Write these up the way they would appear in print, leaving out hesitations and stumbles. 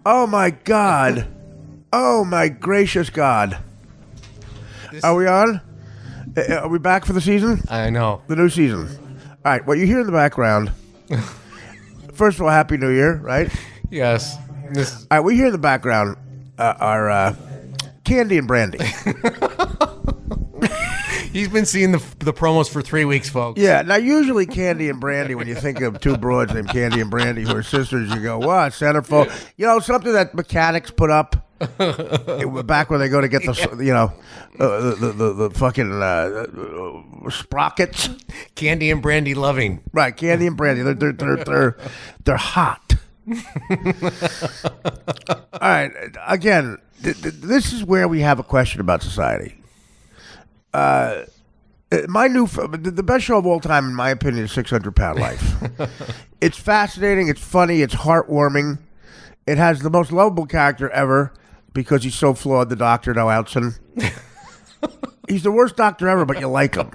Oh my God. Oh my gracious God. Are we on? Are we back for the season? I know. The new season. All right, what you hear in the background, first of all, Happy New Year, right? Yes. All right, we hear in the background are Candy and Brandy. He's been seeing the promos for 3 weeks, folks. Yeah, now usually Candy and Brandy, when you think of two broads named Candy and Brandy who are sisters, you go, what, centerfold? You know, something that mechanics put up back when they go to get the fucking sprockets. Candy and Brandy loving. Right, Candy and Brandy. They're hot. All right, again, this is where we have a question about society. The best show of all time, in my opinion, is 600 Pound Life. It's fascinating. It's funny. It's heartwarming. It has the most lovable character ever because he's so flawed. The doctor, Noah Outson. He's the worst doctor ever, but you like him.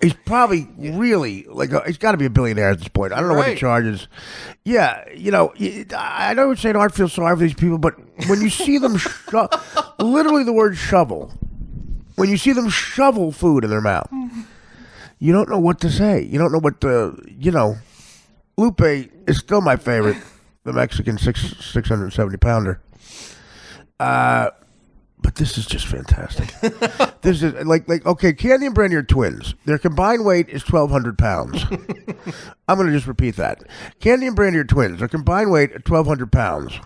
He's probably really he's got to be a billionaire at this point. I don't know what he charges. Yeah, you know, I know it's saying I feel sorry for these people, but when you see them, literally the word shovel. When you see them shovel food in their mouth, you don't know what to say. You don't know what Lupe is still my favorite, the Mexican 670-pounder. But this is just fantastic. This is like okay, Candy and Brandy are twins. Their combined weight is 1,200 pounds. I'm going to just repeat that. Candy and Brandy are twins. Their combined weight is 1,200 pounds.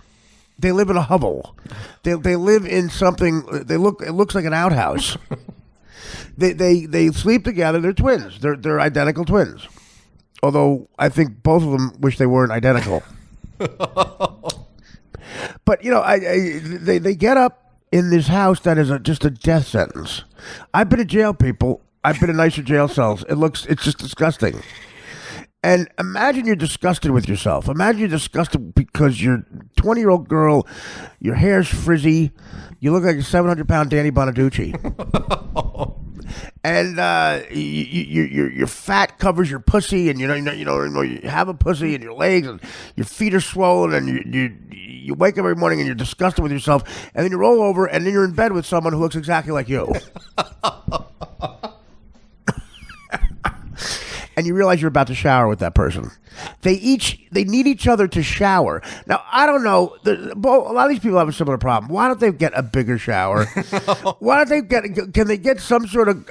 They live in a hovel. They live in something. It looks like an outhouse. They sleep together. They're twins. They're identical twins. Although I think both of them wish they weren't identical. But you know, they get up in this house that is just a death sentence. I've been in jail, people. I've been in nicer jail cells. It's just disgusting. And imagine you're disgusted with yourself. Imagine you're disgusted because you're a 20-year-old girl, your hair's frizzy, you look like a 700-pound Danny Bonaducci. And your fat covers your pussy, and you have a pussy, and your legs, and your feet are swollen, and you wake up every morning and you're disgusted with yourself, and then you roll over, and then you're in bed with someone who looks exactly like you. And you realize you're about to shower with that person. They need each other to shower. Now, I don't know. A lot of these people have a similar problem. Why don't they get a bigger shower? Why don't can they get some sort of,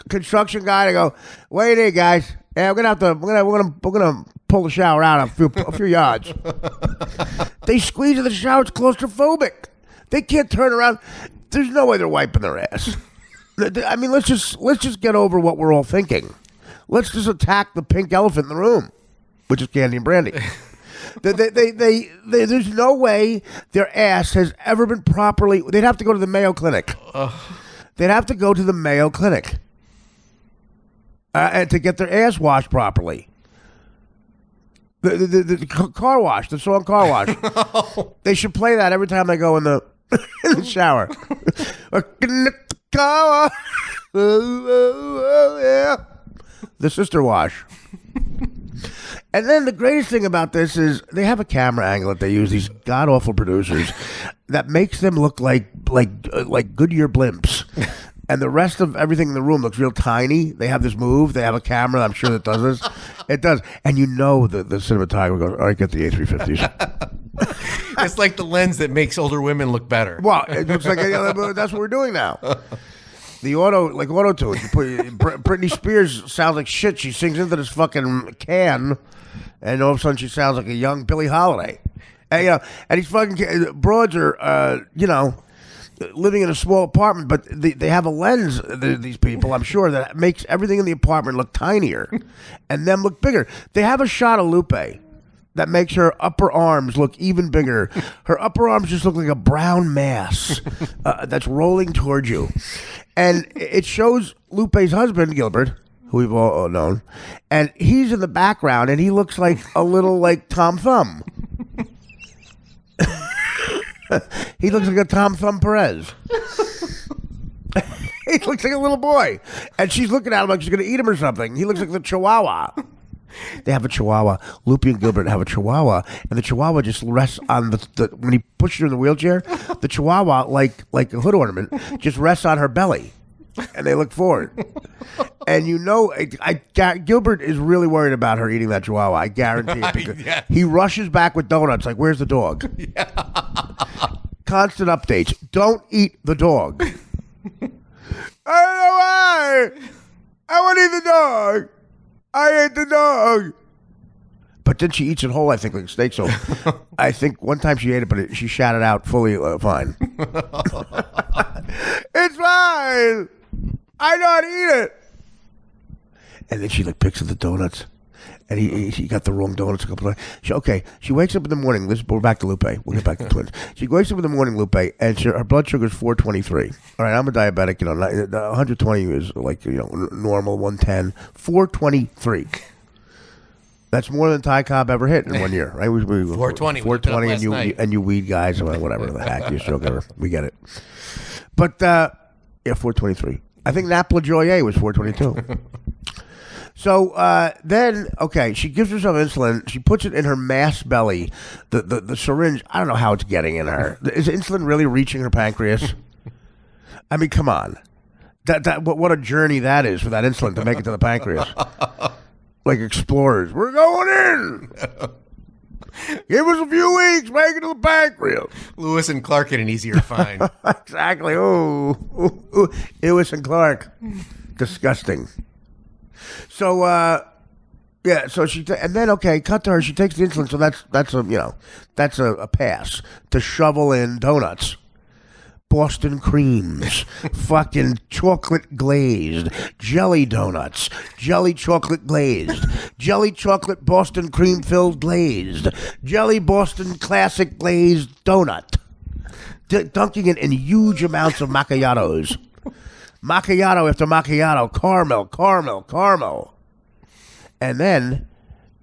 construction guy to go, wait here, guys. Yeah, we're gonna pull the shower out a few yards. They squeeze in the shower. It's claustrophobic. They can't turn around. There's no way they're wiping their ass. I mean, let's just get over what we're all thinking. Let's just attack the pink elephant in the room, which is Candy and Brandy. There's no way their ass has ever been properly. They'd have to go to the Mayo Clinic. They'd have to go to the Mayo Clinic and to get their ass washed properly. The car wash, the song Car Wash. They should play that every time they go in the shower. Car wash. Yeah. The sister wash. And then the greatest thing about this is they have a camera angle that they use, these god-awful producers, that makes them look like Goodyear blimps. And the rest of everything in the room looks real tiny. They have this move. They have a camera, I'm sure, that does this. It does. And you know the cinematographer goes, all right, get the A350s. It's like the lens that makes older women look better. Well, it looks like that's what we're doing now. The auto-tune. Britney Spears sounds like shit. She sings into this fucking can, and all of a sudden she sounds like a young Billie Holiday. And these fucking broads are, living in a small apartment, but they have a lens, these people, I'm sure, that makes everything in the apartment look tinier and them look bigger. They have a shot of Lupe that makes her upper arms look even bigger. Her upper arms just look like a brown mass that's rolling towards you. And it shows Lupe's husband, Gilbert, who we've all known, and he's in the background, and he looks like a little like Tom Thumb. He looks like a Tom Thumb Perez. He looks like a little boy. And she's looking at him like she's going to eat him or something. He looks like the Chihuahua. They have a Chihuahua. Lupe and Gilbert have a Chihuahua, and the Chihuahua just rests on the when he pushes her in the wheelchair. The Chihuahua, like a hood ornament, just rests on her belly, and they look forward. And you know, Gilbert is really worried about her eating that Chihuahua. I guarantee it. Because Yes. he rushes back with donuts. Like, where's the dog? Constant updates. Don't eat the dog. I don't know why. I want to eat the dog. I ate the dog. But then she eats it whole, I think, like a steak. So I think one time she ate it, but she shat it out fully fine. It's fine. I know how to eat it. And then she like picks at the donuts. And he got the wrong donuts a couple of times. She wakes up in the morning. We're back to Lupe. We'll get back to twins. She wakes up in the morning, Lupe, and her blood sugar is 423. All right, I'm a diabetic. 120 is like, normal, 110. 423. That's more than Ty Cobb ever hit in 1 year, right? 420. 420, and you weed guys, or whatever the heck, you stroke ever. We get it. But, 423. I think Napla Joye was 422. So then, she gives herself insulin. She puts it in her mass belly. The syringe, I don't know how it's getting in her. Is insulin really reaching her pancreas? I mean, come on. What a journey that is for that insulin to make it to the pancreas. Like explorers. We're going in. Give us a few weeks, make it to the pancreas. Lewis and Clark get an easier find. Exactly. Ooh. Lewis and Clark. Disgusting. So, so she and then cut to her. She takes the insulin, so that's a pass to shovel in donuts, Boston creams, fucking chocolate glazed, jelly donuts, jelly chocolate glazed, jelly chocolate Boston cream filled glazed, jelly Boston classic glazed donut, dunking it in huge amounts of macchiatos. Macchiato after macchiato, caramel. And then,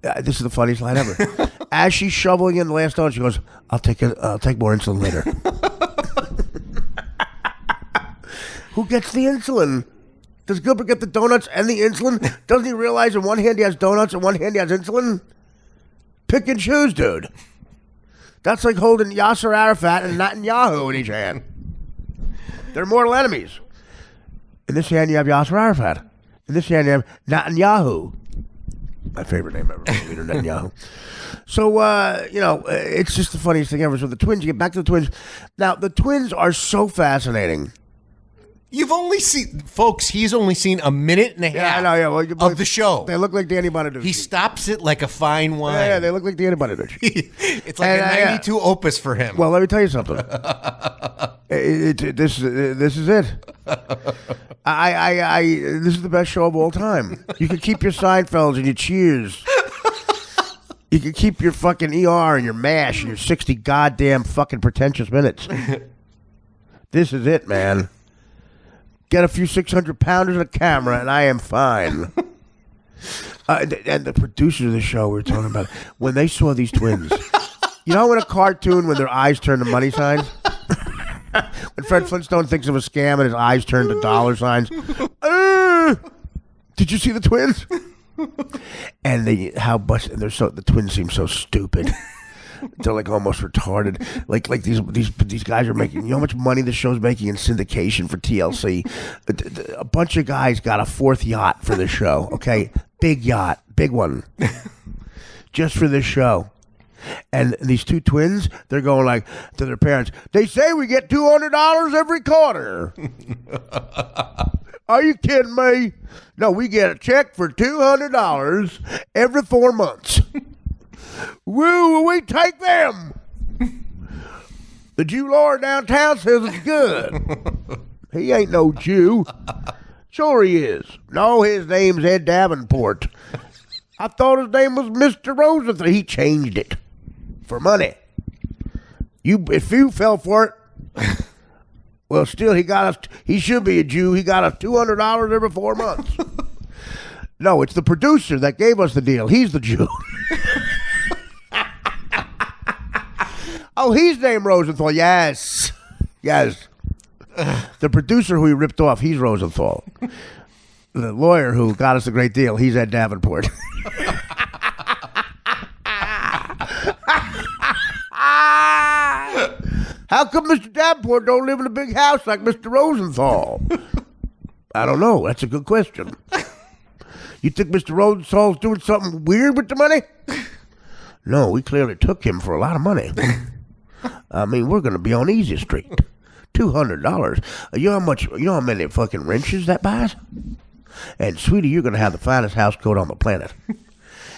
this is the funniest line ever. As she's shoveling in the last donut, she goes, I'll take more insulin later. Who gets the insulin? Does Gilbert get the donuts and the insulin? Doesn't he realize in one hand he has donuts and one hand he has insulin? Pick and choose, dude. That's like holding Yasser Arafat and Netanyahu in each hand. They're mortal enemies. In this hand, you have Yasser Arafat. In this hand, you have Netanyahu. My favorite name ever, leader Netanyahu. So, it's just the funniest thing ever. So the twins, you get back to the twins. Now, the twins are so fascinating. You've only seen, folks, he's only seen a minute and a half of the show. They look like Danny Bonaducci. He stops it like a fine wine. Yeah, they look like Danny Bonaducci. It's like a 92 opus for him. Well, let me tell you something. This is it. This is the best show of all time. You can keep your Seinfelds and your Cheers. You can keep your fucking ER and your MASH and your 60 goddamn fucking pretentious minutes. This is it, man. Get a few 600-pounders and a camera, and I am fine. And the producers of the show, we were talking about, when they saw these twins, in a cartoon when their eyes turn to money signs? When Fred Flintstone thinks of a scam and his eyes turn to dollar signs. Did you see the twins? And the twins seem so stupid. They're like almost retarded. Like these guys are making. You know how much money the show's making in syndication for TLC? A bunch of guys got a fourth yacht for this show. Okay, big yacht, big one, just for this show. And these two twins, they're going like to their parents. They say we get $200 every quarter. Are you kidding me? No, we get a check for $200 every 4 months. Woo, we take them. The Jew Lord downtown says it's good. He ain't no Jew. Sure he is. No, his name's Ed Davenport. I thought his name was Mr. Rosenthal. He changed it for money. If you fell for it, well, still he got us. He should be a Jew. He got us $200 every 4 months. No, it's the producer that gave us the deal. He's the Jew. Oh, he's named Rosenthal. Yes. The producer who he ripped off, he's Rosenthal. The lawyer who got us a great deal, he's Ed Davenport. How come Mr. Davenport don't live in a big house like Mr. Rosenthal? I don't know. That's a good question. You think Mr. Rosenthal's doing something weird with the money? No, we clearly took him for a lot of money. I mean, we're going to be on Easy Street. $200. You know how many fucking wrenches that buys? And sweetie, you're going to have the finest house coat on the planet.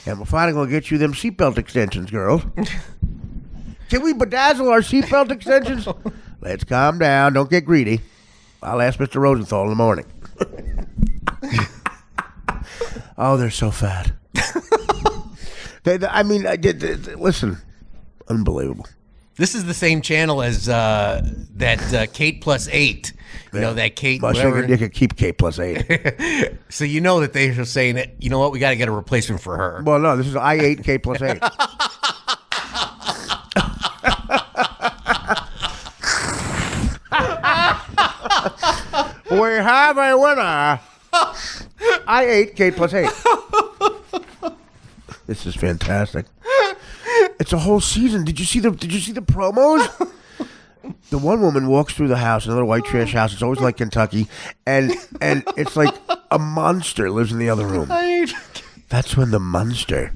And we're finally going to get you them seatbelt extensions, girls. Can we bedazzle our seatbelt extensions? Let's calm down. Don't get greedy. I'll ask Mr. Rosenthal in the morning. Oh, they're so fat. Listen, unbelievable. This is the same channel as that Kate Plus 8. You know, that Kate. Well, you could keep Kate Plus 8. So you know that they're saying that, you know what, we got to get a replacement for her. Well, no, this is I8 Kate Plus 8. We have a winner. I8 Kate Plus 8. This is fantastic. It's a whole season. Did you see the promos? The one woman walks through the house, another white trash house. It's always like Kentucky, and it's like a monster lives in the other room. That's when the monster.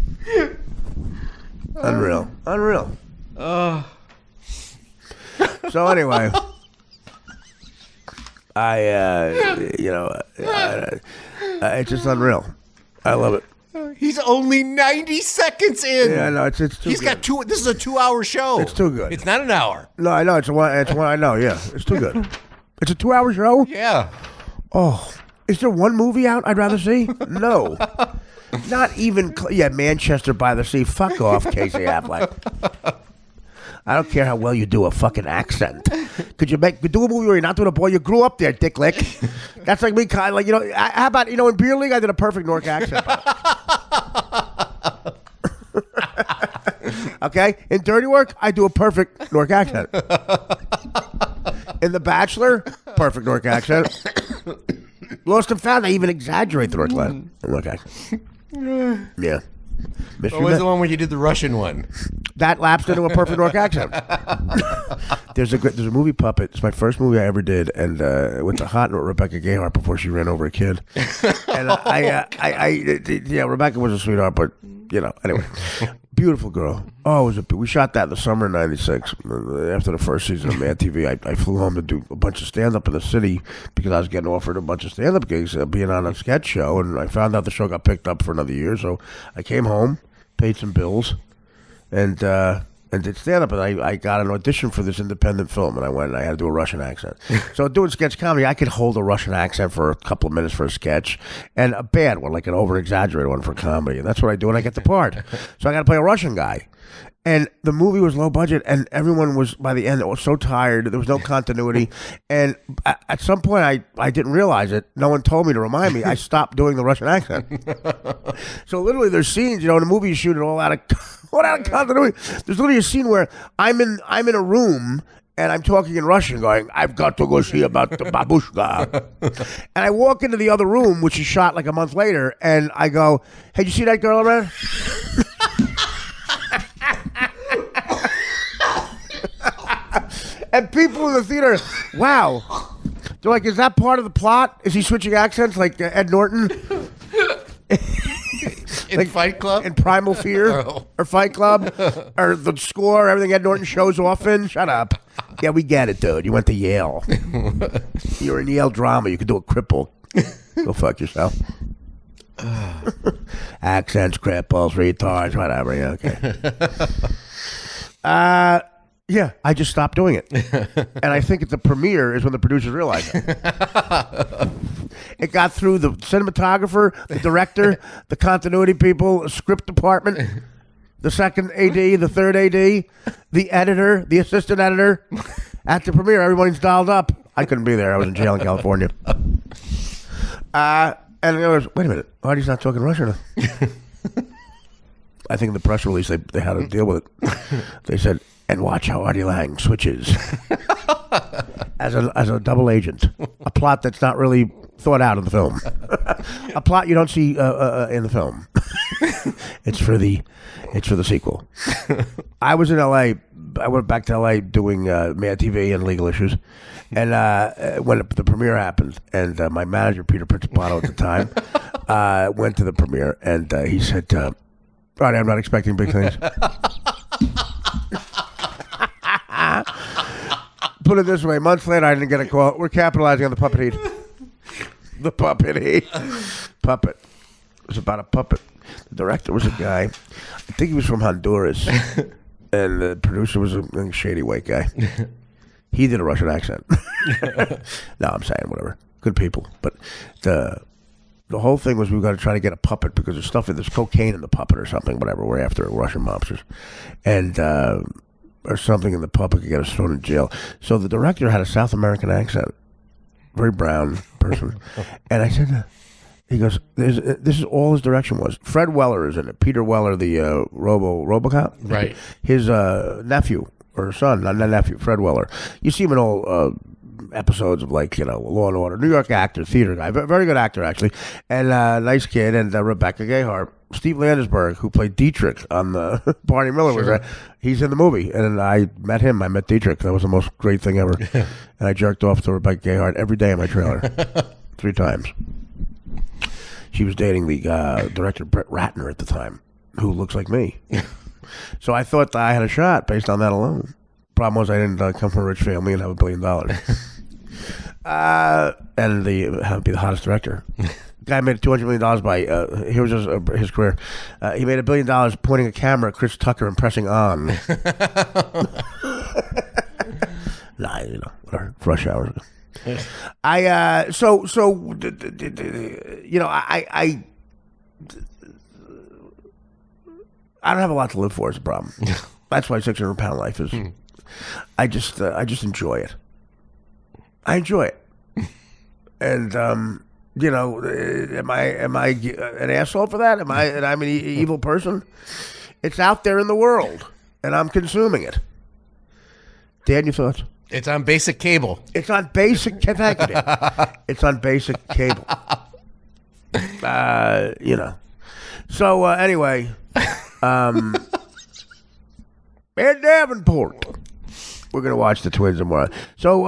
Unreal. So anyway, it's just unreal. I love it. He's only 90 seconds in. Yeah, no, it's too He's good. got this is a 2-hour show. It's too good. It's not an hour. No, I know. It's one, I know, yeah. It's too good. It's a 2-hour show? Yeah. Oh. Is there one movie out I'd rather see? No. Not even, Manchester by the Sea. Fuck off, Casey Affleck. I don't care how well you do a fucking accent. Could you do a movie where you're not doing a boy? You grew up there, Dick Lick. That's like me, kind of like, how about, in Beer League, I did a perfect Newark accent. Okay? In Dirty Work, I do a perfect Newark accent. In The Bachelor, perfect Newark accent. Lost and Found, I even exaggerate the Newark accent. Yeah. What was the one where you did the Russian one? That lapsed into a perfect Newark accent. There's a movie Puppet. It's my first movie I ever did, and with the hot Rebecca Gayheart before she ran over a kid. And Rebecca was a sweetheart, but anyway, beautiful girl. Oh, we shot that in the summer of '96. After the first season of Mad TV, I flew home to do a bunch of stand up in the city because I was getting offered a bunch of stand up gigs, being on a sketch show, and I found out the show got picked up for another year, so I came home, paid some bills, and did stand up, and I got an audition for this independent film, and I went and I had to do a Russian accent. So doing sketch comedy, I could hold a Russian accent for a couple of minutes for a sketch, and a bad one, like an over-exaggerated one for comedy, and that's what I do, and I get the part. So I got to play a Russian guy. And the movie was low budget, and everyone was, by the end, was so tired. There was no continuity. And at some point, I didn't realize it. No one told me to remind me. I stopped doing the Russian accent. So literally, there's scenes, in the movie you shoot it all out of continuity. There's literally a scene where I'm in a room, and I'm talking in Russian, going, I've got to go see about the babushka. And I walk into the other room, which is shot like a month later, and I go, hey, did you see that girl around? And people in the theater, wow. They're like, is that part of the plot? Is he switching accents like Ed Norton? In Fight Club? In Primal Fear? Or Fight Club? Or The Score, everything Ed Norton shows off in? Shut up. Yeah, we get it, dude. You went to Yale. You're in Yale drama. You could do a cripple. Go fuck yourself. Accents, cripples, retards, whatever. Yeah, okay. Yeah, I just stopped doing it. And I think at the premiere is when the producers realized it. It got through the cinematographer, the director, the continuity people, script department, the second AD, the third AD, the editor, the assistant editor. At the premiere, everybody's dialed up. I couldn't be there. I was in jail in California. And I was, wait a minute, Artie's not talking Russian. I think in the press release, they had to deal with it. They said, and watch how Artie Lang switches as a double agent. A plot that's not really thought out of the film. A plot you don't see in the film. It's for the sequel. I was in L.A. I went back to L.A. doing Mad TV and Legal Issues, and when the premiere happened, and my manager Peter Principato at the time went to the premiere, and he said, "Rodney, I'm not expecting big things." Put it this way: months later, I didn't get a call. We're capitalizing on the puppet heat. The puppet heat. Puppet. It was about a puppet. The director was a guy. I think he was from Honduras. And the producer was a shady white guy. He did a Russian accent. No, I'm saying whatever. Good people. But the whole thing was we got to try to get a puppet because there's cocaine in the puppet or something, whatever. We're after Russian mobsters. And, or something in the puppet could get us thrown in jail. So the director had a South American accent. Very brown person. And I said... He goes, this is all his direction was. Fred Weller is in it. Peter Weller, the RoboCop. Right. His nephew, or son, not nephew, Fred Weller. You see him in all episodes of, like, Law and Order. New York actor, theater guy. Very good actor, actually. And nice kid. And Rebecca Gayheart. Steve Landesberg, who played Dietrich on the Barney Miller, was there. He's in the movie. And I met him. I met Dietrich. That was the most great thing ever. And I jerked off to Rebecca Gayheart every day in my trailer. 3 times. She was dating the director Brett Ratner at the time, who looks like me. So I thought I had a shot based on that alone. Problem was I didn't come from a rich family and have $1 billion. And be the hottest director. Guy made $200 million by, here was his career. He made $1 billion pointing a camera at Chris Tucker and pressing on. Whatever, rush hours. I don't have a lot to live for is a problem. That's why 600 Pound Life is. I just enjoy it. I enjoy it, and am I an asshole for that? I'm an evil person? It's out there in the world, and I'm consuming it. Dan, your thoughts? It's on basic cable. It's on basic. Thank you, Dan. It's on basic cable. So anyway, in Davenport, we're gonna watch the Twins tomorrow. So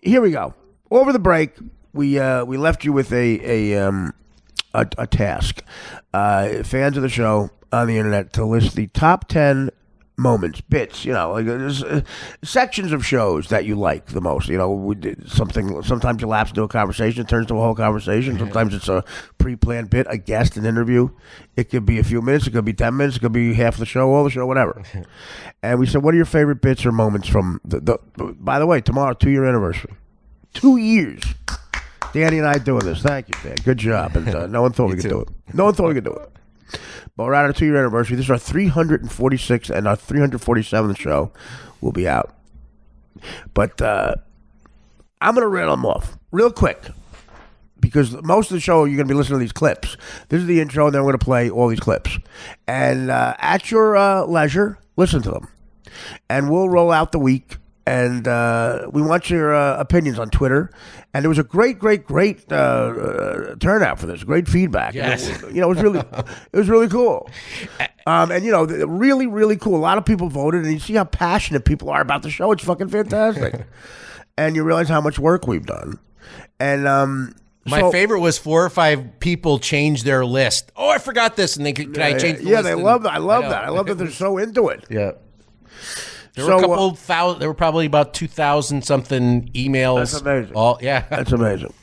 here we go. Over the break, we left you with a task. Fans of the show on the internet to list the top 10 moments, bits, there's sections of shows that you like the most. We did something. Sometimes you lapse into a conversation, it turns to a whole conversation. Sometimes it's a pre-planned bit, a guest, an interview. It could be a few minutes, it could be 10 minutes, it could be half the show, all the show, whatever. And we said, what are your favorite bits or moments from the by the way, tomorrow, 2-year anniversary. 2 years. Danny and I doing this. Thank you, Dan. Good job. And no one thought we could do it. No one thought we could do it. But we're at our 2-year anniversary. This is our 346th and our 347th show will be out. But I'm going to rattle them off real quick because most of the show you're going to be listening to these clips. This is the intro, and then we're going to play all these clips. And at your leisure, listen to them. And we'll roll out the week. And we want your opinions on Twitter. And there was a great turnout for this. Great feedback. Yes. It was really cool. Really, really cool. A lot of people voted, and you see how passionate people are about the show. It's fucking fantastic. And you realize how much work we've done. And my favorite was 4 or 5 people changed their list. Oh, I forgot this, and can I change the list? Yeah, they love that. I love that. I love that they're so into it. Yeah. There were a couple thousand. There were probably about 2,000 something emails. That's amazing. That's amazing.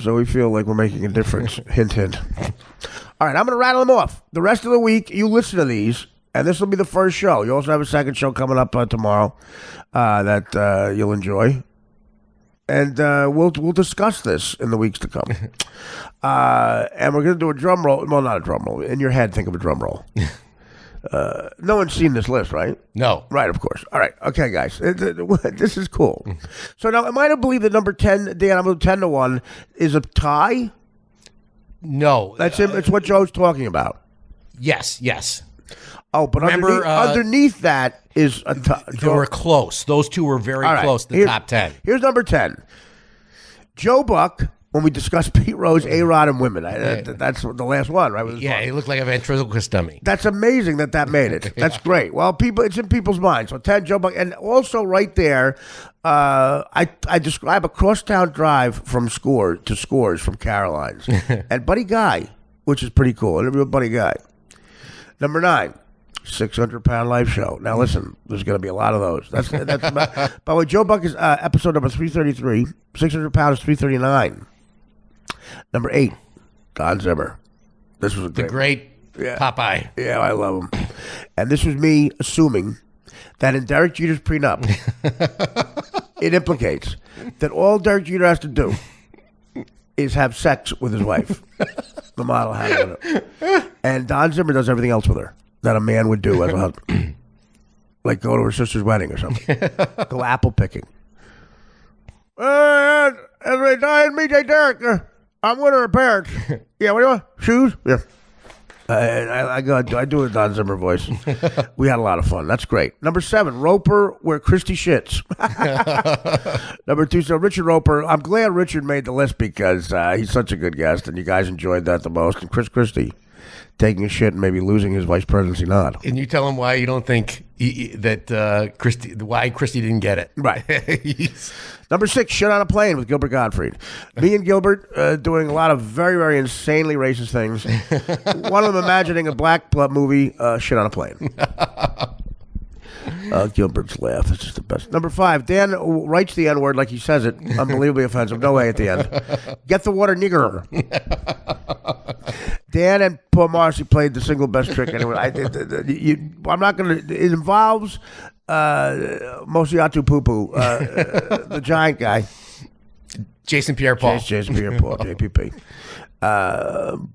So we feel like we're making a difference. Hint, hint. All right, I'm going to rattle them off. The rest of the week, you listen to these, and this will be the first show. You also have a second show coming up tomorrow that you'll enjoy, and we'll discuss this in the weeks to come. And we're going to do a drum roll. Well, not a drum roll. In your head, think of a drum roll. No one's seen this list, right? No. Right, of course. All right. Okay, guys. This is cool. So now, am I to believe that number 10, Dan, I'm 10-1, is a tie? No. That's him. It's what Joe's talking about. Yes. Oh, but remember, underneath that is a tie. They were close. Those two were very close to the top 10. Here's number 10. Joe Buck, when we discussed Pete Rose, A-Rod, and women. That's the last one, right? Yeah, he looked like a ventriloquist dummy. That's amazing that made it. That's great. Well, it's in people's minds. So 10, Joe Buck. And also right there, I describe a crosstown drive from Scores from Caroline's. And Buddy Guy, which is pretty cool. And a real Buddy Guy. Number 9. 600-pound life show. Now listen, there's going to be a lot of those. That's by the way, Joe Buck is episode number 333. 600 pounds is 339. Number 8, Don Zimmer. This was the great Popeye. Yeah, I love him. And this was me assuming that in Derek Jeter's prenup, it implicates that all Derek Jeter has to do is have sex with his wife. The model had with her. And Don Zimmer does everything else with her that a man would do as a husband. Like go to her sister's wedding or something. Go apple picking. As they die in me, Derek, I'm with her parents. Yeah, what do you want? Shoes? Yeah. I do a Don Zimmer voice. We had a lot of fun. That's great. Number 7, Roper, where Christy shits. Number 2, so Richard Roper. I'm glad Richard made the list because he's such a good guest, and you guys enjoyed that the most. And Chris Christie taking a shit and maybe losing his vice presidency nod. And you tell him why you don't think why Christie didn't get it. Right. Number 6, Shit on a Plane with Gilbert Gottfried. Me and Gilbert doing a lot of very, very insanely racist things. One of them imagining a black movie, Shit on a Plane. Gilbert's laugh is just the best. Number 5, Dan writes the N-word like he says it. Unbelievably offensive. No way at the end. Get the water, nigger. Dan and Paul Marcy played the single best trick anyway. I'm not going to... It involves Mosiatu Pupu, the giant guy. Jason Pierre-Paul. Jason Pierre-Paul, JPP.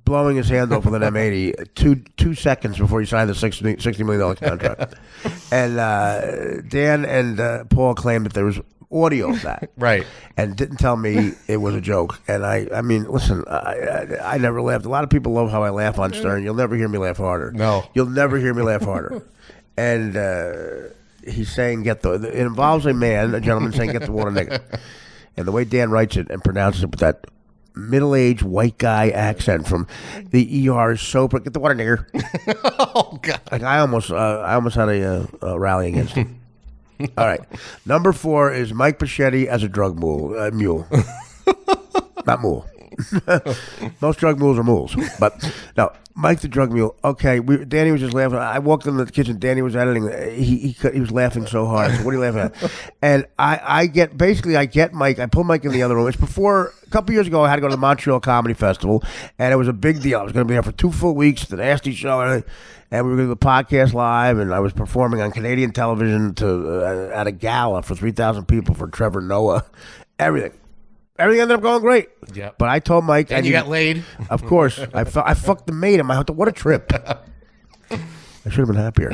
Blowing his hand off with an M80 2 seconds before he signed the $60 million contract. And Dan and Paul claimed that there was audio of that. Right. And didn't tell me it was a joke. And I mean, listen, I never laughed. A lot of people love how I laugh on Stern. You'll never hear me laugh harder. No. You'll never hear me laugh harder. And he's saying, it involves a gentleman saying, get the water, nigga. And the way Dan writes it and pronounces it with that middle-aged white guy accent from the ER is so... Get the water, nigger. Oh, God. Like I almost had a rally against him. All right. Number 4 is Mike Pachetti as a drug mule. Not mule. Most drug mules are mules. But no, Mike the drug mule. Okay, Danny was just laughing. I walked in the kitchen. Danny was editing. He was laughing so hard. So what are you laughing at? And I get Mike. I pull Mike in the other room. It's before a couple years ago. I had to go to the Montreal Comedy Festival, and it was a big deal. I was going to be there for 2 full weeks. The nasty show, and we were going to do the podcast live, and I was performing on Canadian television at a gala for 3,000 people for Trevor Noah. Everything ended up going great. Yeah. But I told Mike... And you got laid? Of course. I fucked the maid at my hotel. What a trip. I should have been happier.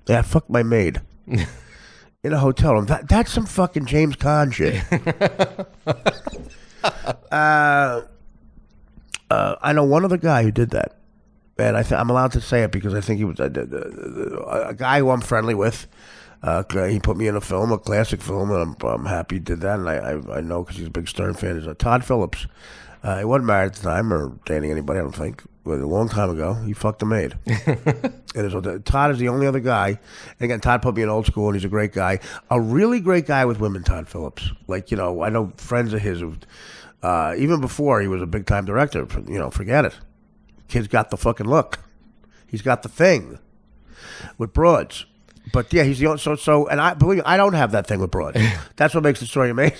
Yeah, I fucked my maid. In a hotel room. That's some fucking James Caan shit. I know one other guy who did that. And I'm allowed to say it because I think he was a guy who I'm friendly with. He put me in a classic film, and I'm happy he did that. And I know because he's a big Stern fan. Is Todd Phillips. He wasn't married at the time or dating anybody, I don't think. But a long time ago, he fucked a maid. Todd is the only other guy. And again, Todd put me in old school, and he's a great guy. A really great guy with women, Todd Phillips. Like, I know friends of his who, even before he was a big-time director, forget it. Kid's got the fucking look. He's got the thing with broads. But yeah, he's the only, and I believe I don't have that thing with broads. That's what makes the story amazing.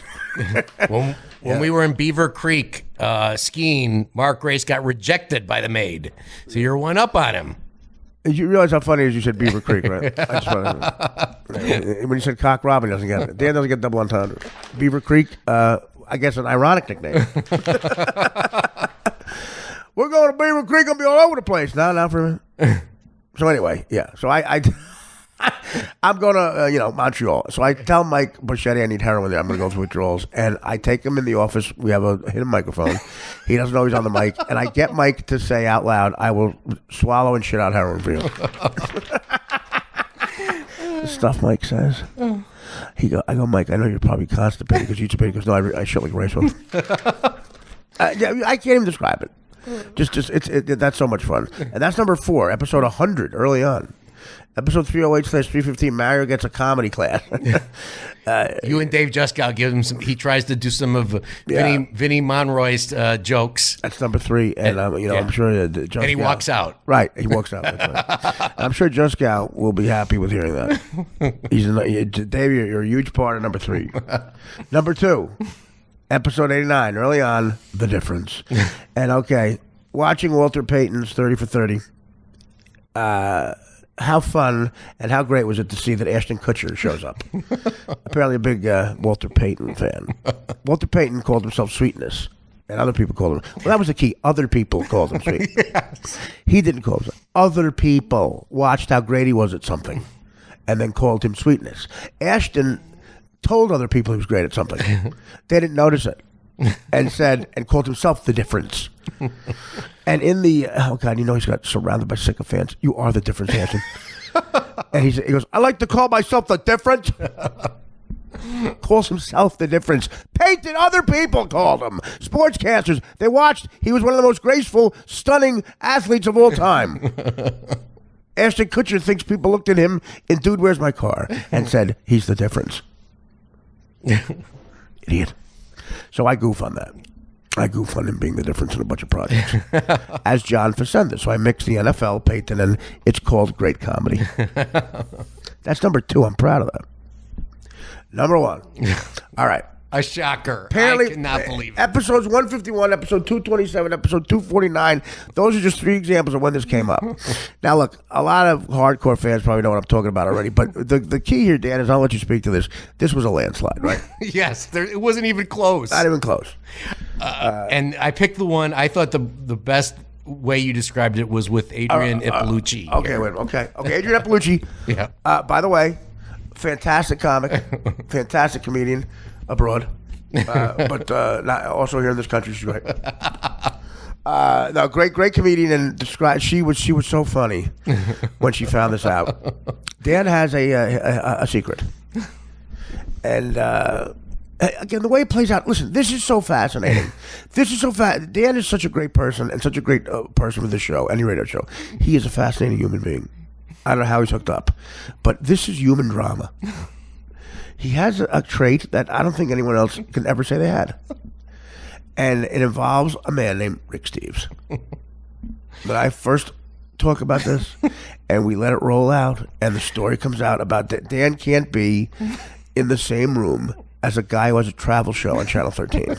When we were in Beaver Creek skiing, Mark Grace got rejected by the maid. So you're one up on him. You realize how funny it is you said Beaver Creek, right? When you said Cock Robin, he doesn't get it. Dan doesn't get double entendre. Beaver Creek, I guess an ironic nickname. We're going to Beaver Creek. I'll be all over the place. No, not for a minute. So anyway, yeah. So I'm going to, Montreal. So I tell Mike Pachetti I need heroin there. I'm going to go through withdrawals. And I take him in the office. We have a hidden microphone. He doesn't know he's on the mic. And I get Mike to say out loud, I will swallow and shit out heroin for you. The stuff Mike says. I go, Mike, I know you're probably constipated because you eat spaghetti. He goes, no, I shit like rice. Yeah, I can't even describe it. That's so much fun. And that's number 4, episode 100, early on. Episode 308/315, Mario gets a comedy class. You and Dave Juskow give him some. He tries to do some of Vinnie Monroy's jokes. That's number 3, and I'm sure And he walks out. Right, he walks out. That's right. I'm sure Juskow will be happy with hearing that. Dave, you're a huge part of number 3. Number 2, episode 89, early on, The Difference. And okay, watching Walter Payton's 30 for 30. How fun and how great was it to see that Ashton Kutcher shows up? Apparently a big Walter Payton fan. Walter Payton called himself Sweetness, and other people called him. Well, that was the key. Other people called him Sweet. Yes. He didn't call himself. Other people watched how great he was at something, and then called him Sweetness. Ashton told other people he was great at something. They didn't notice it, and called himself The Difference. And in the, oh God, he's got surrounded by sycophants. You are the difference, Hanson. And he goes, I like to call myself the difference. Calls himself the difference. Painted other people called him. Sportscasters. They watched. He was one of the most graceful, stunning athletes of all time. Ashton Kutcher thinks people looked at him in Dude, Where's My Car? And said, he's the difference. Idiot. So I goof on that. I goof on him being the difference in a bunch of projects. As John Facenda. So I mix the NFL, Peyton, and it's called great comedy. That's number 2. I'm proud of that. Number 1. All right. A shocker. Apparently, I cannot believe it. Episodes 151, episode 227, episode 249. Those are just 3 examples of when this came up. Now, look, a lot of hardcore fans probably know what I'm talking about already, but the key here, Dan, is I'll let you speak to this. This was a landslide, right? Yes. It wasn't even close. Not even close. And I picked the one, I thought the best way you described it was with Adrian Ippolici. Okay, wait. Okay, Adrian Ippolici. Yeah. By the way, fantastic comic, fantastic comedian abroad, but not also here in this country. She's great. No, great comedian, and she was so funny when she found this out. Dan has a secret, and again, the way it plays out. Listen, this is so fascinating. Dan is such a great person and such a great person for this show, any radio show. He is a fascinating human being. I don't know how he's hooked up, but this is human drama. He has a trait that I don't think anyone else can ever say they had. And it involves a man named Rick Steves. When I first talk about this, and we let it roll out, and the story comes out about that Dan can't be in the same room as a guy who has a travel show on Channel 13.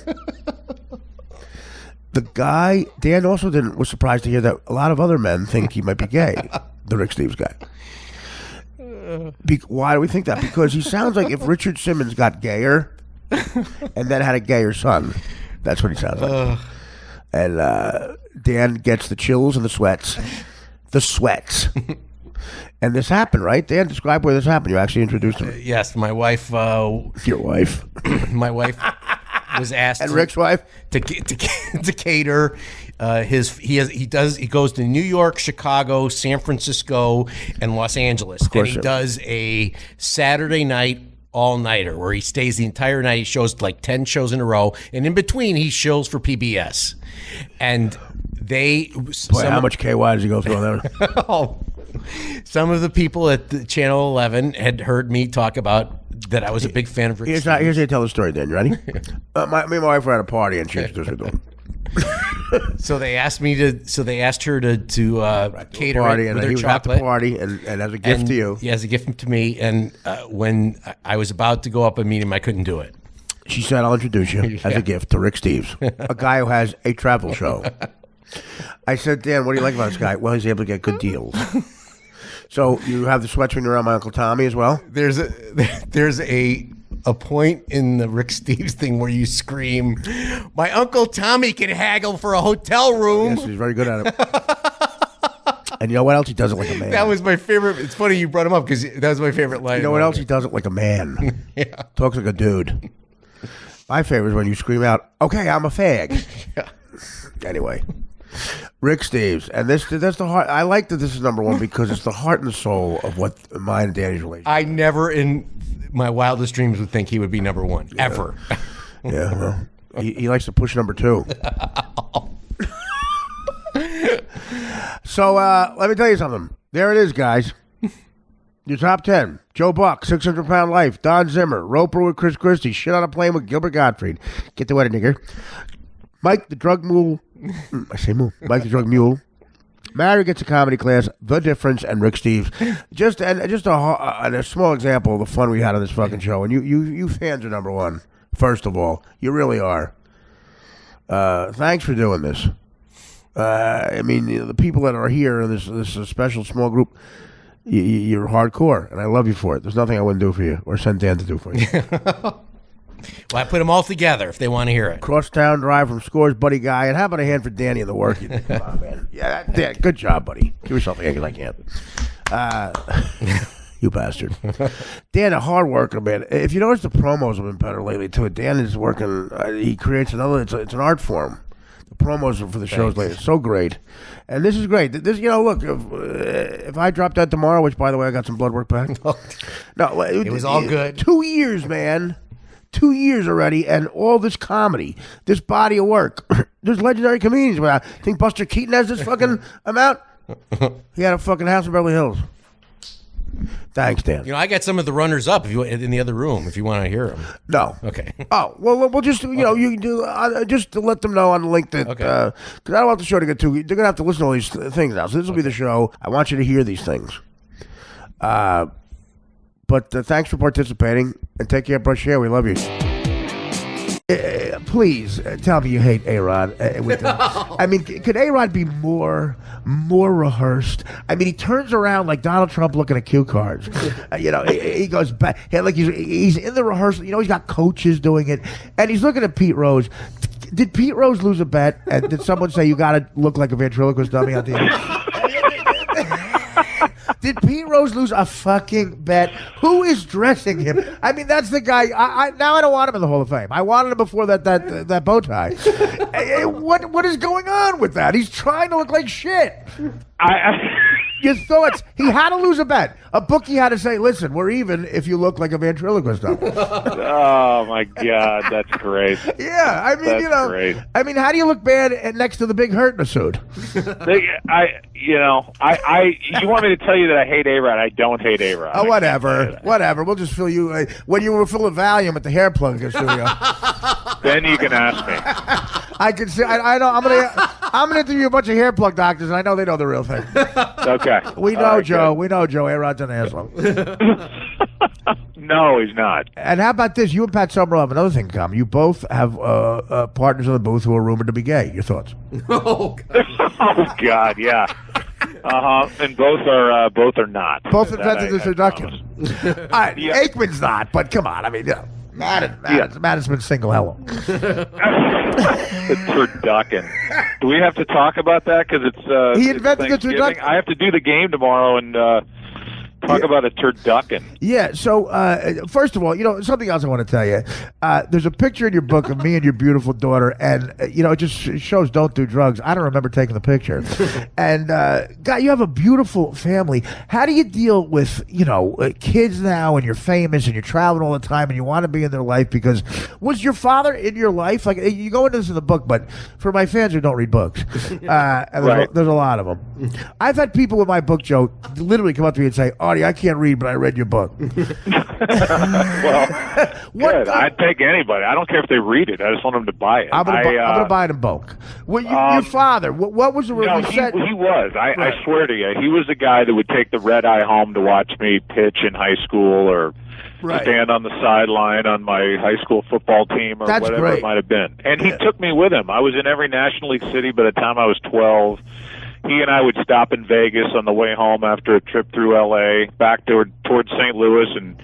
The guy, Dan also was surprised to hear that a lot of other men think he might be gay, the Rick Steves guy. Why do we think that? Because he sounds like if Richard Simmons got gayer and then had a gayer son. That's what he sounds like. And Dan gets the chills and the sweats. The sweats. And this happened, right? Dan, describe where this happened. You actually introduced him. Yes, my wife. Your wife. My wife was asked. And Rick's wife to cater. He goes to New York, Chicago, San Francisco, and Los Angeles, and he does a Saturday night all-nighter where he stays the entire night. He shows like 10 shows in a row, and in between he shows for PBS. And how much KY does he go through on that? Some of the people at the Channel 11 had heard me talk about that I was a big fan of Rick Steves. Here's how you tell the story, Dan. You ready? Me and my wife were at a party, and she introduced her to him. So they asked her to cater party, it and with her he was chocolate. at the party, and as a gift to you. Yeah, as a gift to me. And when I was about to go up and meet him, I couldn't do it. She said, "I'll introduce you as a gift to Rick Steves, a guy who has a travel show." I said, "Dan, what do you like about this guy?" "Well, he's able to get good deals." So you have the sweats when you're around my Uncle Tommy as well? There's a point in the Rick Steves thing where you scream, "My Uncle Tommy can haggle for a hotel room." Yes, he's very good at it. And you know what else? He does it like a man. That was my favorite. It's funny you brought him up because that was my favorite line. You know what else? He does it like a man. Yeah. Talks like a dude. My favorite is when you scream out, "Okay, I'm a fag." Yeah. Anyway. Rick Steves, and that's the heart. I like that this is number 1 because it's the heart and the soul of what mine and Danny's relationship. I never in my wildest dreams would think he would be number 1 ever. Yeah, well, He likes to push number 2. So let me tell you something. There it is, guys. Your top 10. Joe Buck, 600-pound life. Don Zimmer, Roper with Chris Christie. Shit on a plane with Gilbert Gottfried. Get the wedding, nigger. Mike the Drug Mule. I say mule. Mike the Drug Mule. Mary Gets a Comedy Class. The Difference, and Rick Steves. Just a small example of the fun we had on this fucking show. And you fans are number one. First of all, you really are. Thanks for doing this. I mean, the people that are here in this special small group, you're hardcore, and I love you for it. There's nothing I wouldn't do for you or send Dan to do for you. Well, I put them all together if they want to hear it. Crosstown Drive from Scores, Buddy Guy, and how about a hand for Danny in the work? Come on, man. Yeah, Dan, good job, buddy. Give yourself a hand like hand. You bastard. Dan, a hard worker, man. If you notice, the promos have been better lately, too. Dan is working, he creates another, it's an art form. The promos for the shows lately. So great. And this is great. This, look, if I drop that tomorrow, which, by the way, I got some blood work back. No, it was all good. 2 years, man. 2 years already, and all this comedy, this body of work. There's legendary comedians. I think Buster Keaton has this fucking amount. He had a fucking house in Beverly Hills. Thanks, Dan. I got some of the runners up in the other room if you want to hear them. No. Okay. Oh, well, we'll just, you can do, just to let them know on the link that, because I don't want the show to get too, they're going to have to listen to all these things now. So this will be the show. I want you to hear these things. But thanks for participating, and take care, Brush Hair. We love you. Please tell me you hate A-Rod. I mean, could A-Rod be more rehearsed? I mean, he turns around like Donald Trump looking at cue cards. He goes back like he's in the rehearsal. He's got coaches doing it, and he's looking at Pete Rose. Did Pete Rose lose a bet? And did someone say you got to look like a ventriloquist dummy on TV? Did Pete Rose lose a fucking bet? Who is dressing him? I mean, that's the guy. Now I don't want him in the Hall of Fame. I wanted him before that bow tie. What is going on with that? He's trying to look like shit. Your thoughts? He had to lose a bet. A bookie had to say, "Listen, we're even if you look like a ventriloquist." Oh my God, that's great. Yeah, I mean, that's great. I mean, how do you look bad next to the big hurt in a suit? You want me to tell you that I hate A-Rod? I don't hate A-Rod. Oh, whatever. We'll just fill you when you were full of Valium at the hair plug studio. Then you can ask me. I can see. I know. I'm gonna interview a bunch of hair plug doctors, and I know they know the real thing. Okay. We know Joe. Good. We know Joe. A-Rod's an asshole. No, he's not. And how about this? You and Pat Summerall have another thing in common. You both have partners in the booth who are rumored to be gay. Your thoughts? Oh God, yeah. And both are not. Both invented the turducken. Aikman's not, but come on. I mean, Madden's been single. Hello. The turducken. Do we have to talk about that? Because it's he invented the turducken. I have to do the game tomorrow and talk about a turducken. Yeah. So first of all, something else I want to tell you. There's a picture in your book of me and your beautiful daughter, and it just shows don't do drugs. I don't remember taking the picture. And God, you have a beautiful family. How do you deal with kids now, and you're famous and you're traveling all the time, and you want to be in their life? Because was your father in your life? Like, you go into this in the book, but for my fans who don't read books, and there's a lot of them. I've had people with my book, Joe, literally come up to me and say, "Artie, I can't read, but I read your book." Well, good. I'd take anybody. I don't care if they read it. I just want them to buy it. I'm gonna buy it in bulk. Well, your father, what was the no? He was. I swear to you, he was the guy that would take the red eye home to watch me pitch in high school, or stand on the sideline on my high school football team, or whatever it might have been. And he took me with him. I was in every National League city by the time I was 12. He and I would stop in Vegas on the way home after a trip through L.A., back towards St. Louis, and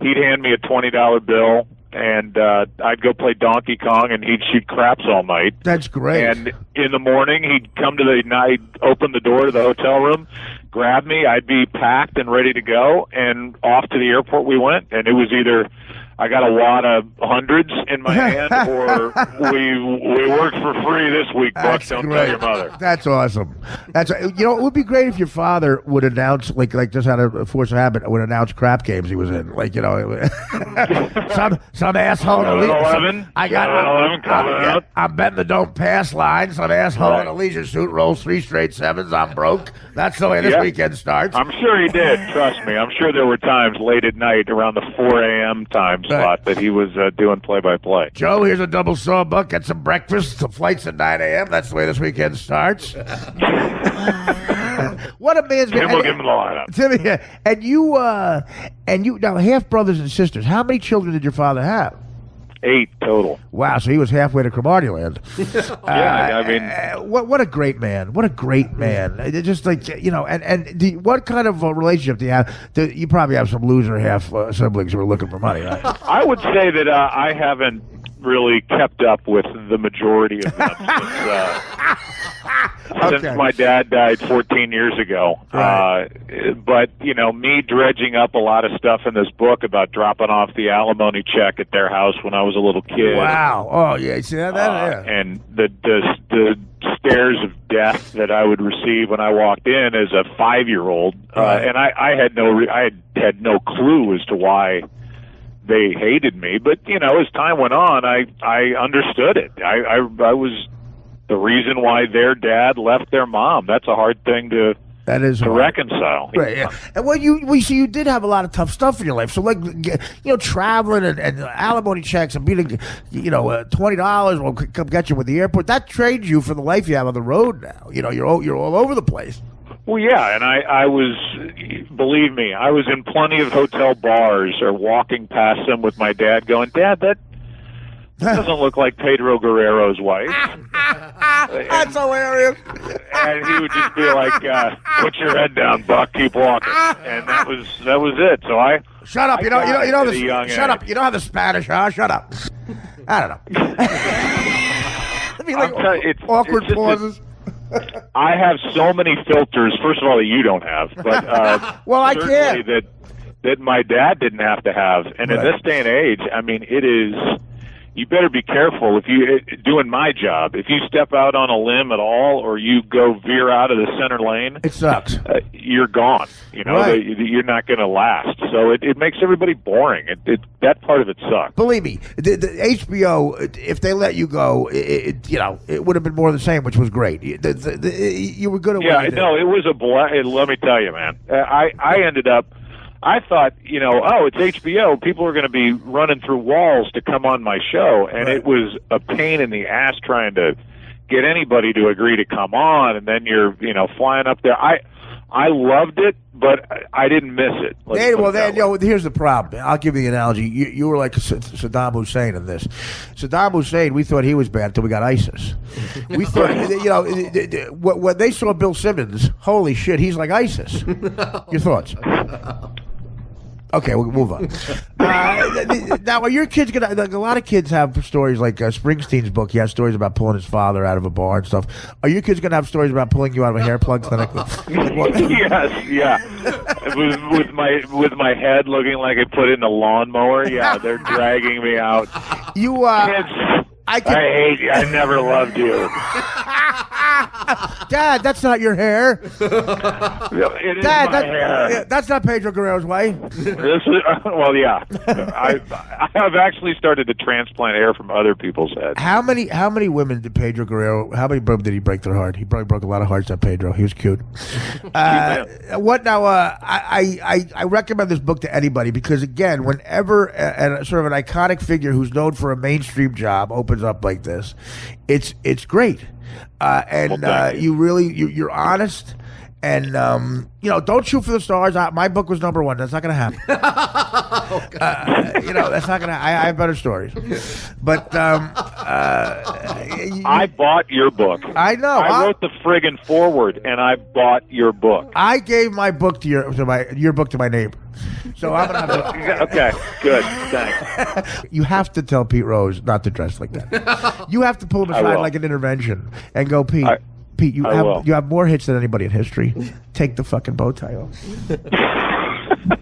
he'd hand me a $20 bill, and I'd go play Donkey Kong, and he'd shoot craps all night. That's great. And in the morning, he'd come to the night, open the door to the hotel room, grab me, I'd be packed and ready to go, and off to the airport we went, and it was either I got a wad of hundreds in my hand, or we worked for free this week, Buck. Don't tell your mother. That's awesome. It would be great if your father would announce, like just out of force of habit, would announce crap games he was in, some asshole. 11. I got 11 coming out. I'm betting the don't pass line. Some asshole in a leisure suit rolls 3 straight 7s. I'm broke. That's the way this weekend starts. I'm sure he did. Trust me. I'm sure there were times late at night around the 4 a.m. time slot that he was doing play-by-play. Joe, here's a double sawbuck. Get some breakfast. The flight's at 9 a.m. That's the way this weekend starts. What a man's... Tim will give him the lineup. Timmy, and you now half brothers and sisters. How many children did your father have? 8 total. Wow, so he was halfway to Cromartie land. I mean, what a great man! What a great man! Just like what kind of relationship do you have? You probably have some loser half siblings who are looking for money, right? I would say that I haven't really kept up with the majority of them since my dad died 14 years ago. Right. But me dredging up a lot of stuff in this book about dropping off the alimony check at their house when I was a little kid. Wow! Oh yeah, see that? And the stares of death that I would receive when I walked in as a 5-year-old, and I had no clue as to why they hated me, but as time went on, I understood it. I was the reason why their dad left their mom. That's a hard thing to reconcile. Right, yeah. And we see you did have a lot of tough stuff in your life. So traveling and alimony checks and being $20 will come get you with the airport. That trains you for the life you have on the road now. You're all over the place. Well, yeah, and I was, believe me, I was in plenty of hotel bars or walking past them with my dad going, Dad, that doesn't look like Pedro Guerrero's wife. That's hilarious. And he would just be like, put your head down, Buck, keep walking. And that was it. So Shut up. Shut up. You don't have the Spanish, huh? Shut up. I don't know. Awkward pauses. I have so many filters, first of all, that you don't have, but well, I can't. That my dad didn't have to have. And in this day and age, I mean, it is... You better be careful if you doing my job. If you step out on a limb at all, or you go veer out of the center lane, it sucks. You're gone. You're not going to last. So it makes everybody boring. That part of it sucks. Believe me, the HBO, if they let you go, it would have been more of the same, which was great. You were good at what you did. No, it was a let me tell you, man. I ended up. I thought, it's HBO. People are going to be running through walls to come on my show, and it was a pain in the ass trying to get anybody to agree to come on, and then you're, flying up there. I loved it, but I didn't miss it. Here's the problem. I'll give you the analogy. You were like Saddam Hussein in this. Saddam Hussein, we thought he was bad until we got ISIS. We thought, when they saw Bill Simmons, holy shit, he's like ISIS. Your thoughts? Okay, we'll move on. Now, are your kids gonna? A lot of kids have stories like Springsteen's book. He has stories about pulling his father out of a bar and stuff. Are your kids gonna have stories about pulling you out of a hair plug clinic? Yes, yeah. with my head looking like I put in a lawnmower. Yeah, they're dragging me out. Kids, I hate you. I never loved you. Dad, that's not your hair. It is my hair. That's not Pedro Guerrero's wife. Well, yeah. I have actually started to transplant hair from other people's heads. How many women did Pedro Guerrero? How many did he break their heart? He probably broke a lot of hearts on Pedro. He was cute. What now? I recommend this book to anybody because again, whenever sort of an iconic figure who's known for a mainstream job opens up like this, it's great. You're honest, and don't shoot for the stars. My book was #1. That's not going to happen. That's not going to. I have better stories, but I bought your book. I know. I wrote the friggin' foreword, and I bought your book. I gave my book to your book to my neighbor. So I'm gonna have to. Okay, good. Thanks. You have to tell Pete Rose not to dress like that. You have to pull him aside like an intervention and go, Pete. Pete, you have more hits than anybody in history. Take the fucking bow tie off.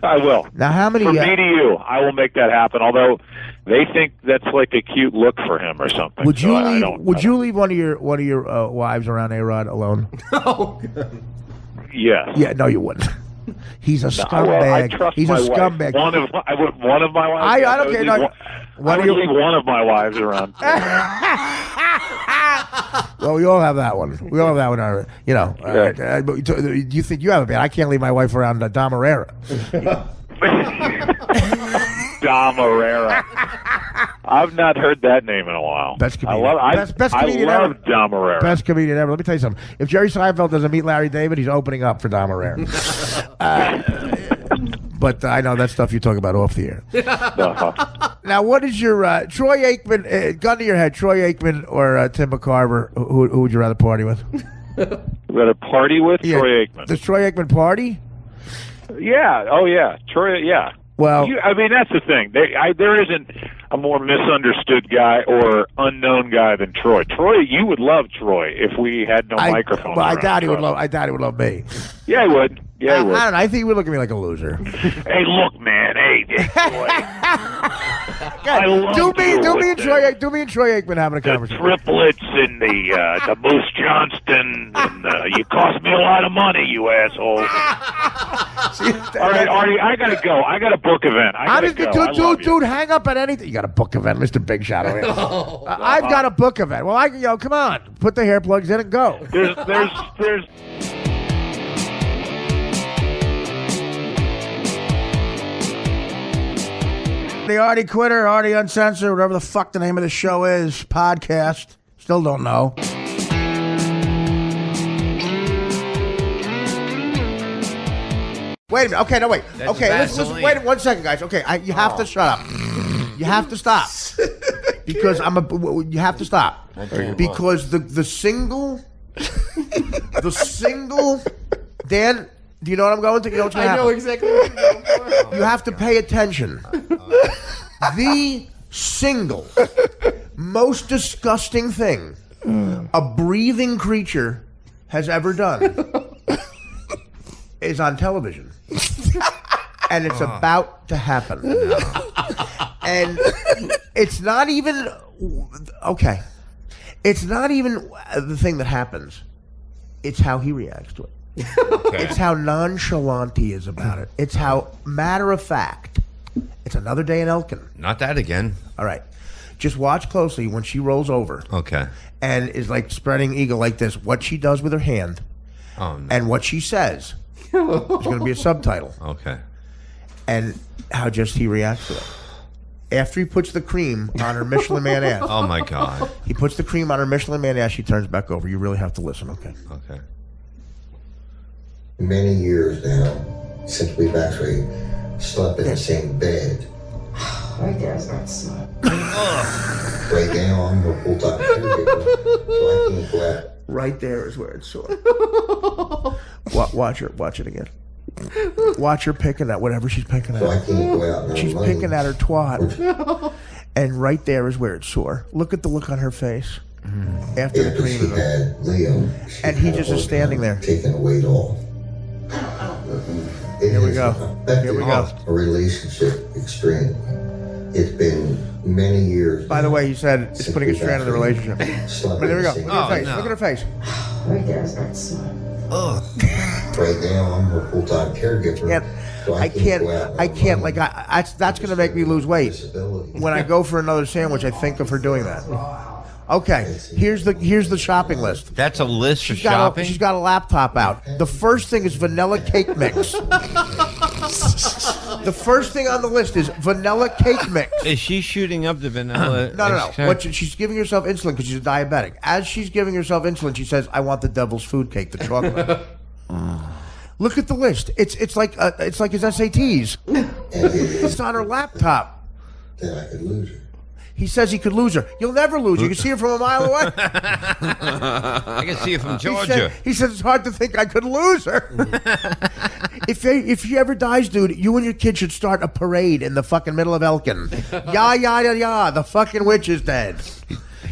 I will. Now, how many? From me to you, I will make that happen. Although they think that's like a cute look for him or something. Would you leave? Would you leave one of your wives around A-Rod alone? No. Yes. Yeah. No, you wouldn't. He's a scumbag. He's a scumbag. One of my wives. I don't care. I would leave one of my wives around. Well, we all have that one. We all have that one. You know. But you think you have a bad? I can't leave my wife around Dom Herrera. Dom Herrera. I've not heard that name in a while. Best comedian. Best comedian I love ever. Dom Herrera. Best comedian ever. Let me tell you something. If Jerry Seinfeld doesn't meet Larry David, he's opening up for Dom Herrera. But I know that stuff you talk about off the air. Now, what is your Troy Aikman? Gun to your head, Troy Aikman or Tim McCarver? Who would you rather party with? Rather party with Troy Aikman. Does Troy Aikman party? Yeah. Oh, yeah. Troy. Yeah. Well, I mean, that's the thing. There isn't a more misunderstood guy or unknown guy than Troy. Troy, you would love Troy if we had no microphone. Well, I doubt he would love. I doubt he would love me. Yeah, he would. Yeah, he would. I don't know. I think he would look at me like a loser. Hey, look, man. Hey, Troy. Do me and Troy Aikman having a conversation. The triplets and the Moose Johnston, and you cost me a lot of money, you asshole. All right, Artie, I gotta go. I got a book event. Dude, hang up at anything. You got a book event, Mr. Big Shot. I've got a book event. Well, come on, put the hair plugs in and go. There's. The Artie Quitter, Artie Uncensored, whatever the fuck the name of the show is, podcast. Still don't know. Wait a minute. Okay, no, wait. Okay, listen, wait 1 second, guys. Okay, you have to shut up. You have to stop. Because you have to stop. Because the single, Dan, do you know what I'm going to? You know what's going to happen? I know exactly what you're going for. You have to pay attention. The single most disgusting thing a breathing creature has ever done is on television. And it's about to happen. And it's not even... Okay. It's not even the thing that happens. It's how he reacts to it. Okay. It's how nonchalant he is about it. It's how matter of fact. It's another day in Elkin. Not that again. All right. Just watch closely when she rolls over. Okay. And is like spreading eagle like this. What she does with her hand. Oh, no. And what she says. There's going to be a subtitle. Okay. And how just he reacts to it. After he puts the cream on her Michelin Man ass. Oh, my God. He puts the cream on her Michelin Man ass. She turns back over. You really have to listen, okay? Okay. Many years now since we've actually slept in the same bed. Right there's that smell. Right now, I'm a full-time caregiver, so I can't go out. Right there is where it's sore. Watch it again. Watch her picking at whatever she's picking at. So I can't go out. She's picking at her twat. And right there is where it's sore. Look at the look on her face. After the cream. She had Leo. And he just is standing there. Taking the weight off. Here we go. Here we go. A relationship extremely. It's been many years. By the way, he said it's putting a strand in the relationship. But here we go. Look at her face. No. Look at her face. Right there's that smell. Right now, I'm a full-time caregiver. So I can't. Like, that's going to make me lose weight. When I go for another sandwich, I think of her doing that. Okay, here's the shopping list. That's a list for shopping? She's got a laptop out. The first thing is vanilla cake mix. The first thing on the list is vanilla cake mix. Is she shooting up the vanilla? No. She's giving herself insulin because she's a diabetic. As she's giving herself insulin, she says, "I want the devil's food cake, the chocolate." Look at the list. It's like his SATs. It's on her laptop. Then I could lose her. He says he could lose her. You'll never lose her. You can see her from a mile away. I can see her from Georgia. He says it's hard to think I could lose her. If she ever dies, dude, you and your kid should start a parade in the fucking middle of Elkin. Yeah, the fucking witch is dead.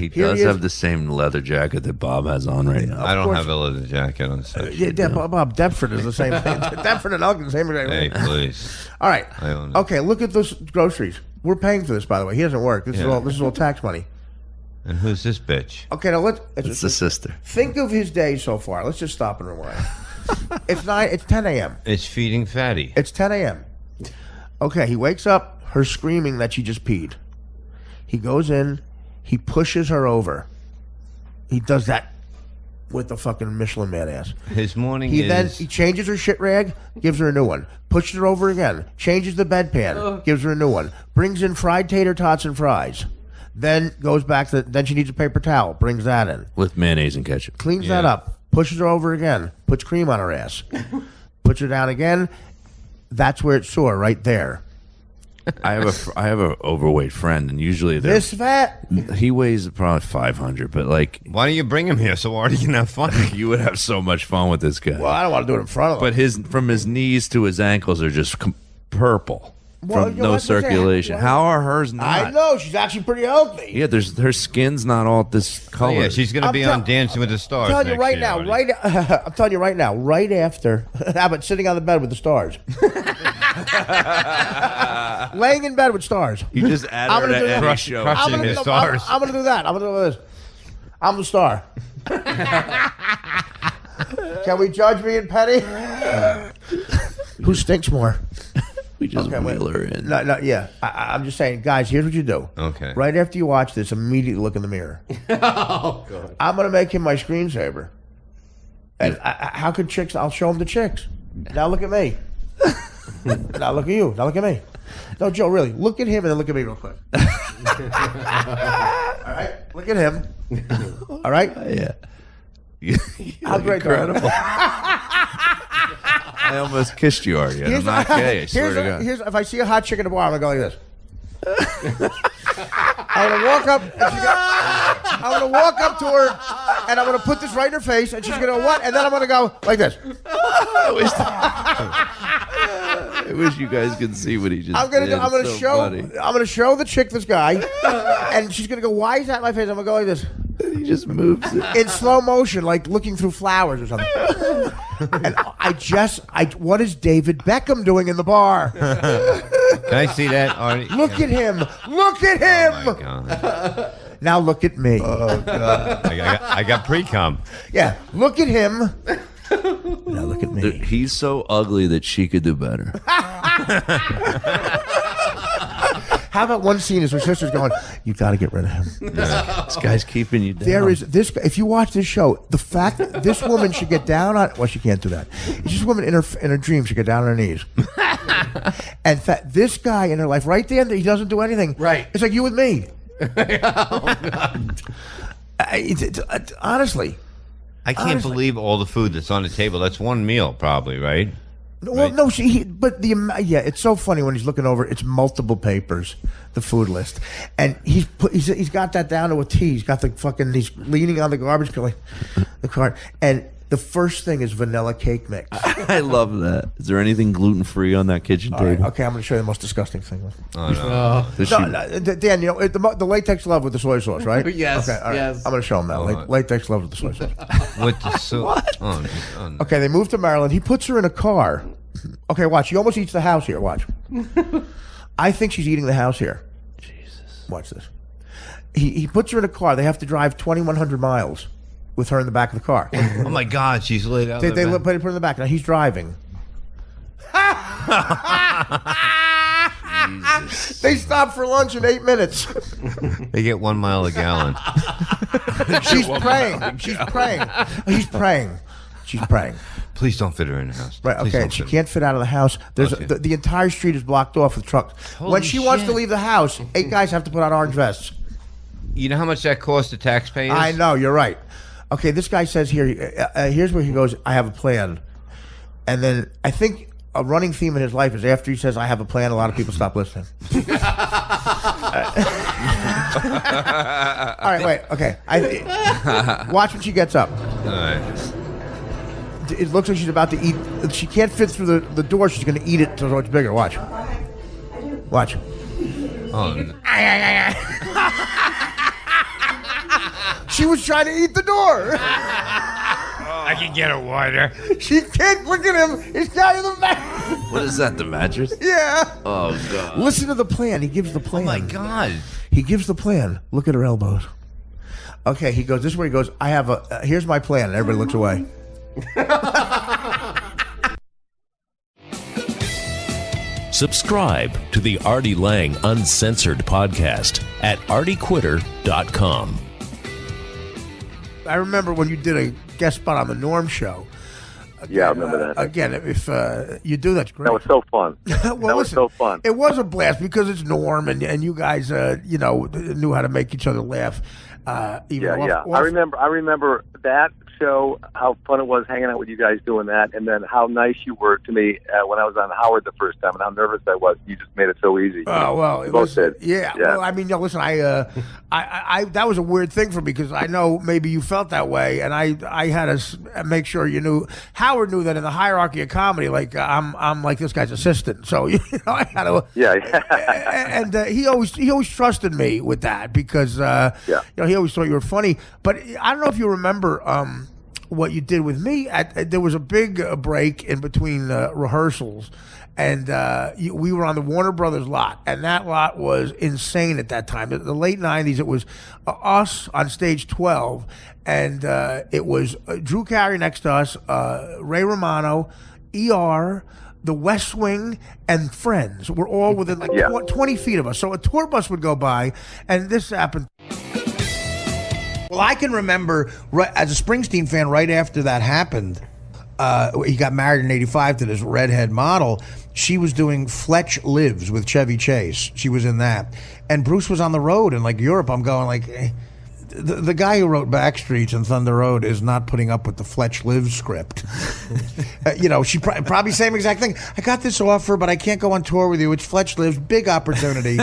He Here does is. have the same leather jacket that Bob has on right now. I don't course. have a leather jacket on set. Yeah, Bob Deptford is the same thing. Deptford and Elkin, the same thing. Hey, please. All right. I own it. Okay, look at those groceries. We're paying for this, by the way. He doesn't work. This is all tax money. And who's this bitch? Okay, now It's the sister. think of his day so far. Let's just stop and rewind. It's 10 a.m. It's feeding Fatty. It's 10 a.m. Okay, he wakes up, her screaming that she just peed. He goes in, he pushes her over. He does that with the fucking Michelin Man ass. His morning He changes her shit rag, gives her a new one. Pushes her over again. Changes the bedpan, gives her a new one. Brings in fried tater tots and fries. Then goes back to. Then she needs a paper towel. Brings that in. With mayonnaise and ketchup. Cleans that up. Pushes her over again. Puts cream on her ass. Puts her down again. That's where it's sore, right there. I have a overweight friend, and usually This fat. he weighs probably 500, but like Why don't you bring him here so Artie can have fun? you would have so much fun with this guy. Well, I don't want to do it in front of him. But from his knees to his ankles are just purple Well, from you know, no that's what I'm saying. circulation. Well, How are hers not? I know she's actually pretty healthy. Yeah, her skin's not all this color. Yeah, she's going to I'm be tell- on Dancing with the Stars. I'm telling you next right year, now, Artie. I'm telling you right now, right after. How about sitting on the bed with the stars? Laying in bed with stars. You just add I'm her gonna to do any that. show. Crushing I'm his gonna, stars. I'm gonna do that. I'm gonna do this. I'm the star. Can we judge me and Penny? Who stinks more? We just Okay, wait. wheel her in. No, yeah. I'm just saying, guys. Here's what you do. Okay. Right after you watch this, immediately look in the mirror. Oh God. I'm gonna make him my screensaver. And how could chicks? I'll show him the chicks. Now look at me. Now look at you. Now look at me. No, Joe, really. Look at him and then look at me real quick. All right. Look at him. All right. Yeah. How great do I look? Incredible. I almost kissed you, Artie. I'm not gay. I swear to God. Here's if I see a hot chick in the bar, I'm gonna go like this. I'm gonna walk up. I'm gonna walk up to her, and I'm gonna put this right in her face, and she's gonna go, what? And then I'm gonna go like this. I wish you guys could see what he just I'm gonna did. I'm gonna It's so show funny. I'm gonna show the chick this guy, and she's gonna go, why is that in my face? I'm gonna go like this He just moves it. in slow motion, like looking through flowers or something. And what is David Beckham doing in the bar? Can I see that, Artie? Look at him! Look at him! Oh, my God. Now look at me. I got pre-cum. Yeah, look at him. Now look at me. He's so ugly that she could do better. How about one scene is her sister's going, you got to get rid of him. This guy's keeping you down. There is this. If you watch this show, the fact that this woman should get down on. Well, she can't do that. This woman in her dream should get down on her knees. And this guy in her life, right there, he doesn't do anything. Right. It's like you with me. Honestly. I can't believe all the food that's on the table. That's one meal, probably, right? Well, Right. no, it's so funny when he's looking over. It's multiple papers, the food list, and he's got that down to a T. He's got he's leaning on the garbage can, the cart, and the first thing is vanilla cake mix. I love that. Is there anything gluten free on that kitchen All right, table? okay, I'm going to show you the most disgusting thing. Oh, no. Does she- Dan, you know the latex glove with the soy sauce, right? Yes, Okay, all right. yes. I'm going to show him that latex glove with the soy sauce. With the soup. Oh, no. Okay, they move to Maryland. He puts her in a car. Okay, watch. He almost eats the house here. Watch. I think she's eating the house here. Jesus. Watch this. He puts her in a car. They have to drive 2,100 miles with her in the back of the car. Oh, my God. She's laid out. They there, man. put her in the back. Now he's driving. They stop for lunch in 8 minutes. They get 1 mile a gallon. She's praying. She's praying. He's praying. She's praying. Please don't fit her in the house. Right, Please okay, don't and she fit her. can't fit out of the house. There's Okay. the entire street is blocked off with trucks. When Holy she wants to shit. leave the house, 8 guys have to put on orange vests. You know how much that costs the taxpayers? I know, you're right. Okay, this guy says here, here's where he goes, I have a plan. And then I think a running theme in his life is after he says, I have a plan, a lot of people stop listening. All right, wait, okay. Watch when she gets up. All right. It looks like she's about to eat. She can't fit through the door. She's going to eat it so it's bigger. Watch. Watch. Oh, She was trying to eat the door. I can get a water. She can't. Look at him. He's carrying the mattress. What is that? The mattress? Yeah. Oh God. Listen to the plan. He gives the plan. Oh my God. He gives the plan. Look at her elbows. Okay, he goes, this is where he goes, I have a, here's my plan. And everybody looks away. Subscribe to the Artie Lang Uncensored podcast at artiequitter.com. I remember when you did a guest spot on the Norm show. Yeah, I remember that. Again, if you do, that's great. That was so fun. Well, that was so fun. It was a blast because it's Norm, and you guys, knew how to make each other laugh. I remember that show, how fun it was hanging out with you guys doing that, and then how nice you were to me when I was on Howard the first time, and how nervous I was. You just made it so easy. Oh well, you both did. Yeah. Well, I mean, listen, I that was a weird thing for me because I know maybe you felt that way, and I had to make sure you knew. Howard knew that in the hierarchy of comedy, like I'm like this guy's assistant, so I had to. Yeah. And he always trusted me with that because he always thought you were funny. But I don't know if you remember what you did with me. There was a big break in between rehearsals, and we were on the Warner Brothers lot, and that lot was insane at that time. The late 90s, it was us on stage 12, and it was Drew Carey next to us, Ray Romano, ER, The West Wing, and Friends were all within 20 feet of us. So a tour bus would go by, and this happened. Well, I can remember, as a Springsteen fan, right after that happened, he got married in '85 to this redhead model. She was doing Fletch Lives with Chevy Chase. She was in that. And Bruce was on the road in, Europe. I'm going, the guy who wrote Backstreets and Thunder Road is not putting up with the Fletch Lives script. She probably same exact thing. I got this offer, but I can't go on tour with you. It's Fletch Lives, big opportunity.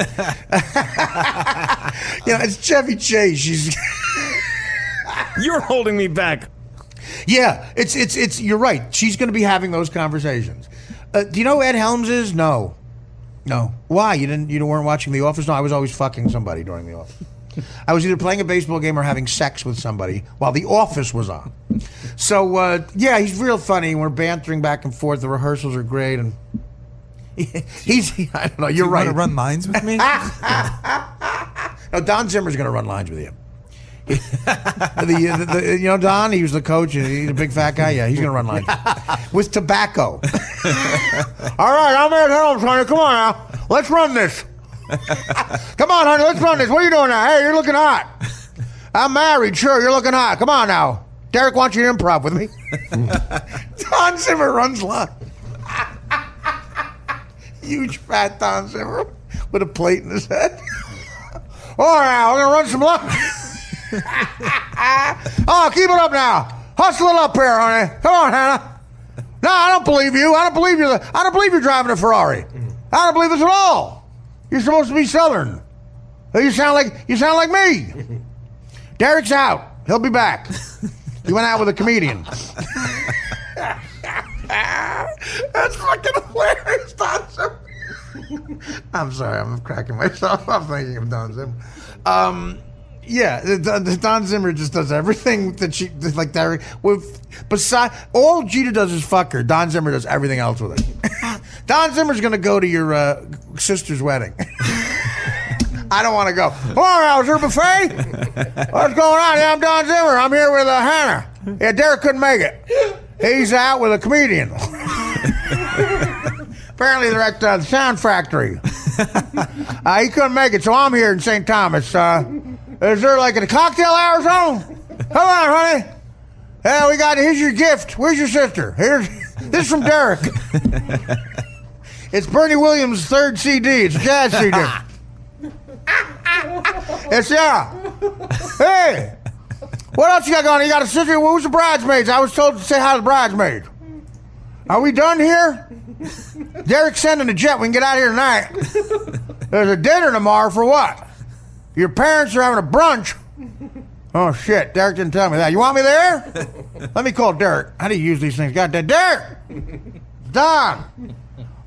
It's Chevy Chase. She's... You're holding me back. Yeah, it's. You're right. She's going to be having those conversations. Do you know who Ed Helms is? No. Why? You weren't watching The Office? No, I was always fucking somebody during The Office. I was either playing a baseball game or having sex with somebody while The Office was on. So he's real funny. We're bantering back and forth. The rehearsals are great, and he's. I don't know. You're right. Want to run lines with me? No, Don Zimmer's going to run lines with you. Don, he was the coach, and he's a big fat guy. Yeah, he's gonna run lines with tobacco. All right, I'm Ed Helms, honey. Come on now, let's run this. Come on, honey, let's run this. What are you doing now? Hey, you're looking hot. I'm married. Sure, you're looking hot. Come on now. Derek wants you to improv with me. Don Zimmer runs lines. Huge fat Don Zimmer with a plate in his head. All right, now we're gonna run some lines. Oh, keep it up now. Hustle it up here, honey. Come on, Hannah. No, I don't believe you. I don't believe you're driving a Ferrari. I don't believe this at all. You're supposed to be Southern. You sound like me. Derek's out. He'll be back. He went out with a comedian. That's fucking hilarious, Don Zimmer. I'm sorry, I'm cracking myself. I'm thinking of Don Zimmer. Don Zimmer just does everything that she like. Derek, beside all Jeter does is fuck her. Don Zimmer does everything else with her. Don Zimmer's gonna go to your sister's wedding. I don't want to go. Come on, now, is there a buffet? What's going on? Yeah, I'm Don Zimmer. I'm here with Hannah. Yeah, Derek couldn't make it. He's out with a comedian. Apparently they're at the Sound Factory. He couldn't make it, so I'm here in St. Thomas. Is there like a cocktail hour or something? Come on, honey. Yeah, here's your gift. Where's your sister? This is from Derek. It's Bernie Williams' third CD. It's a jazz CD. Hey, what else you got going? You got a sister? Who's the bridesmaids? I was told to say hi to the bridesmaids. Are we done here? Derek's sending a jet. We can get out of here tonight. There's a dinner tomorrow for what? Your parents are having a brunch. Oh, shit. Derek didn't tell me that. You want me there? Let me call Derek. How do you use these things? Goddamn. Derek! Don!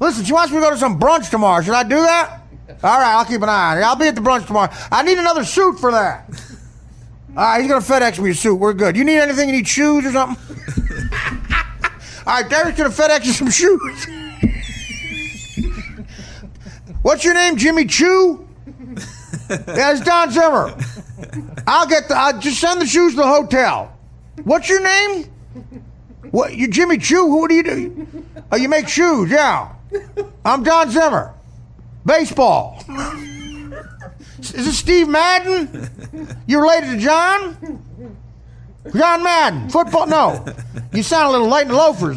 Listen, she wants me to go to some brunch tomorrow. Should I do that? All right, I'll keep an eye on it. I'll be at the brunch tomorrow. I need another suit for that. All right, he's going to FedEx me a suit. We're good. You need anything? You need shoes or something? All right, Derek's going to FedEx you some shoes. What's your name, Jimmy Choo? Yeah, it's Don Zimmer. I'll just send the shoes to the hotel. What's your name? What? You Jimmy Choo? What do you do? Oh, you make shoes, yeah. I'm Don Zimmer. Baseball. Is it Steve Madden? You related to John? John Madden. Football? No. You sound a little light in the loafers.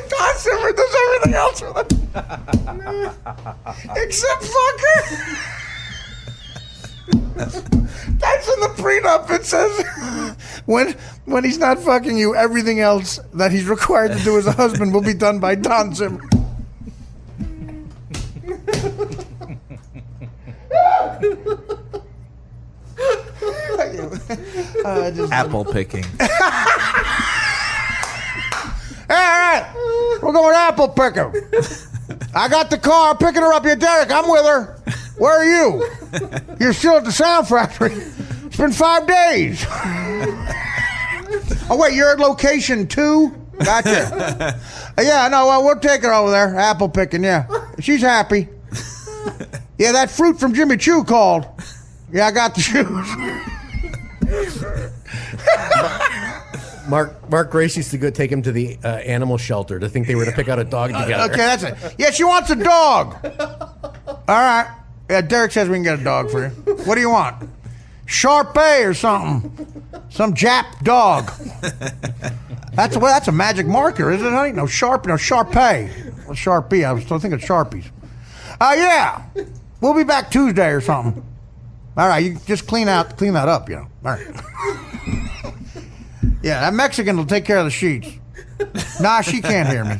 Don Zimmer does everything else with it. Except fucker. That's in the prenup. It says when he's not fucking you, everything else that he's required to do as a husband will be done by Don Zimmer. Apple picking. All right, we're going apple picking. I got the car picking her up here, Derek. I'm with her. Where are you? You're still at the Sound Factory. It's been 5 days. Oh wait, you're at location 2? Gotcha. Yeah, no, well, we'll take her over there. Apple picking, yeah. She's happy. Yeah, that fruit from Jimmy Choo called. Yeah, I got the shoes. Mark Grace used to go take him to the animal shelter to think they were to pick out a dog together. Okay, that's it. Yeah, she wants a dog. All right. Yeah, Derek says we can get a dog for you. What do you want? Shar-Pei or something. Some Jap dog. That's a magic marker, isn't it, honey? No, Shar-Pei. Well, Sharpie. I was still thinking Sharpies. Yeah. We'll be back Tuesday or something. All right, you just clean that up, you know. All right. Yeah, that Mexican will take care of the sheets. Nah, she can't hear me.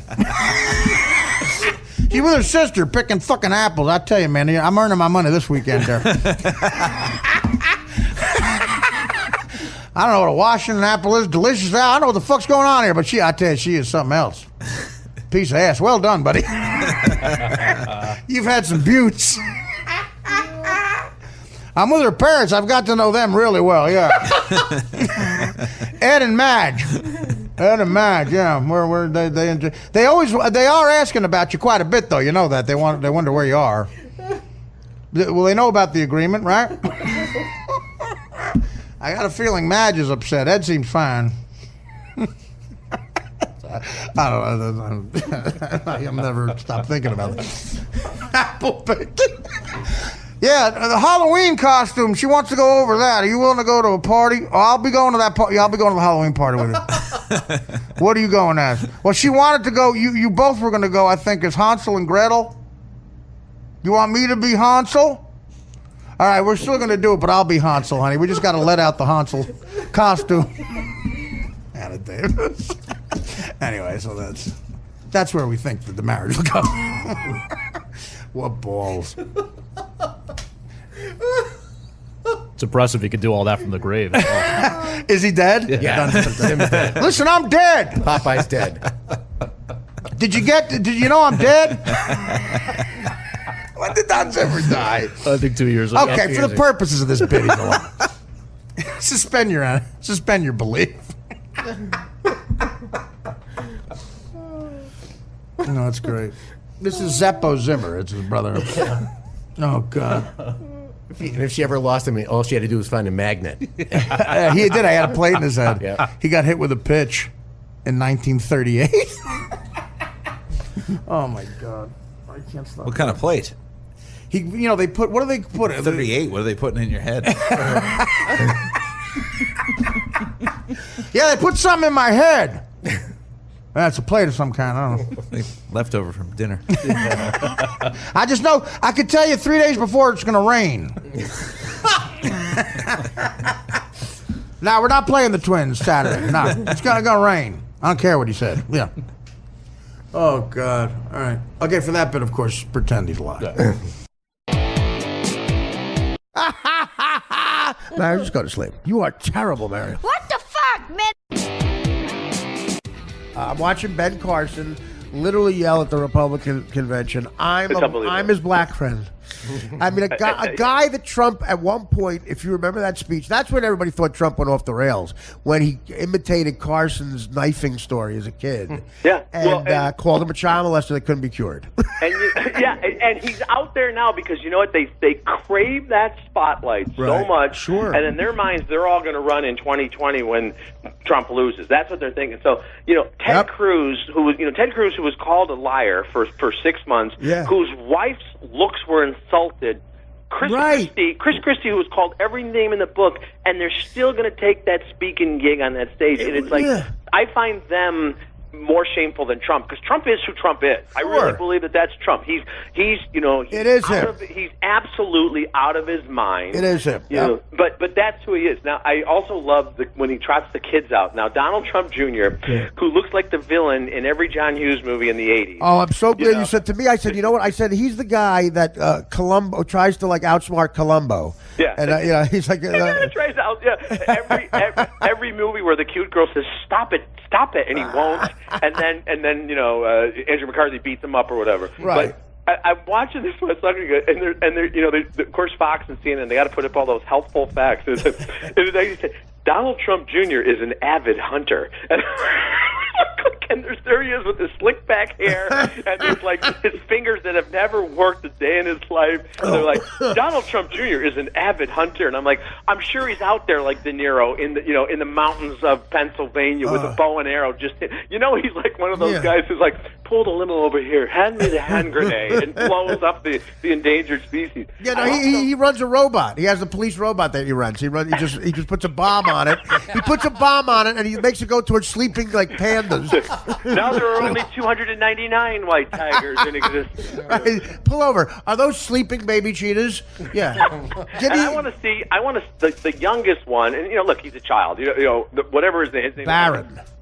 She's with her sister picking fucking apples. I tell you, man, I'm earning my money this weekend there. I don't know what a Washington apple is. Delicious. I don't know what the fuck's going on here, but I tell you, she is something else. Piece of ass. Well done, buddy. You've had some buttes. I'm with her parents. I've got to know them really well, yeah. Ed and Madge. Yeah. Where they enjoy. They are asking about you quite a bit, though. You know that. They wonder where you are. Well, they know about the agreement, right? I got a feeling Madge is upset. Ed seems fine. I don't know. I'll never stop thinking about it. Apple picking. Yeah, the Halloween costume. She wants to go over that. Are you willing to go to a party? Oh, I'll be going to that party. I'll be going to the Halloween party with her. What are you going as? Well, she wanted to go. You both were going to go, I think, as Hansel and Gretel. You want me to be Hansel? All right, we're still going to do it, but I'll be Hansel, honey. We just got to let out the Hansel costume. Anna Davis. Anyway, so that's where we think that the marriage will go. What balls. It's impressive he could do all that from the grave. Is he dead? Yeah. Dead. Listen, I'm dead. Popeye's dead. Did you know I'm dead? When did Don Zimmer die? I think 2 years ago. Okay, for the purposes of this bit, he's alive. Suspend your belief. No, it's great. This is Zeppo Zimmer. It's his brother. Oh, God. If she ever lost him, all she had to do was find a magnet. He did. I had a plate in his head. Yeah. He got hit with a pitch in 1938. Oh, my God. I can't stop. What kind of plate? They put, what do they put? 38. What are they putting in your head? Yeah, they put something in my head. That's a plate of some kind. I don't know. Leftover from dinner. I just know, I could tell you 3 days before it's going to rain. No, we're not playing the Twins Saturday. No, it's going to rain. I don't care what he said. Yeah. Oh, God. All right. Okay, for that bit, of course, pretend he's alive. Mary, just go to sleep. You are terrible, Mary. What the fuck, man? I'm watching Ben Carson literally yell at the Republican convention, I'm his black friend. I mean, a guy that Trump, at one point, if you remember that speech, that's when everybody thought Trump went off the rails, when he imitated Carson's knifing story as a kid. Yeah. And called him a child molester that couldn't be cured. And he's out there now because you know what? They crave that spotlight so much. Sure. And in their minds, they're all going to run in 2020 when Trump loses. That's what they're thinking. So, Ted Cruz, who was called a liar for 6 months, whose wife's looks were insulted. Chris Christie, who was called every name in the book, and they're still going to take that speaking gig on that stage. And it's like, I find them more shameful than Trump, because Trump is who Trump is. I really believe that that's Trump. He's it is him. He's absolutely out of his mind. It is him. But that's who he is. Now, I also love when he trots the kids out. Now, Donald Trump Jr., who looks like the villain in every John Hughes movie in the 80s. Oh, I'm so glad you said to me. I said, you know what? I said he's the guy that Columbo tries to outsmart Columbo. Yeah, and he's like tries out. Yeah, every movie where the cute girl says "stop it," and he won't, and then Andrew McCarthy beats him up or whatever. Right. But I'm watching this one, it's not good, and they're of course Fox and CNN, they got to put up all those healthful facts. And they say Donald Trump Jr. is an avid hunter. And there he is with his slick back hair, and there's his fingers that have never worked a day in his life. And they're like, Donald Trump Jr. is an avid hunter, and I'm like, I'm sure he's out there like De Niro in the mountains of Pennsylvania with a bow and arrow. He's like one of those guys who's like, pull the limo over here, hand me the hand grenade, and blows up the endangered species. Yeah, no, he runs a robot. He has a police robot that he runs. He just puts a bomb on it. He puts a bomb on it, and he makes it go towards sleeping pandas. Now there are only 299 white tigers in existence. Right. Pull over. Are those sleeping baby cheetahs? Yeah. I want to see the youngest one, and look, he's a child. Whatever his name is.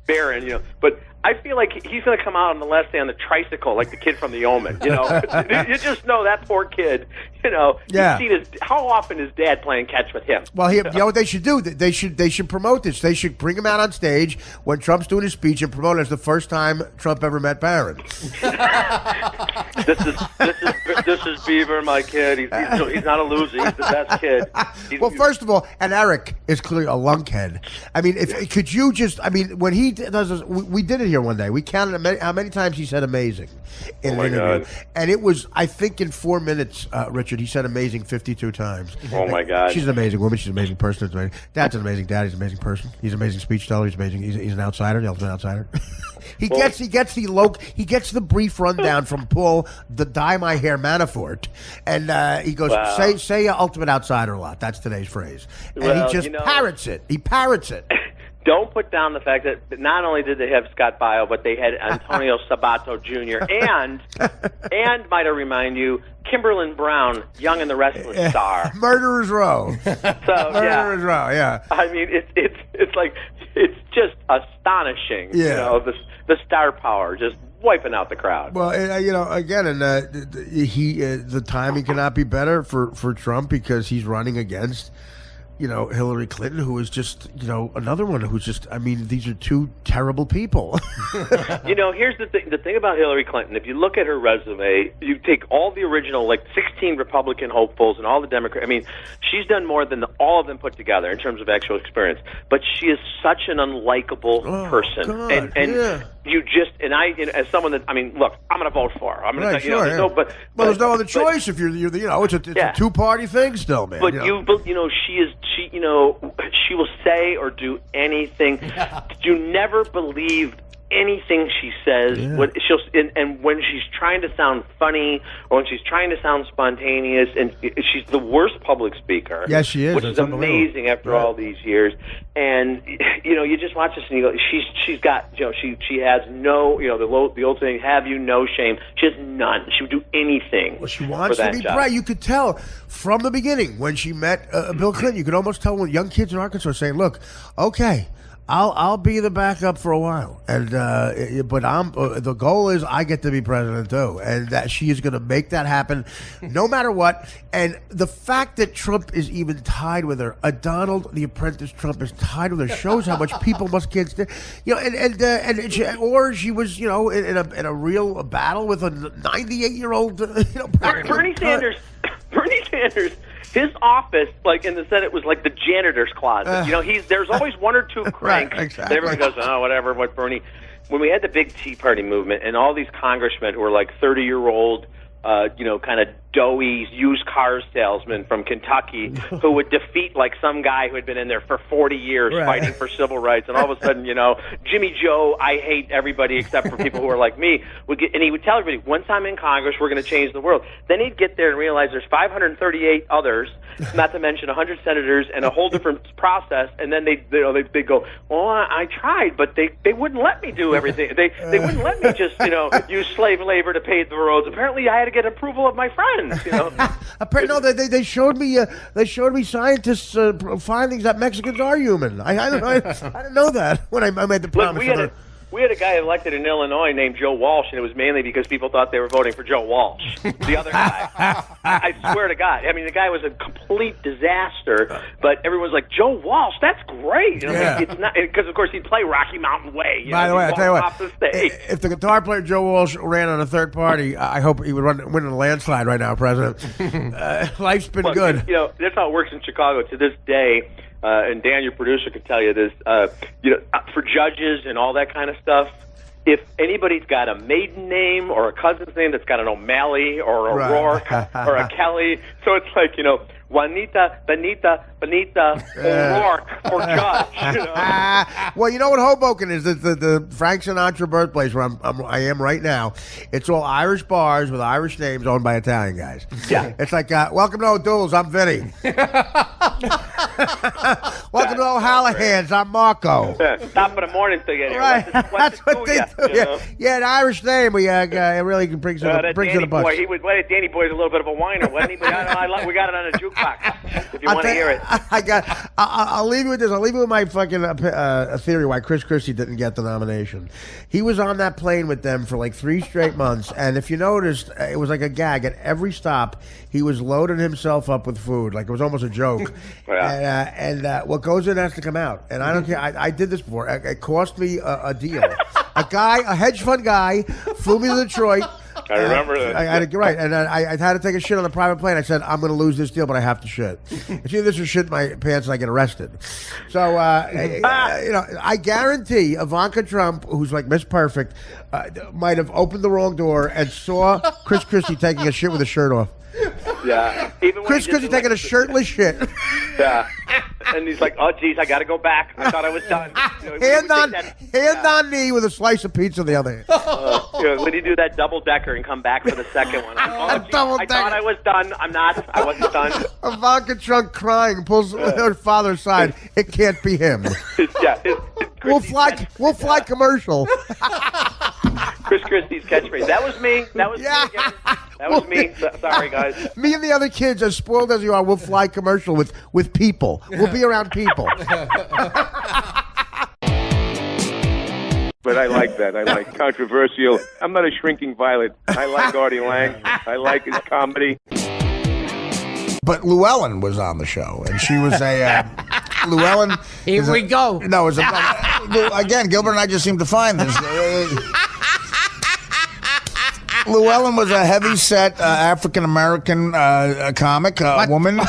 Barron, but I feel like he's going to come out on the last day on the tricycle, like the kid from The Omen. You just know that poor kid. Yeah. You've seen how often is Dad playing catch with him? Well, you know what they should do? They should promote this. They should bring him out on stage when Trump's doing his speech and promote it as the first time Trump ever met Barron. This is Beaver, my kid. He's not a loser. He's the best kid. Well, first of all, and Eric is clearly a lunkhead. I mean, when he does this, we did it here one day. We counted how many times he said amazing in an interview. God. And it was, I think, in 4 minutes, Richard, he said amazing 52 times. Oh, my God. She's an amazing woman. She's an amazing person. It's amazing. Dad's an amazing dad. He's an amazing person. He's an amazing speech teller. He's amazing. He's an outsider, the ultimate outsider. He gets the brief rundown from Paul, the dye my hair Manafort, and he goes, say ultimate outsider a lot. That's today's phrase. And he just parrots it. He parrots it. Don't put down the fact that not only did they have Scott Baio, but they had Antonio Sabato Jr. and might I remind you, Kimberlin Brown, Young and the Restless star. Murderer's Row. Murderer's Row. Yeah. I mean, it's like it's just astonishing. Yeah. The star power just wiping out the crowd. Well, again, and the timing cannot be better for Trump because he's running against Hillary Clinton, who is just, another one who's just, I mean, these are two terrible people. Here's the thing about Hillary Clinton. If you look at her resume, you take all the original, 16 Republican hopefuls and all the Democrats. I mean, she's done more than all of them put together in terms of actual experience. But she is such an unlikable person. God, and you just, and I, as someone that, I mean, look, I'm going to vote for her. I'm going to, there's no other choice if you're it's a two-party thing still, man. But she will say or do anything. You never believe anything she says. Yeah. And when she's trying to sound funny or when she's trying to sound spontaneous, and she's the worst public speaper. Yes, she is. Which is amazing after all these years. And you just watch this and you go, she's got she has no the old saying, have you no shame. She has none. She would do anything. Well, she wants to be bright. You could tell from the beginning when she met Bill Clinton. You could almost tell when young kids in Arkansas saying, "Look, okay, I'll be the backup for a while, and but the goal is I get to be president too, and that she is going to make that happen, no matter what." And the fact that Trump is even tied with her, Donald the Apprentice Trump is tied with her, shows how much people must get, or she was in a real battle with a 98-year-old. Bernie Sanders. Bernie Sanders, his office, like in the Senate, was like the janitor's closet. There's always one or two cranks. Right, exactly. Everyone goes, oh, whatever, what Bernie. When we had the big Tea Party movement and all these congressmen who were like 30-year-old, kind of doughy used car salesman from Kentucky who would defeat like some guy who had been in there for 40 years fighting for civil rights, and all of a sudden, Jimmy Joe, I hate everybody except for people who are like me, and he would tell everybody, once I'm in Congress, we're going to change the world. Then he'd get there and realize there's 538 others, not to mention 100 senators, and a whole different process, and then they go, well, I tried, but they wouldn't let me do everything. They wouldn't let me just, use slave labor to pay the roads. Apparently, I had to get approval of my friends. Apparently, no, they showed me scientists' findings that Mexicans are human. I didn't know that when I made the promise. Look, we had a guy elected in Illinois named Joe Walsh, and it was mainly because people thought they were voting for Joe Walsh, the other guy. I swear to God. I mean, the guy was a complete disaster, but everyone's like, Joe Walsh, that's great. It's not, because, of course, he'd play Rocky Mountain Way. By the way, I tell you what, off the stage. If the guitar player Joe Walsh ran on a third party, I hope he would win in a landslide right now, President. Life's been good. That's how it works in Chicago to this day. And Dan, your producer, could tell you this. For judges and all that kind of stuff, if anybody's got a maiden name or a cousin's name that's got an O'Malley or a Rourke or a Kelly, so it's like Juanita, Benita, O'Rourke for judge. Well, you know what Hoboken is? The Frank Sinatra birthplace where I am right now. It's all Irish bars with Irish names owned by Italian guys. Yeah. It's like, welcome to O'Doul's, I'm Vinny. Welcome to O'Hallahan's, I'm Marco. Top of the morning to get here. Right. That's what they do. Yeah, an Irish name, but it really brings it a bunch. Boy, Danny Boy's a little bit of a whiner, wasn't he? We got it on a jukebox. If you want to hear it, I'll leave you with this. I'll leave you with my fucking theory why Chris Christie didn't get the nomination. He was on that plane with them for like 3 straight months, and if you noticed, it was like a gag. At every stop, he was loading himself up with food, like it was almost a joke. And what goes in has to come out. And I don't care. I did this before. It cost me a deal. A hedge fund guy, flew me to Detroit. I remember that. Right, and I had to take a shit on the private plane. I said, I'm going to lose this deal, but I have to shit. It's either this or shit in my pants and I get arrested. So, I guarantee Ivanka Trump, who's like Miss Perfect, might have opened the wrong door and saw Chris Christie taking a shit with his shirt off. Yeah. Chris Christie taking a shirtless shit. Yeah. And he's like, oh, geez, I got to go back. I thought I was done. Hand on knee with a slice of pizza in the other hand. When you do that double-decker and come back for the second one. I thought I was done. I'm not. I wasn't done. Ivanka Trump crying, pulls her father aside. It can't be him. We'll fly commercial. Chris Christie's catchphrase. That was me. That was me again. That was me. Sorry, guys. Me and the other kids, as spoiled as you are, we'll fly commercial with people. We'll be around people. But I like that. I like controversial. I'm not a shrinking violet. I like Artie Lang. I like his comedy. But Llewellyn was on the show, and she was a Llewellyn. Here we go. No, it was again. Gilbert and I just seem to find this. Llewellyn was a heavy-set African American comic woman.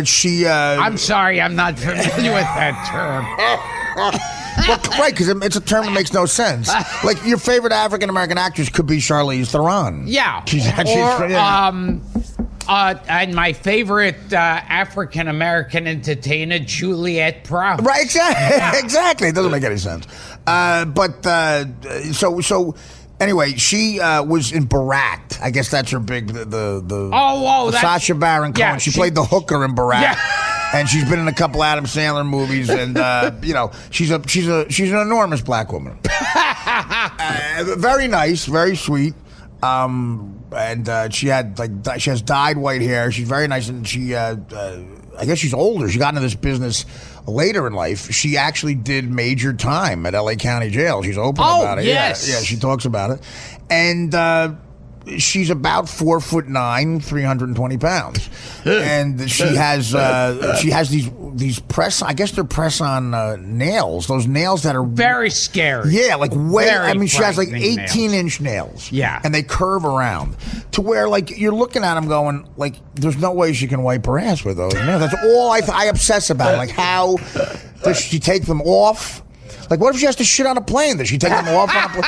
She. I'm sorry, I'm not familiar with that term. Well, right, because it's a term that makes no sense. Like your favorite African American actress could be Charlize Theron. Yeah. And my favorite African American entertainer, Juliette Brown. Right, exactly. It doesn't make any sense. So. Anyway, she was in Barat. I guess that's her big the Sacha Baron Cohen. Yeah, she played the hooker in Barat. Yeah. And she's been in a couple Adam Sandler movies, and she's an enormous black woman. Very nice, very sweet. And she has dyed white hair. She's very nice, and she I guess she's older. She got into this business later in life. She actually did major time at LA County Jail. She's open about it. Yes. Yeah, she talks about it. And she's about 4'9", 320 pounds. And she has these press, I guess they're press-on nails. Those nails that are very scary. Yeah, like way. Very she has like frightening 18-inch nails. Yeah, and they curve around. to where like you're looking at them going like, there's no way she can wipe her ass with those. Man, that's all I obsess about. Like, how does she take them off? Like, what if she has to shit on a plane? Does she take them off on a plane?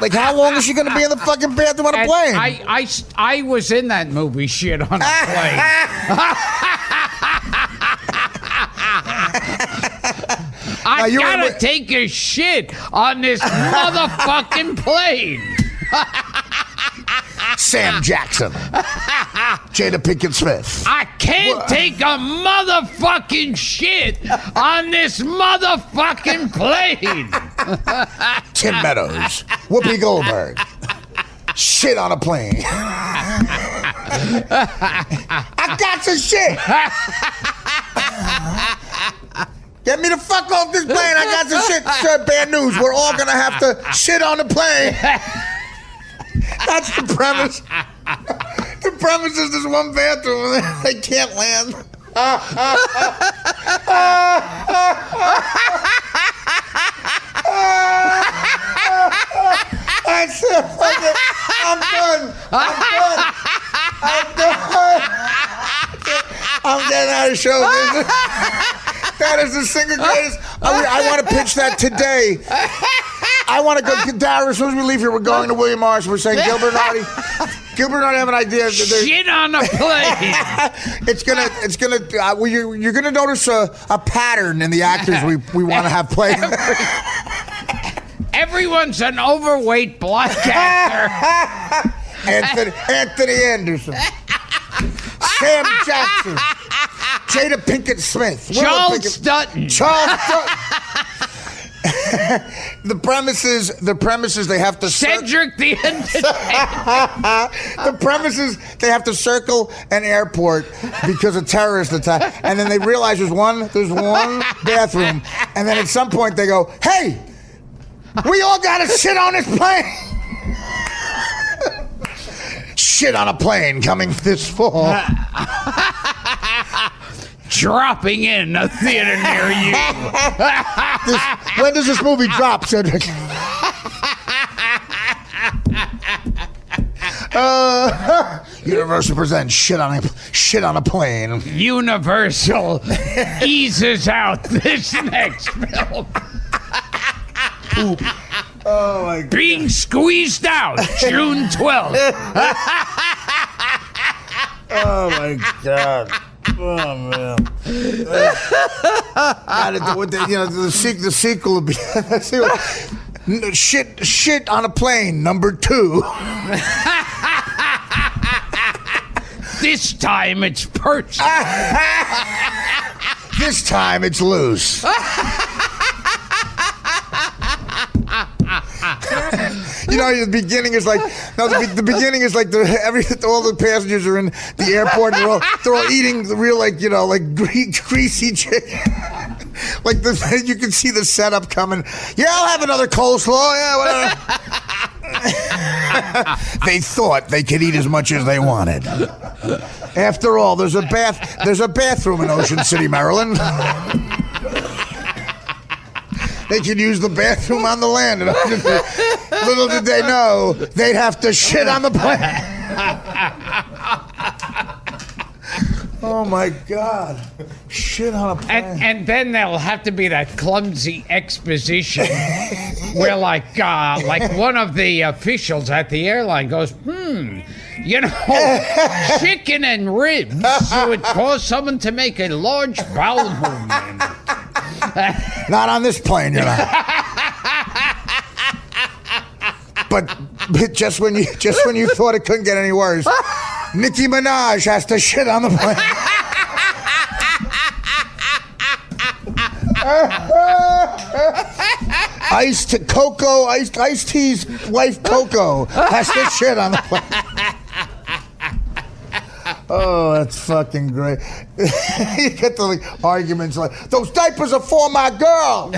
Like, how long is she going to be in the fucking bathroom on a plane? I was in that movie, Shit on a Plane. I gotta take a shit on this motherfucking plane. Sam Jackson. Jada Pinkett Smith. I can't take a motherfucking shit on this motherfucking plane. Tim Meadows. Whoopi Goldberg. Shit on a plane. I got some shit. Get me the fuck off this plane. I got some shit. Sir, bad news. We're all going to have to shit on the plane. That's the premise. The premise is this one bathroom and they can't land. That's it. I'm done. I'm getting out of show business. That is the single greatest. I want to pitch that today. I want to go, Dara, as soon as we leave here, we're going to William Morris. We're saying, Gilbert and Artie have an idea. Shit on a plane. You're gonna notice a pattern in the actors we want to have play. Everyone's an overweight black actor. Anthony Anderson. Sam Jackson. Jada Pinkett Smith. Charles Dutton. The premises they have to Cedric the Entertainer. The premises they have to circle an airport because of terrorist attack, and then they realize there's one bathroom, and then at some point they go, "Hey, we all gotta shit on this plane." Shit on a plane coming this fall. Dropping in a theater near you. When does this movie drop, Cedric? Universal presents Shit on a Plane. Universal eases out this next film. Oh my God. Being squeezed out June 12th. Oh my God. Oh man! The sequel will be shit on a plane #2. This time it's personal. This time it's loose. The beginning is like all the passengers are in the airport and they're all eating the real greasy chicken. You can see the setup coming. Yeah, I'll have another coleslaw. Yeah, whatever. They thought they could eat as much as they wanted. After all, there's a bathroom in Ocean City, Maryland. They could use the bathroom on the land. Little did they know, they'd have to shit on the plane. Oh, my God. Shit on a plane. And then there'll have to be that clumsy exposition where, one of the officials at the airline goes, chicken and ribs would cause someone to make a large bowel movement. Not on this plane, you're not. But just when you thought it couldn't get any worse, Nicki Minaj has to shit on the plane. Ice-T's wife Coco has to shit on the plane. Oh, that's fucking great. You get the arguments like, those diapers are for my girl.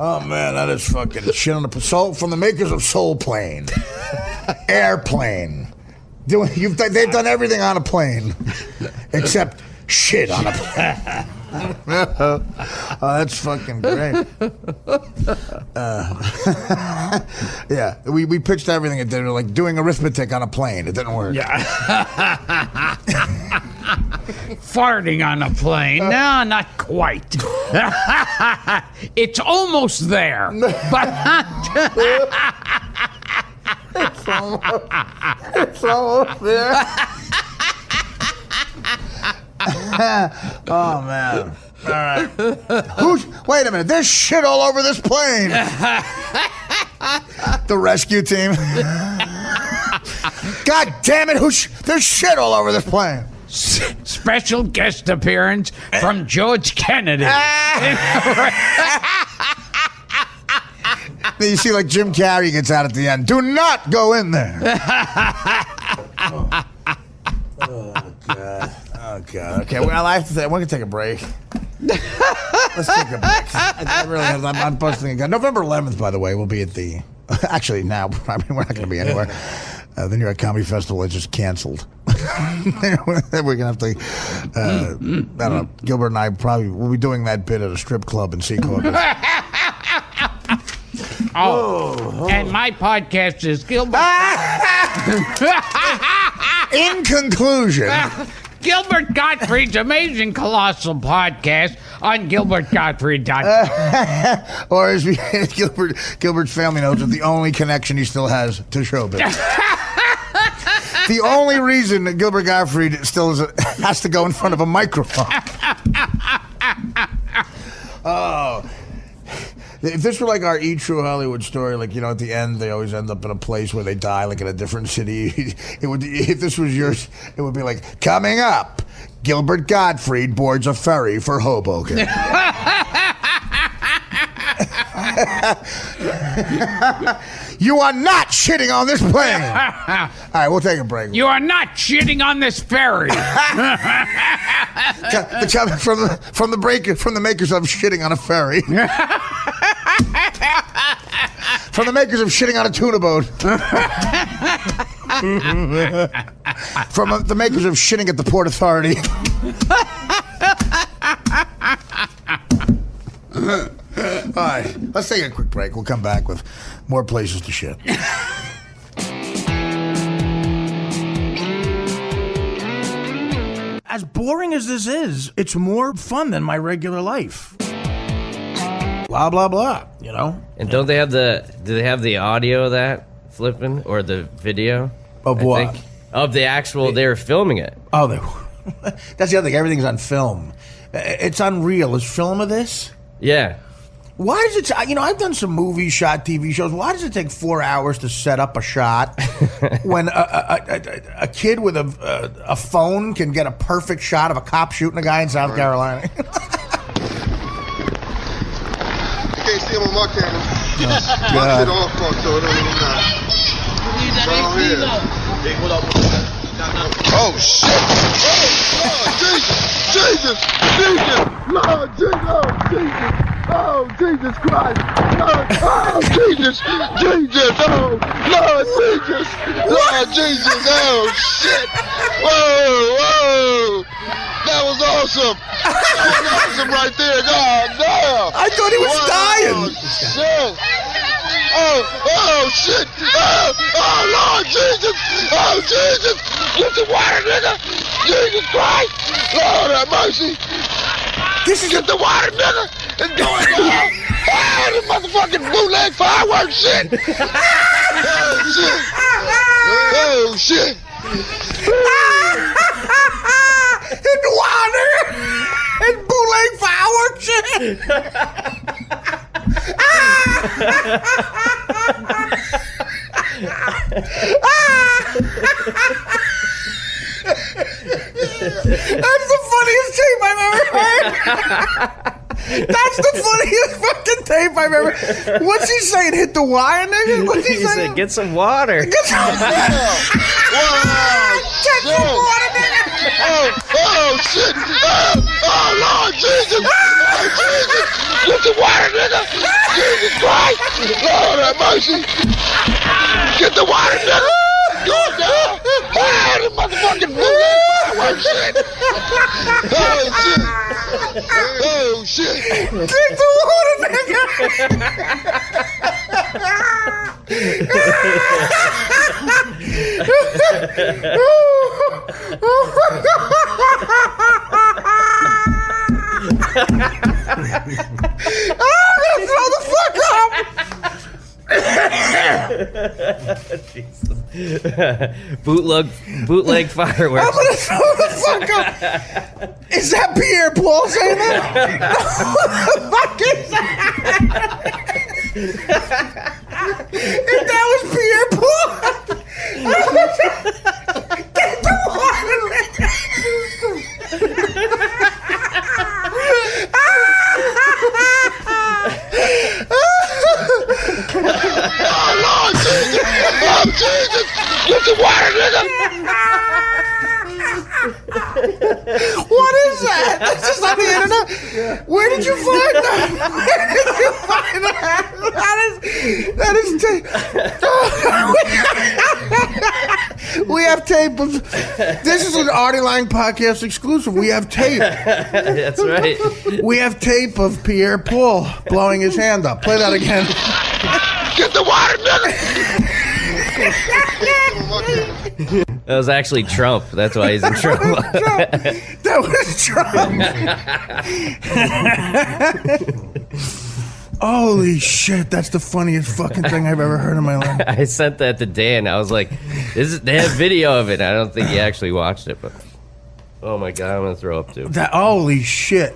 Oh, man, that is fucking shit on the soul from the makers of Soul Plane. Airplane. They've done everything on a plane except shit on a plane. Oh, that's fucking great. Yeah, we pitched everything at dinner, like doing arithmetic on a plane. It didn't work. Yeah. Farting on a plane? No, not quite. It's almost there, but it's almost there. Oh man! All right. Wait a minute. There's shit all over this plane. The rescue team. God damn it! There's shit all over this plane. Special guest appearance from George Kennedy. Then you see like Jim Carrey gets out at the end. Do not go in there. Oh God. Oh God. Okay. Well, I have to say, we're gonna take a break. Let's take a break. I really have. I'm busting again. November 11th, by the way, we'll be at the. Actually, now I mean we're not gonna be anywhere. The New York Comedy Festival is just canceled. We're gonna have to. I don't know. Gilbert and I probably will be doing that bit at a strip club in Secaucus. And my podcast is Gilbert. In conclusion, Gilbert Gottfried's Amazing Colossal Podcast on GilbertGottfried.com. Or as Gilbert's family knows, it's the only connection he still has to showbiz. The only reason that Gilbert Gottfried still has to go in front of a microphone. Oh. If this were like our E! True Hollywood story, like, you know, at the end, they always end up in a place where they die, like in a different city. It would, if this was yours, it would be like, coming up, Gilbert Gottfried boards a ferry for Hoboken. You are not shitting on this plane. All right, we'll take a break. You are not shitting on this ferry. From the makers of Shitting on a Ferry. From the makers of Shitting on a Tuna Boat. From the makers of Shitting at the Port Authority. All right, let's take a quick break. We'll come back with more places to shit. As boring as this is, it's more fun than my regular life. Blah, blah, blah, you know? And do they have the audio of that flipping or the video? Of what? Of the actual, they were filming it. Oh, that's the other thing. Everything's on film. It's unreal. Is film of this? Yeah. Why does it, you know, I've done some movies, shot TV shows. Why does it take 4 hours to set up a shot when a kid with a phone can get a perfect shot of a cop shooting a guy in South Carolina? You can't see him on my camera. My shit all fucked, so it don't even matter. Oh, shit. Oh, Jesus. Lord Jesus. Oh, Jesus Christ. Oh, Jesus. Oh, Lord Jesus. Oh, shit. Whoa. That was awesome. That was awesome right there. God damn. I thought he was dying. Oh, shit. Oh, shit. Oh, Lord Jesus. Oh, Jesus. Get the water, nigga. Jesus Christ. Lord have mercy. Get the water, nigga. It's going down. Oh, the motherfucking bootleg fireworks shit. Oh, shit. It's water. It's bootleg fireworks shit. That's the funniest tape I've ever heard. That's the funniest fucking tape I've ever. What's he saying? Hit the wire, nigga? What's he saying? Said, get some water. Get some water. Get some water, nigga. Oh, shit. Oh, Lord Jesus. Oh, Jesus. Get the water, nigga. Jesus Christ. Lord have mercy. Get the water, nigga. Going down. Oh, the motherfucking bootleg fireworks shit. Oh shit! Get the water, nigga! I'm gonna throw the fuck up! bootleg fireworks. I'm gonna throw the fuck up. Is that Pierre Paul saying that? What the fuck is that? If that was Pierre Paul, get the water. Oh Lord Jesus! Oh Jesus! Get the water, nigga! What is that? That's just on the internet. Where did you find that? Where did you find that? That is tape. We have tape of. This is an Artie Lang podcast exclusive. We have tape. That's right. We have tape of Pierre Paul blowing his hand up. Play that again. Get the water, nigga! That was actually Trump. That's why he's in trouble. That was Trump. Holy shit, that's the funniest fucking thing I've ever heard in my life. I sent that to Dan. I was like, they have video of it. I don't think he actually watched it, but oh my God, I'm going to throw up too. Holy shit.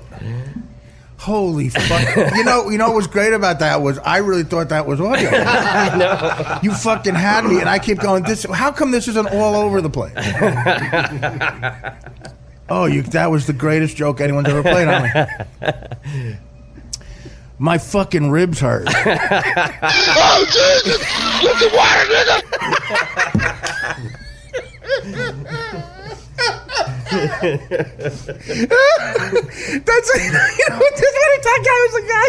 Holy fuck. You know what was great about that was I really thought that was audio. I know. You fucking had me, and I keep going, how come this isn't all over the place? That was the greatest joke anyone's ever played on me. My fucking ribs hurt. Oh Jesus! Get the water, nigga! That's this one that guy was the guy.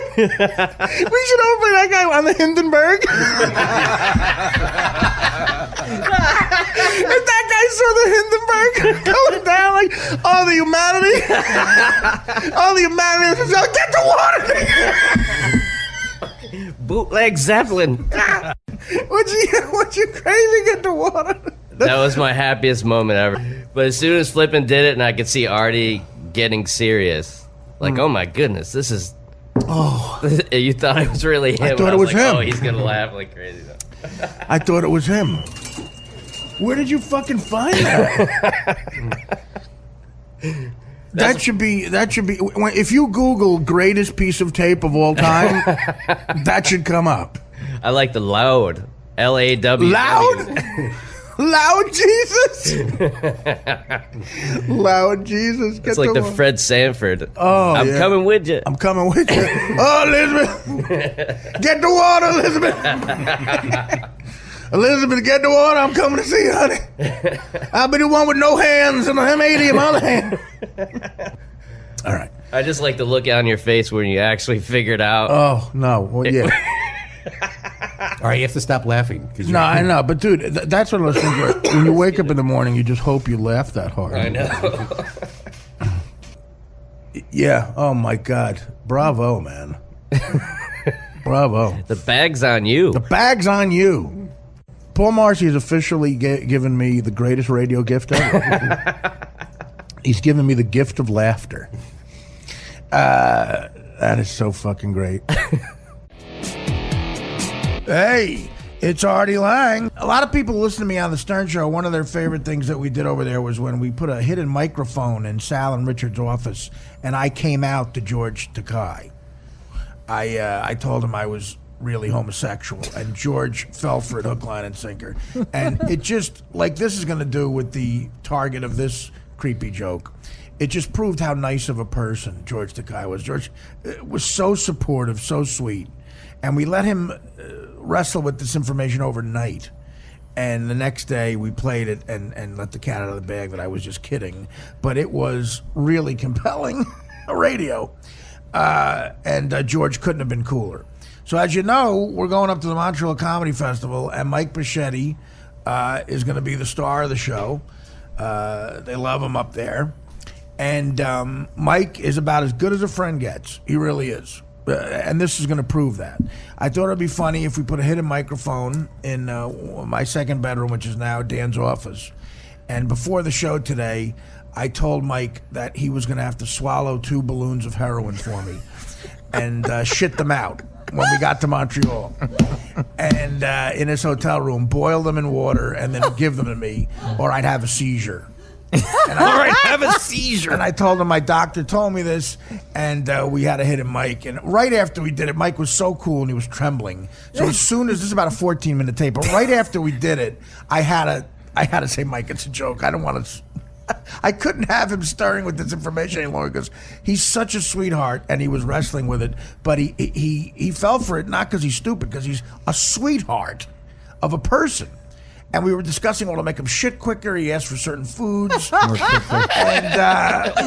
We should open that guy on the Hindenburg. If that guy saw the Hindenburg going down, like, the humanity, get the water. Bootleg Zeppelin. What you crazy? Get the water. That was my happiest moment ever. But as soon as Flippin' did it and I could see Artie getting serious, like, oh my goodness, this is... Oh. You thought it was really him. I thought it was him. Oh, he's going to laugh like crazy. I thought it was him. Where did you fucking find that? That should be, if you Google greatest piece of tape of all time, that should come up. I like the loud. L-A-W. Loud? Loud Jesus? Loud Jesus. It's like the Fred Sanford. Oh, I'm coming with you. I'm coming with you. Oh, Elizabeth. Get the water, Elizabeth. Elizabeth, get the water. I'm coming to see you, honey. I'll be the one with no hands and I'm 80 in my other hand. All right. I just like the look on your face when you actually figured out. Oh, no. Well, yeah. All right, you have to stop laughing. No, I know, but dude, that's one of those things where when you wake up in the morning, you just hope you laugh that hard. I know. Yeah. Oh my God. Bravo, man. Bravo. The bag's on you. The bag's on you. Paul Marcy has officially given me the greatest radio gift ever. He's given me the gift of laughter. That is so fucking great. Hey, it's Artie Lang. A lot of people listen to me on the Stern Show. One of their favorite things that we did over there was when we put a hidden microphone in Sal and Richard's office, and I came out to George Takei. I told him I was really homosexual, and George fell for it hook, line, and sinker. And it just, like this is going to do with the target of this creepy joke, it just proved how nice of a person George Takei was. George was so supportive, so sweet. And we let him wrestle with this information overnight. And the next day we played it and let the cat out of the bag that I was just kidding. But it was really compelling radio. And George couldn't have been cooler. So as you know, we're going up to the Montreal Comedy Festival, and Mike Bichetti is going to be the star of the show. They love him up there. And Mike is about as good as a friend gets. He really is. And this is going to prove that. I thought it'd be funny if we put a hidden microphone in my second bedroom, which is now Dan's office. And before the show today, I told Mike that he was going to have to swallow 2 balloons of heroin for me and shit them out when we got to Montreal. And in his hotel room, boil them in water and then give them to me, or I'd have a seizure. And have a seizure. And I told him my doctor told me this, and we had to hit him, Mike. And right after we did it, Mike was so cool and he was trembling. So as soon as this is about a 14-minute tape, but right after we did it, I had to say, Mike, it's a joke. I don't want to. I couldn't have him stirring with this information any longer because he's such a sweetheart and he was wrestling with it. But he fell for it not because he's stupid, because he's a sweetheart of a person. And we were discussing how to make him shit quicker. He asked for certain foods. And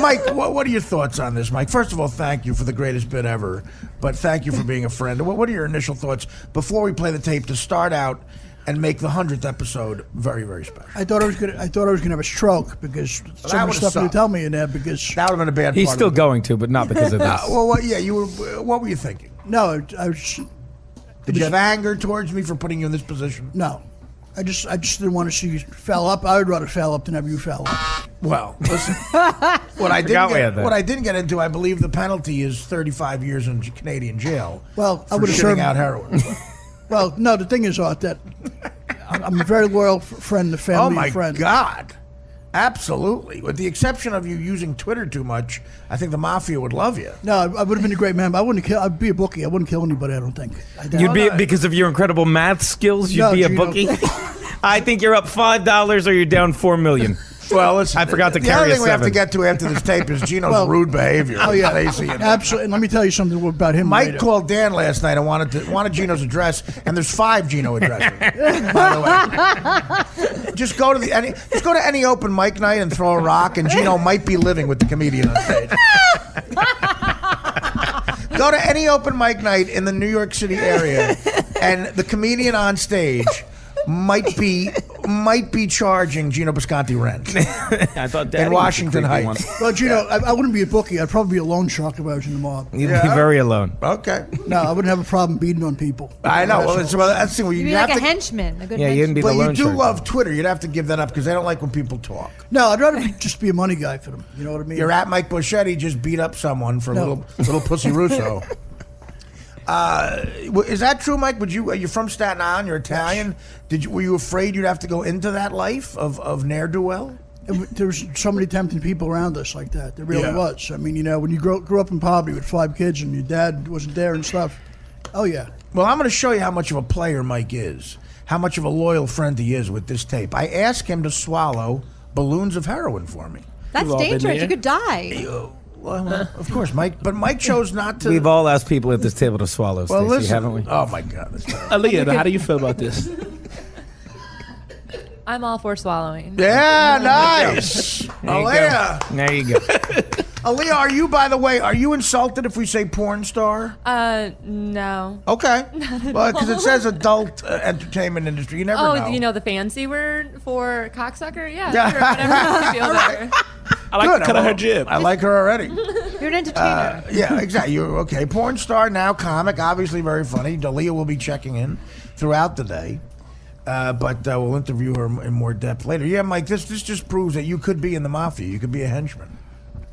Mike, what are your thoughts on this, Mike? First of all, thank you for the greatest bit ever. But thank you for being a friend. What are your initial thoughts before we play the tape to start out and make the 100th episode very, very special? I thought I was gonna have a stroke because some of the stuff you tell me in there, because that would have been a bad. He's still going to, but not because of this. Well, yeah, you were. What were you thinking? No, I was. Did you have anger towards me for putting you in this position? No. I just didn't want to see you fail up. I would rather fail up than have you fail up. Well, listen. What I didn't get into, I believe the penalty is 35 years in Canadian jail. Well, I would have shitting out heroin. Well, no, the thing is that I'm a very loyal friend to family. Oh my God. Absolutely. With the exception of you using Twitter too much, I think the mafia would love you. No, I would have been a great man, but I wouldn't kill. I'd be a bookie. I wouldn't kill anybody, I don't think. You'd be, because of your incredible math skills, you'd be a bookie? I think you're up $5 or you're down $4 million. Well, listen, I forgot to the carry other a thing we have 7. to get to after this tape is Gino's rude behavior. Oh yeah, Stacey absolutely. And let me tell you something about him. Mike called Dan last night and wanted Gino's address, and there's 5 Gino addresses. By the way, just go to any open mic night and throw a rock, and Gino might be living with the comedian on stage. Go to any open mic night in the New York City area, and the comedian on stage might be charging Gino Bisconti rent. I thought in Washington Heights. Well, Gino, I wouldn't be a bookie. I'd probably be a loan shark if I was in the mob. You'd be very alone. Okay. No, I wouldn't have a problem beating on people. I know. Well, that's the thing. You'd be like a henchman. A good you wouldn't be the But loan you do shark. love Twitter. You'd have to give that up because they don't like when people talk. No, I'd rather just be a money guy for them. You know what I mean? You're at Mike Buschetti just beat up someone for a little Pussy Russo. Is that true, Mike? You're from Staten Island, you're Italian. Were you afraid you'd have to go into that life of ne'er-do-well? There was so many tempting people around us like that. There really was. I mean, when you grew up in poverty with 5 kids and your dad wasn't there and stuff. Oh yeah. Well, I'm going to show you how much of a player Mike is, how much of a loyal friend he is with this tape. I asked him to swallow balloons of heroin for me. That's dangerous. You could die. Well, of course, Mike. But Mike chose not to. We've all asked people at this table to swallow, Well, Stacey, listen. haven't we? Oh my God. Aaliyah, how do you feel about this? I'm all for swallowing. Yeah, nice. Aaliyah. There you go. Aaliyah, by the way, are you insulted if we say porn star? No. Okay. Well, because it says adult entertainment industry. You never know. You know the fancy word for cocksucker? Yeah, sure. Whatever you feel better. I like the cut of her jib. I like her already. You're an entertainer. Yeah, exactly. You're okay. Porn star, now comic, obviously very funny. Aaliyah will be checking in throughout the day. But we'll interview her in more depth later. Yeah, Mike, this just proves that you could be in the mafia. You could be a henchman.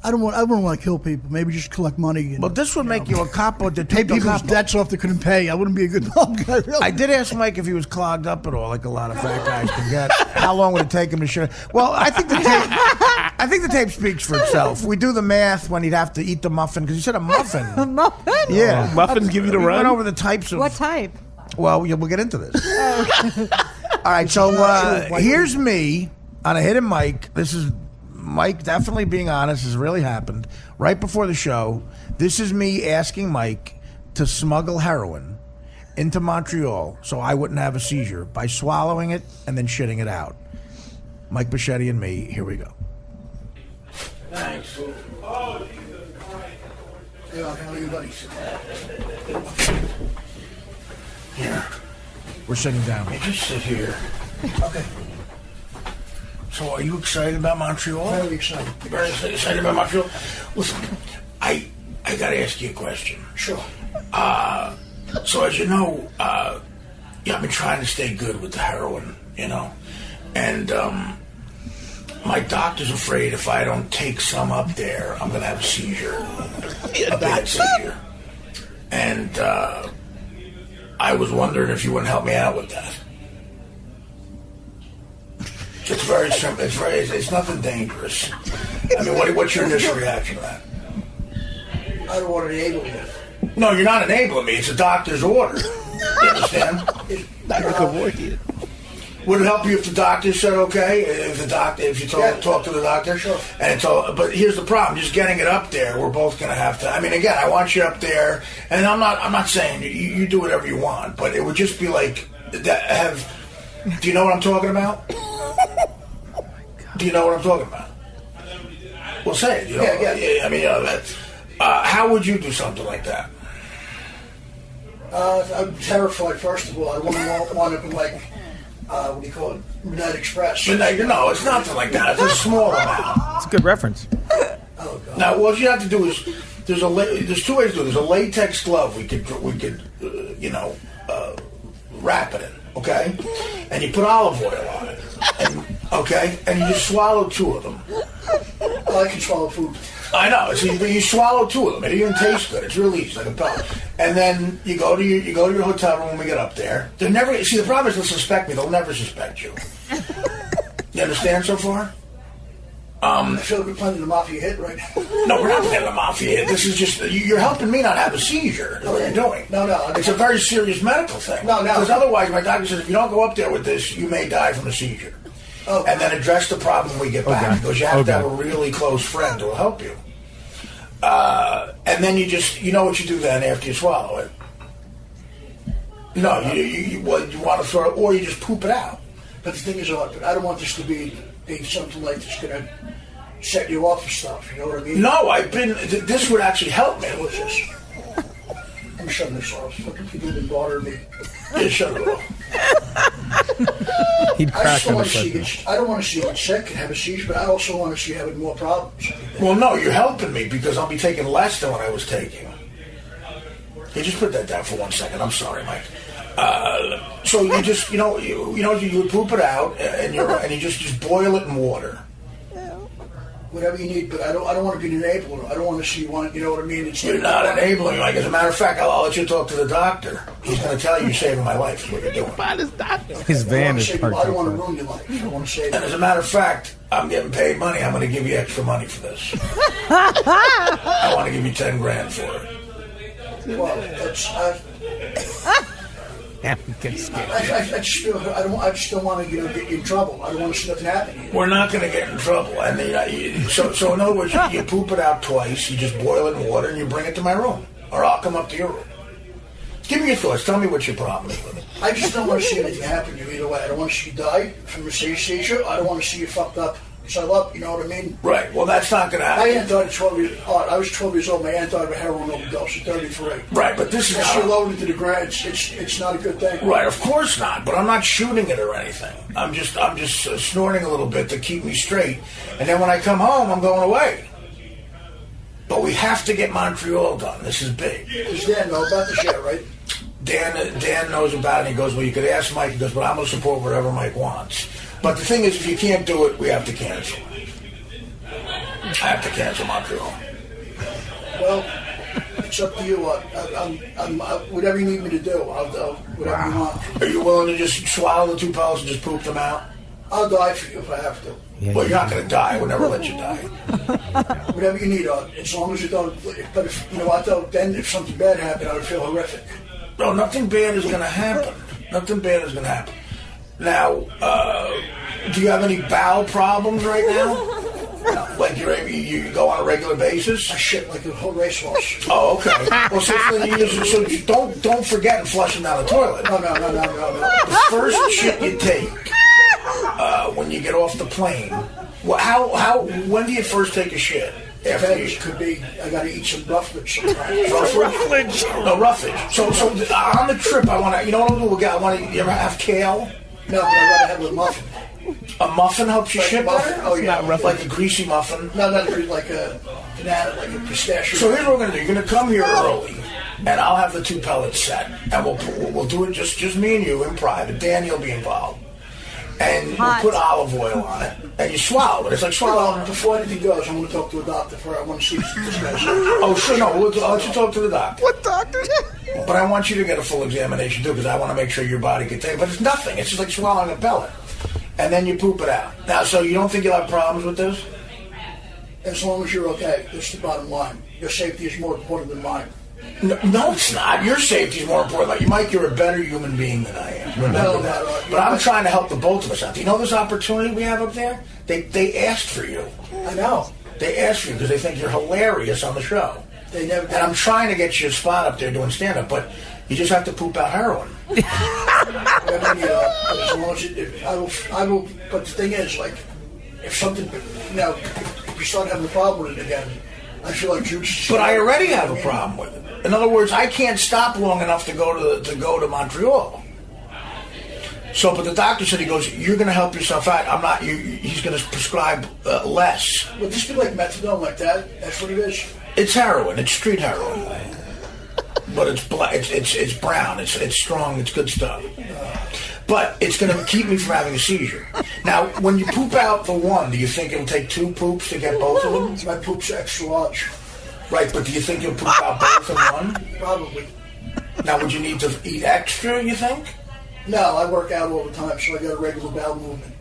I wouldn't want to kill people. Maybe just collect money. Well, this would make you a capo de pay tutto people's capo. debts off they couldn't pay. I wouldn't be a good mob guy, really. I did ask Mike if he was clogged up at all, like a lot of fat guys can get. How long would it take him to shit? Well, I think the tape speaks for itself. We do the math when he'd have to eat the muffin, because he said a muffin. A muffin? Yeah. Muffins give you the We run? went over the types of... What type? Well, we'll get into this. All right, so here's me on a hidden mic. This is Mike definitely being honest. This really happened right before the show. This is me asking Mike to smuggle heroin into Montreal so I wouldn't have a seizure by swallowing it and then shitting it out. Mike Buschetti and me. Here we go. Thanks. Oh, Jesus Christ. How are you, buddy? Here. We're sitting down. Just sit here. Okay. So are you excited about Montreal? Very excited. Very excited about Montreal? Listen, I got to ask you a question. Sure. So as you know, I've been trying to stay good with the heroin, and my doctor's afraid if I don't take some up there, I'm going to have a seizure, a bad seizure. And I was wondering if you wouldn't help me out with that. It's very simple. It's nothing dangerous. I mean, what's your initial reaction to that? I don't want to enable you. No, you're not enabling me. It's a doctor's order. You understand? Would it help you if the doctor said okay? If you talk to the doctor? Sure. And but here's the problem: just getting it up there, we're both going to have to. I mean, again, I want you up there, and I'm not saying you do whatever you want, but it would just be like that. Do you know what I'm talking about? Do you know what I'm talking about? Well, say it. I mean, that's. How would you do something like that? I'm terrified, first of all. I wouldn't want to be like, what do you call it? Midnight Express. No, it's nothing like that. It's a small amount. It's a good reference. Oh, God. Now, what you have to do is, there's two ways to do it. There's a latex glove we could wrap it in, okay? And you put olive oil on it, and you just swallow 2 of them. I can swallow food. I know. But you swallow 2 of them. It even tastes good. It's really easy, like a pellet. And then you go to your hotel room when we get up there. They're never. See, the problem is they'll suspect me. They'll never suspect you. You understand so far? I feel like we're playing the Mafia hit right now. No, we're not playing the Mafia hit. This is just you're helping me not have a seizure. That's what you're doing. No. It's a very serious medical thing. No. Because otherwise, my doctor says if you don't go up there with this, you may die from a seizure. Oh. And then address the problem when we get back. Because you have to have a really close friend who will help you. And then you just, what you do then after you swallow it? No, you want to throw it, or you just poop it out. But the thing is, I don't want this to be something like that's going to set you off and stuff. You know what I mean? No, this would actually help me. What's this? I'm shutting this off. Fucking people have been bothering me. Yeah, shut it off. He'd crack on the I don't want to see you get sick and have a seizure, but I also want to see you having more problems. Well, no, you're helping me because I'll be taking less than what I was taking. Hey, just put that down for 1 second. I'm sorry, Mike. So you just, you would poop it out and you just boil it in water. Whatever you need, but I don't want to be an enabler. I don't want to see you want. You know what I mean? You're not enabling. Like, as a matter of fact, I'll let you talk to the doctor. He's going to tell you you're saving my life. Is what you're doing. His van is I don't want to ruin your life. I want to save. And as a matter of fact, I'm getting paid money. I'm going to give you extra money for this. I want to give you $10,000 for it. Well, that's. Yeah, get scared. I just don't want to get you in trouble. I don't want to see nothing happen. We're not going to get in trouble. And so in other words, you poop it out twice. You just boil it in water and you bring it to my room, or I'll come up to your room. Give me your thoughts. Tell me what your problem is with it. I just don't want to see anything happen to you either way. I don't want to see you die from a seizure. I don't want to see you fucked up. So up, you know what I mean? Right. Well, that's not going to happen. My aunt died at 12 years old. I was 12 years old. My aunt died of a heroin overdose at 33. Right, but this is she loaded into the ground. It's not a good thing. Right, of course not. But I'm not shooting it or anything. I'm just snorting a little bit to keep me straight. And then when I come home, I'm going away. But we have to get Montreal done. This is big. Does Dan know about the shit, right? Dan knows about it. He goes, well, you could ask Mike. He goes, but I'm going to support whatever Mike wants. But the thing is, if you can't do it, we have to cancel. I have to cancel Montreal. Well, it's up to you. Whatever you need me to do, I'll do whatever you want. Are you willing to just swallow the 2 pills and just poop them out? I'll die for you if I have to. Well, you're not going to die. We'll never let you die. Whatever you need, as long as you don't. But if then if something bad happened, I would feel horrific. No, nothing bad is going to happen. Nothing bad is going to happen. Now, do you have any bowel problems right now? No. Like you go on a regular basis? I shit like a whole racehorse. Oh, okay. Well, so don't forget and flush them down the toilet. No. The first shit you take when you get off the plane. Well, when do you first take a shit? It could be. I got to eat some roughage. Roughage? No, roughage. So on the trip, I want to. You know what I'm going to do? You ever have kale? No, but I gotta have a muffin. A muffin helps you shit better? Oh, yeah. Like a greasy muffin? No, not greasy, like a pistachio. So here's what we're going to do. You're going to come here early, and I'll have the 2 pellets set. And we'll do it just me and you in private. Danny will be involved. And we'll put olive oil on it. And you swallow it. It's like swallowing it. Before anything goes, I'm going to talk to a doctor. I want to see this guy. Oh, sure. No, I'll let you talk to the doctor. What doctor? But I want you to get a full examination, too, because I want to make sure your body can take it. But it's nothing. It's just like swallowing a pellet. And then you poop it out. Now, so you don't think you'll have problems with this? As long as you're okay. That's the bottom line. Your safety is more important than mine. No, it's not. Your safety is more important. Like, Mike, you're a better human being than I am. Remember that. But I'm trying to help the both of us out. Do you know this opportunity we have up there? They asked for you. I know. They asked for you because they think you're hilarious on the show. They never. And I'm trying to get you a spot up there doing stand-up, but you just have to poop out heroin. I will. But the thing is, like, if something, if you start having a problem with it again, I feel like you. But I already have a problem with it. In other words, I can't stop long enough to go to Montreal. So, but the doctor said, he goes, you're going to help yourself out. I'm not. He's going to prescribe less. Would this be like methadone, like that? That's what it is. It's heroin. It's street heroin. But it's black. It's brown. It's strong. It's good stuff. But it's going to keep me from having a seizure. Now, when you poop out the one, do you think it'll take 2 poops to get both of them? My poop's extra large. Right, but do you think you'll poop out both in one? Probably. Now, would you need to eat extra, you think? No, I work out all the time, so I got a regular bowel movement.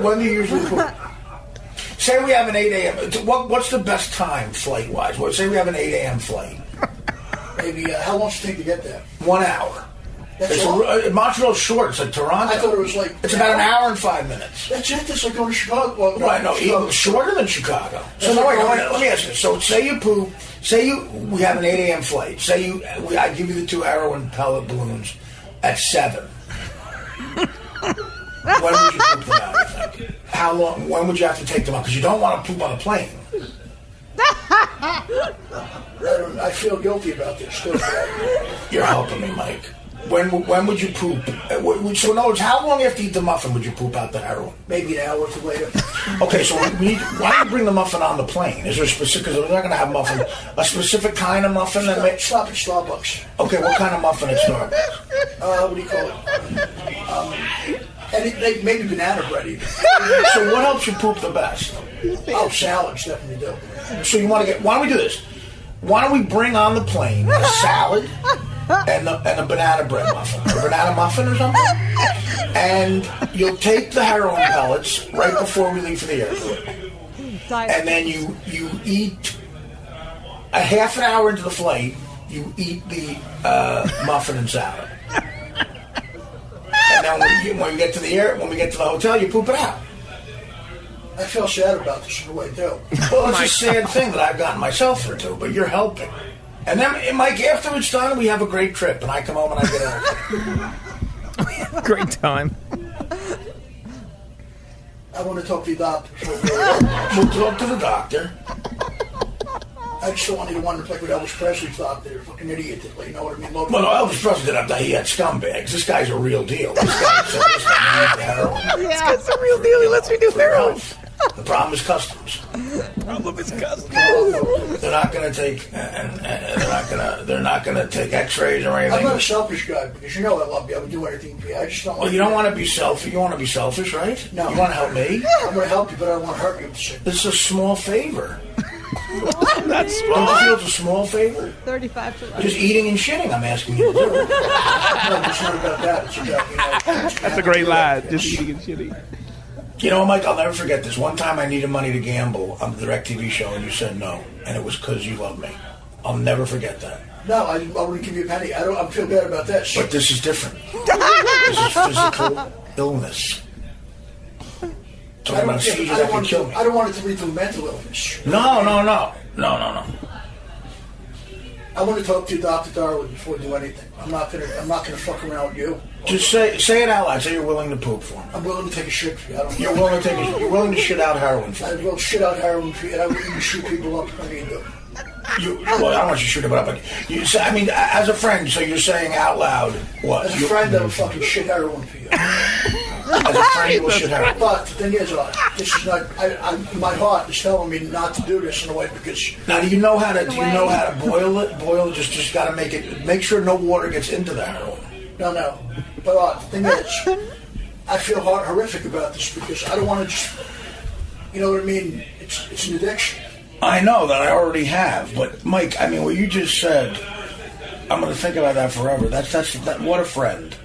When do you usually poop? Say we have an 8 a.m. What's the best time flight-wise? Say we have an 8 a.m. flight. Maybe, how long does it take to get there? 1 hour. Montreal's short. It's like Toronto. I thought it was like... It's about an hour and 5 minutes. That's it. It's like going to Chicago. Well, no, I know. Even shorter than Chicago. So no, wait, let me ask you. So say you poop. We have an 8 a.m. flight. I give you the 2 heroin pellet balloons at 7. When would you poop them out, you think? How long? When would you have to take them out? Because you don't want to poop on a plane. I feel guilty about this too. You're helping me, Mike. When would you poop? So in other words, how long after you eat the muffin would you poop out the heroin? Maybe an hour or 2 later. Okay, so why don't you bring the muffin on the plane? Is there a specific? Because we're not going to have muffin. A specific kind of muffin that makes. Stop at Starbucks. Okay, what kind of muffin at Starbucks? What do you call it? Maybe banana bread even. So what helps you poop the best? Oh, salads definitely do. So you want to get? Why don't we do this? Why don't we bring on the plane a salad and a banana bread muffin, or banana muffin or something? And you'll take the heroin pellets right before we leave for the airport, and then you eat a half an hour into the flight. You eat the muffin and salad, and then when we get to the hotel, you poop it out. I feel sad about this in a way, too. Well, it's a sad thing that I've gotten myself into, but you're helping. And then, Mike, after it's done, we have a great trip, and I come home and I get out. Great time. I want to talk to the doctor. We'll talk to the doctor. I just don't want to like with Elvis Presley's doctor, fucking idiot. Like, you know what I mean? Well, no, Elvis Presley didn't have that. He had scumbags. This guy's a real deal. This guy's This guy's a real deal. He lets me do heroin. The problem is customs. They're not going to take, they're not going to take X-rays or anything. I'm not a selfish guy because you know I love you. I would do anything for you. I just don't. Well, you don't want to be selfish. You want to be selfish, right? No. You want to help me? I'm going to help you, but I don't want to hurt you. This is a small favor. That's small. Don't you feel it's a small favor? 35 to life. Just eating and shitting. I'm asking you to do. No, it's not about that. It's about That's a great line. Just eating and shitting. You know, Mike, I'll never forget this. One time I needed money to gamble on the DirecTV show, and you said no, and it was because you love me. I'll never forget that. No, I wouldn't give you a penny. I feel bad about that. But this is different. This is physical illness. Talking about seizures that can kill me. I don't want it to lead to mental illness. No. I want to talk to Dr. Darwin before I do anything. I'm not gonna fuck around with you. Just say it out loud. Say you're willing to poop for me. I'm willing to take a shit for you. You're willing to shit out heroin for me. I will shit out heroin for you, and I will even shoot people up when you do. Well, I don't want you to shoot them up. But as a friend, so you're saying out loud what? As a friend, I will fucking shit heroin for you. as a friend, you will shit heroin. But the thing is, this is not. My heart is telling me not to do this in a way because. Now, do you know how to boil it? Boil it. Just got to make sure no water gets into the heroin. No. But the thing is, I feel horrific about this because I don't want to just. You know what I mean? It's an addiction. I know that I already have, but Mike, I mean, what you just said, I'm going to think about that forever. That's what a friend.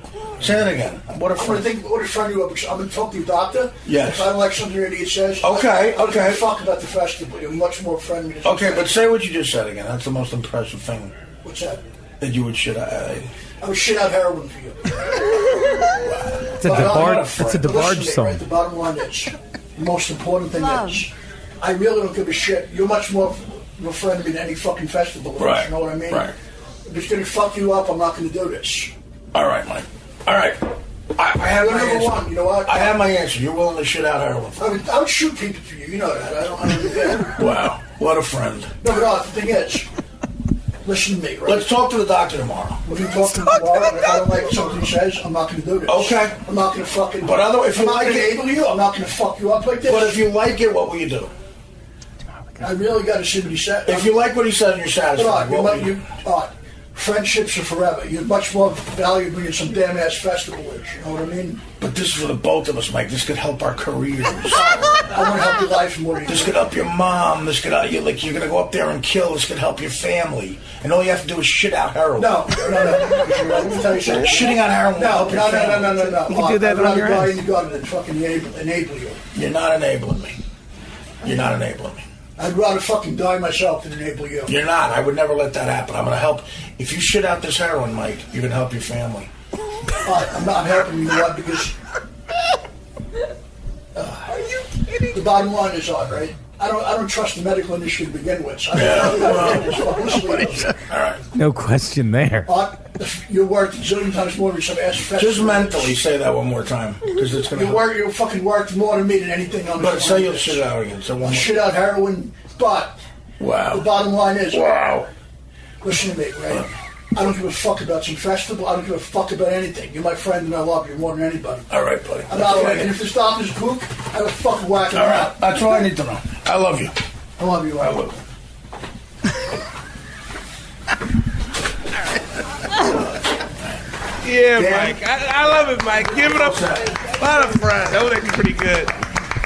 Say that again. What a friend. I'm going to think what a friend you are because I'm going to talk to your doctor. Yes. If I don't like something your idiot says. Okay. I don't give a fuck about the festival. You're much more friendly. Okay, but say what you just said again. That's the most impressive thing. What's that? That you would shit out. I would shit out heroin for you. It's a DeBarge song. Right? The bottom line is, the most important thing is, I really don't give a shit. You're much more of a friend than any fucking festival. Right. You know what I mean? Right. If it's going to fuck you up, I'm not going to do this. All right, Mike. All right. I have my number answer. one. You know what? I have my answer. You're willing to shit out heroin. I would shoot people for you. You know that. I don't do that. Wow. What a friend. No, but the thing is, listen to me, right? Let's talk to the doctor tomorrow. When you talk to him tomorrow, and if I don't like something he says, I'm not going to do this. Okay. I'm not going to fucking... But if you like it... enable you, I'm not going to fuck you up like this. But if you like it, what will you do? I really got to see what he said. If you like what he said and you're satisfied, what will you... Friendships are forever. You're much more valuable than some damn ass festival is. You know what I mean? But this is for the both of us, Mike. This could help our careers. I want to help your life more. This could help your mom. This could help you. Like you're gonna go up there and kill. This could help your family. And all you have to do is shit out heroin. No. Let me tell you something. Shitting out heroin. No. You can do that on your guy ass. in the garden that fucking enable you. You're not enabling me. You're not enabling me. I'd rather fucking die myself than enable you. You're not. I would never let that happen. I'm going to help. If you shit out this heroin, Mike, you're going to help your family. I'm not helping you, what? Because... Are you kidding? The bottom line is, right? I don't trust the medical industry to begin with. So All right. No question there. You're worth a zillion times more than some ass festival. Just mentally say that one more time, because it's going to. You're fucking worth more than me than anything on. But say you'll shit out again. So one. Shit out heroin, but. Wow. The bottom line is. Wow. Listen to me, right? I don't give a fuck about some festival. I don't give a fuck about anything. You're my friend and I love you more than anybody. All right, buddy. I'm not right. And if this doctor's kook, I would fucking whack him out. That's all I need to know. I love you. I love you. I will. Yeah, Mike. I love it, Mike. Give it up. What a friend. That was actually pretty good.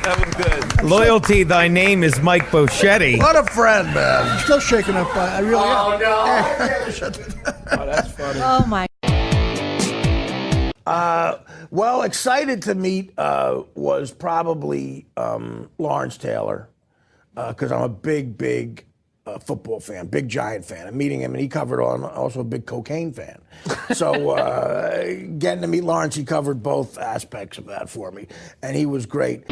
That was good. Loyalty, thy name is Mike Boschetti. What a friend, man. I'm still shaken up. I really am. Oh, that's funny. Oh my. Well, excited to meet was probably Lawrence Taylor, because I'm a big football fan, big Giant fan. I'm meeting him, and he covered all. I'm also a big cocaine fan. So getting to meet Lawrence, he covered both aspects of that for me, and he was great.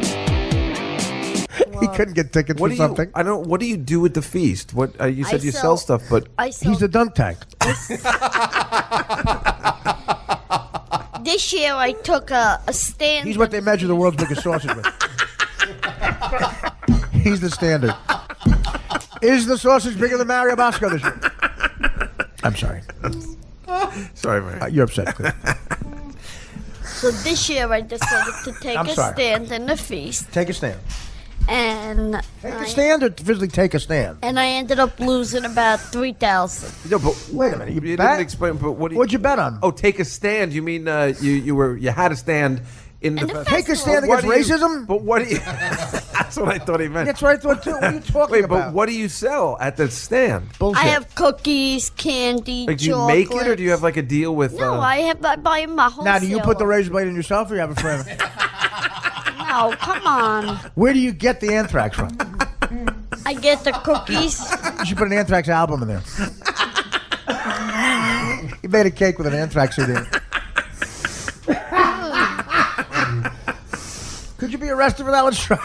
He couldn't get tickets for something. I don't. What do you do with the feast? What you said you sell stuff, but he's a dunk tank. This year I took a stand. He's what they measure the world's biggest sausage with. He's the standard. Is the sausage bigger than Mario Bosco this year? I'm sorry. Sorry, man. You're upset. So this year I decided to take a stand in the feast. Take a stand. And take a stand or physically take a stand? And I ended up losing about 3,000. No, but wait a minute. You didn't explain. But what'd you bet on? Oh, take a stand. You mean you had a stand in the take a stand against racism? But what do you? That's what I thought he meant. That's what I thought too. What are you talking about? But what do you sell at the stand? Bullshit. I have cookies, candy, like, do you chocolate. make it, or do you have like a deal with? No, I buy my wholesale. Now, do you put the razor blade in yourself, or you have a friend? No, come on. Where do you get the Anthrax from? I get the cookies. You should put an Anthrax album in there. You made a cake with an Anthrax CD. Could you be arrested for that? Let's try.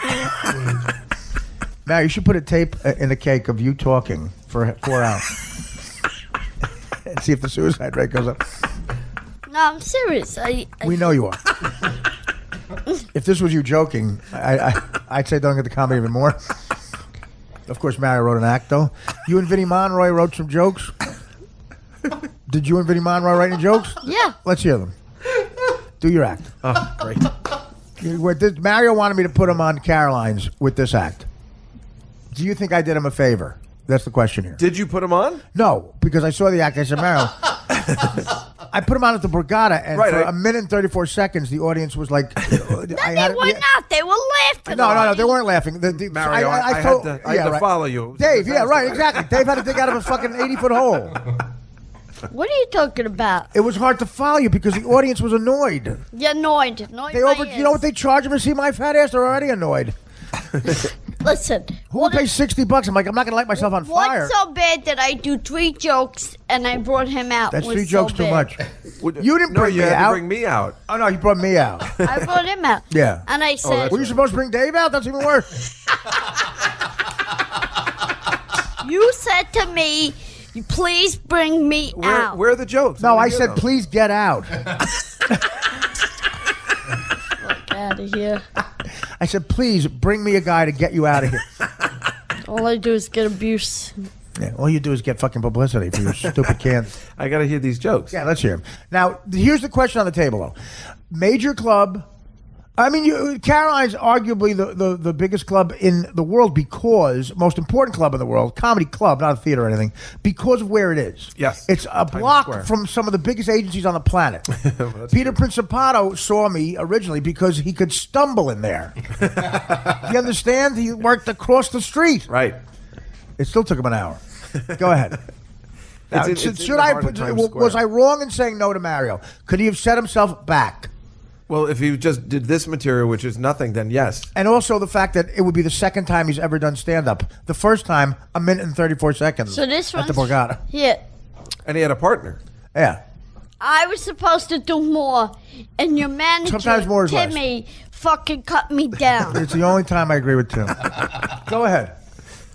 Now, you should put a tape in the cake of you talking for 4 hours. And see if the suicide rate goes up. No, I'm serious. We know you are. If this was you joking, I'd say don't get the comedy even more. Of course, Mario wrote an act, though. You and Vinnie Monroy wrote some jokes. Did you and Vinnie Monroy write any jokes? Yeah. Let's hear them. Do your act. Oh, great. Mario wanted me to put him on Caroline's with this act. Do you think I did him a favor? That's the question here. Did you put him on? No, because I saw the act. I said, Mario, I put him on at the Borgata, and for a minute and 34 seconds, the audience was like... They were not. They were laughing. No, they weren't laughing. Mario, I had to follow you. Dave, yeah, right, exactly. Dave had to dig out of a fucking 80-foot hole. What are you talking about? It was hard to follow you because the audience was annoyed. You're annoyed. You know what they charge them to see my fat ass? They're already annoyed. Listen. Who will pay $60? I'm like, I'm not going to light myself on fire. What's so bad that I do 3 jokes and I brought him out? That's 3 jokes too much. You didn't bring me had out. to bring me out. Oh, no, you brought me out. I brought him out. Yeah. And I said... Were you supposed to bring Dave out? That's even worse. You said to me, please bring me out. Where are the jokes? No, I said, please get out. Out of here. I said, please bring me a guy to get you out of here. All I do is get abuse. Yeah, all you do is get fucking publicity for your stupid cans. I got to hear these jokes. Yeah, let's hear them. Now, here's the question on the table, though. Major club. I mean, Caroline's arguably the biggest club in the world because, most important club in the world, comedy club, not a theater or anything, because of where it is. Yes. It's a block from some of the biggest agencies on the planet. Peter Principato saw me originally because he could stumble in there. You understand? He worked across the street. Right. It still took him an hour. Go ahead. Now, was I wrong in saying no to Mario? Could he have set himself back? Well, if he just did this material, which is nothing, then yes. And also the fact that it would be the second time he's ever done stand-up. The first time, 1 minute and 34 seconds So this at the one's- Borgata. Yeah. And he had a partner. Yeah. I was supposed to do more, and your manager, Sometimes more is less. Timmy, fucking cut me down. It's the only time I agree with Tim. Go ahead.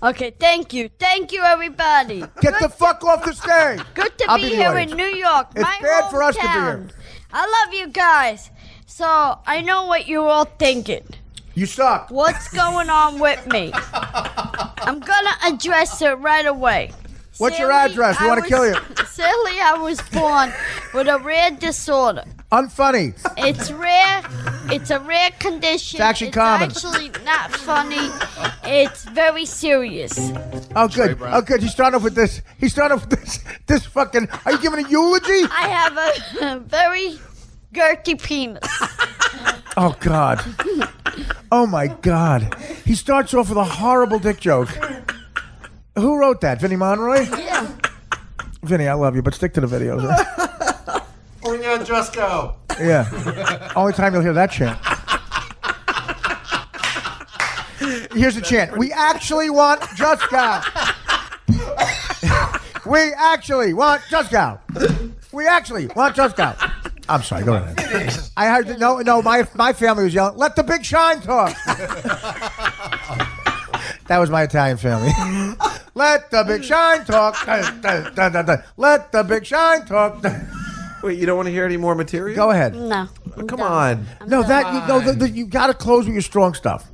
Okay, thank you. Thank you, everybody. Get the fuck off the stage. Good to I'll be be the here audience. in New York. It's my bad for us to be hometown. here. I love you guys. So, I know what you're all thinking. You suck. What's going on with me? I'm going to address it right away. What's your address? We want to kill you. Silly, I was born with a rare disorder. Unfunny. It's rare. It's a rare condition. It's actually common. Actually not funny. It's very serious. Oh, good. Oh, good. He's starting off with this. He's starting off with this fucking... Are you giving a eulogy? I have a very girthy penis. Oh, God. Oh, my God. He starts off with a horrible dick joke. Who wrote that? Vinnie Monroy? Yeah. Vinny, I love you, but stick to the videos. Huh? Bring on Jusco. Yeah. Only time you'll hear that chant. Here's the chant. We actually want Jusco. We actually want Jusco. We actually want Jusco. I'm sorry, go ahead. I heard no, my family was yelling, let the big shine talk. That was my Italian family. Let the big shine talk. Let the big shine talk. Wait, you don't want to hear any more material? Go ahead. No. Oh, come on. You got to close with your strong stuff.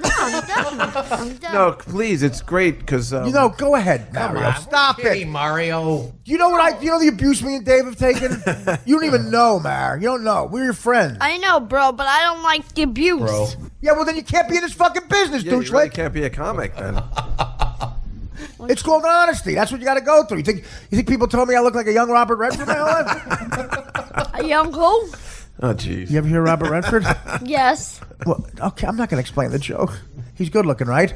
I'm done. No, please, it's great because go ahead, Mario. Stop it, Mario. You know the abuse me and Dave have taken? You don't even know, Mar. You don't know. We're your friends. I know, bro, but I don't like the abuse. Bro. Yeah, well then you can't be in this fucking business, you douchebag. really can't be a comic then. It's called honesty. That's what you got to go through. You think people told me I look like a young Robert Redford my whole life? A young who? Oh, jeez. You ever hear Robert Redford? Yes. Well, okay, I'm not going to explain the joke. He's good looking, right?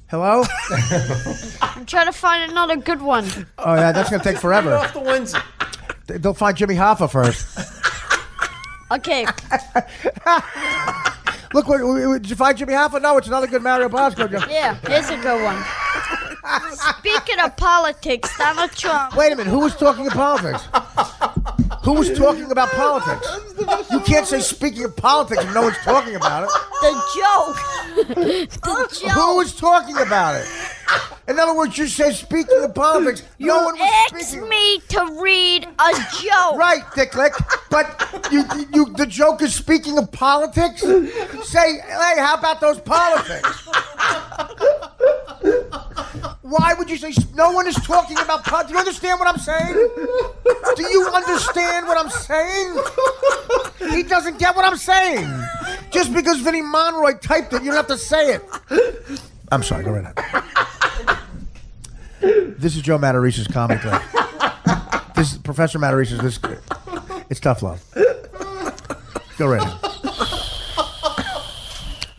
Hello? I'm trying to find another good one. Oh, yeah, that's going to take forever. Off the ones. They'll find Jimmy Hoffa first. Okay. Look, did you find Jimmy Hoffa? No, it's another good Mario Bosco joke. Yeah, here's a good one. Speaking of politics, Donald Trump. Wait a minute, who was talking of politics? Who was talking about politics? You can't say speaking of politics if no one's talking about it. The joke. Who was talking about it? In other words, you say speaking of politics, no one was speaking. Asked me to read a joke. Right, Dicklick. But the joke is speaking of politics? Say, hey, how about those politics? Why would you say no one is talking about politics? Do you understand what I'm saying? Do you understand what I'm saying? He doesn't get what I'm saying. Just because Vinnie Monroy typed it, you don't have to say it. I'm sorry, go right ahead. This is Joe Matarese's Comedy Club. This is Professor Matarese's. It's tough love. Go right ahead.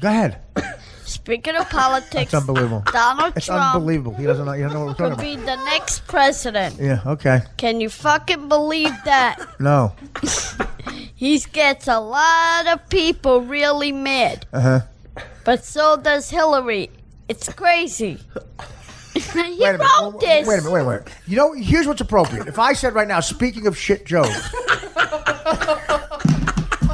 Go ahead. Speaking of politics, That's unbelievable. Donald It's Trump unbelievable. He doesn't know. You don't know what we're could talking be the next president. about. Yeah. Okay. Can you fucking believe that? No. He gets a lot of people really mad. But so does Hillary. It's crazy. He wrote this. Wait a minute. You know, here's what's appropriate. If I said right now, speaking of shit jokes.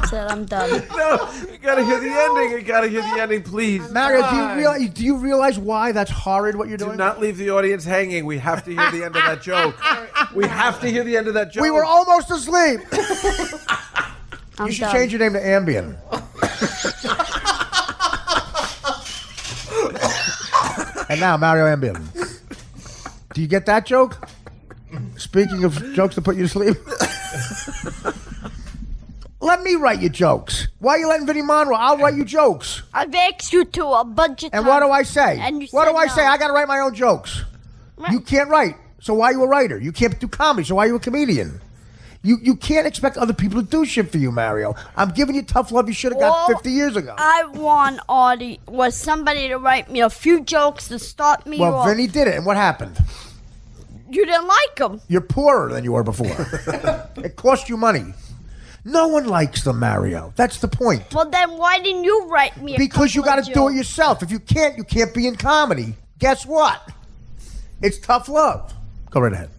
Said I'm done. No, you gotta hear the ending. You gotta hear the ending, please. Mario, do you realize why that's horrid what you're doing? Do not leave the audience hanging. We have to hear the end of that joke. We have to hear the end of that joke. We were almost asleep. I'm You should done. change your name to Ambien. And now, Mario Ambien. Do you get that joke? Speaking of jokes to put you to sleep. Let me write you jokes. Why are you letting Vinnie Monroe? I'll write you jokes. I've asked you to a bunch of times. And what do I say? And you What said do I no. say? I got to write my own jokes. Right. You can't write. So why are you a writer? You can't do comedy. So why are you a comedian? You can't expect other people to do shit for you, Mario. I'm giving you tough love you should have got All 50 years ago. I want Artie was somebody to write me a few jokes to start me Well, off. Vinny did it, and what happened? You didn't like him. You're poorer than you were before. It cost you money. No one likes them, Mario. That's the point. Well, then why didn't you write me a Because you couple got of to do it jokes? yourself. If you can't be in comedy. Guess what? It's tough love. Go right ahead.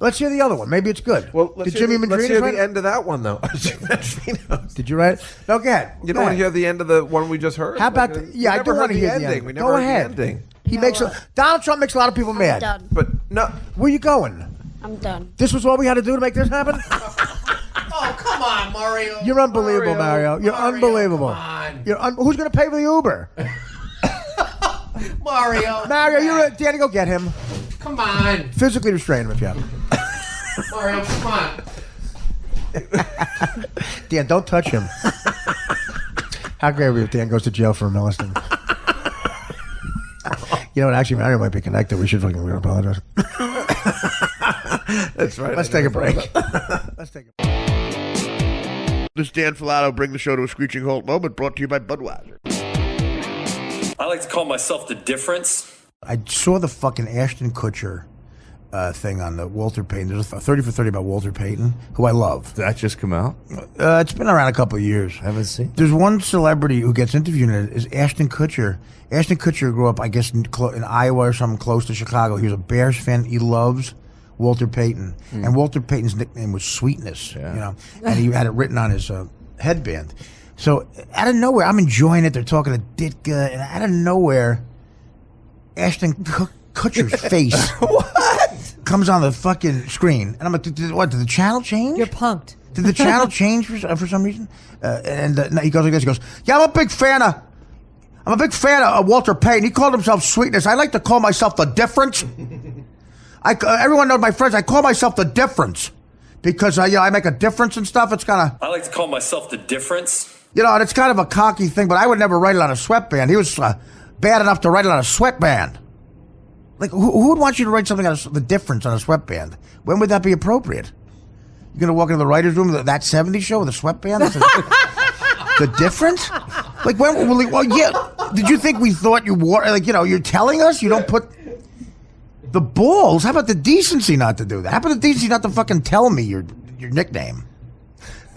Let's hear the other one. Maybe it's good. Well, let's Did Jimmy hear Mandrini write the it? end of that one, though. Did you write it? No, go ahead. You don't want to hear the end of the one we just heard? How about? We I never do heard want to hear the ending. ending. We never Go heard ahead. the ending. He makes Donald Trump makes a lot of people mad. Done. But no, Where you going? I'm done. This was what we had to do to make this happen. Oh, come on, Mario. You're unbelievable, Mario. You're unbelievable. Who's going to pay for the Uber? Mario. Mario, Danny, go get him. Come on. Physically restrain him if you have him. Mario, come on. Dan, don't touch him. How great would it be if Dan goes to jail for molesting? You know what? Actually, Mario might be connected. We should fucking apologize. That's right. Let's take a break. Let's take a break. This is Dan Filato. Bring the show to a screeching halt moment. Brought to you by Budweiser. I like to call myself the difference. I saw the fucking Ashton Kutcher thing on the Walter Payton. There's a 30 for 30 about Walter Payton, who I love. Did that just come out? It's been around a couple of years. Haven't seen. There's one celebrity who gets interviewed in it is Ashton Kutcher. Ashton Kutcher grew up, I guess, in Iowa or something close to Chicago. He was a Bears fan. He loves Walter Payton. And Walter Payton's nickname was Sweetness, you know, and he had it written on his headband. So out of nowhere, I'm enjoying it. They're talking to Ditka, and out of nowhere, Ashton Kutcher's face comes on the fucking screen. And I'm like, did the channel change? You're punked. Did the channel change for some reason? And he goes like this. He goes, yeah, I'm a big fan of Walter Payton. He called himself Sweetness. I like to call myself the difference. Everyone knows my friends. I call myself the difference because I make a difference and stuff. It's kind of, I like to call myself the difference. you know, and it's kind of a cocky thing, but I would never write it on a sweatband. He was bad enough to write it on a sweatband. Like, who would want you to write something on the difference on a sweatband? When would that be appropriate? You're going to walk into the writer's room, that 70s show with a sweatband? The difference? Like, well, yeah. Did you think we thought you wore, like, you know, you're telling us you don't put the balls? How about the decency not to do that? How about the decency not to fucking tell me your nickname?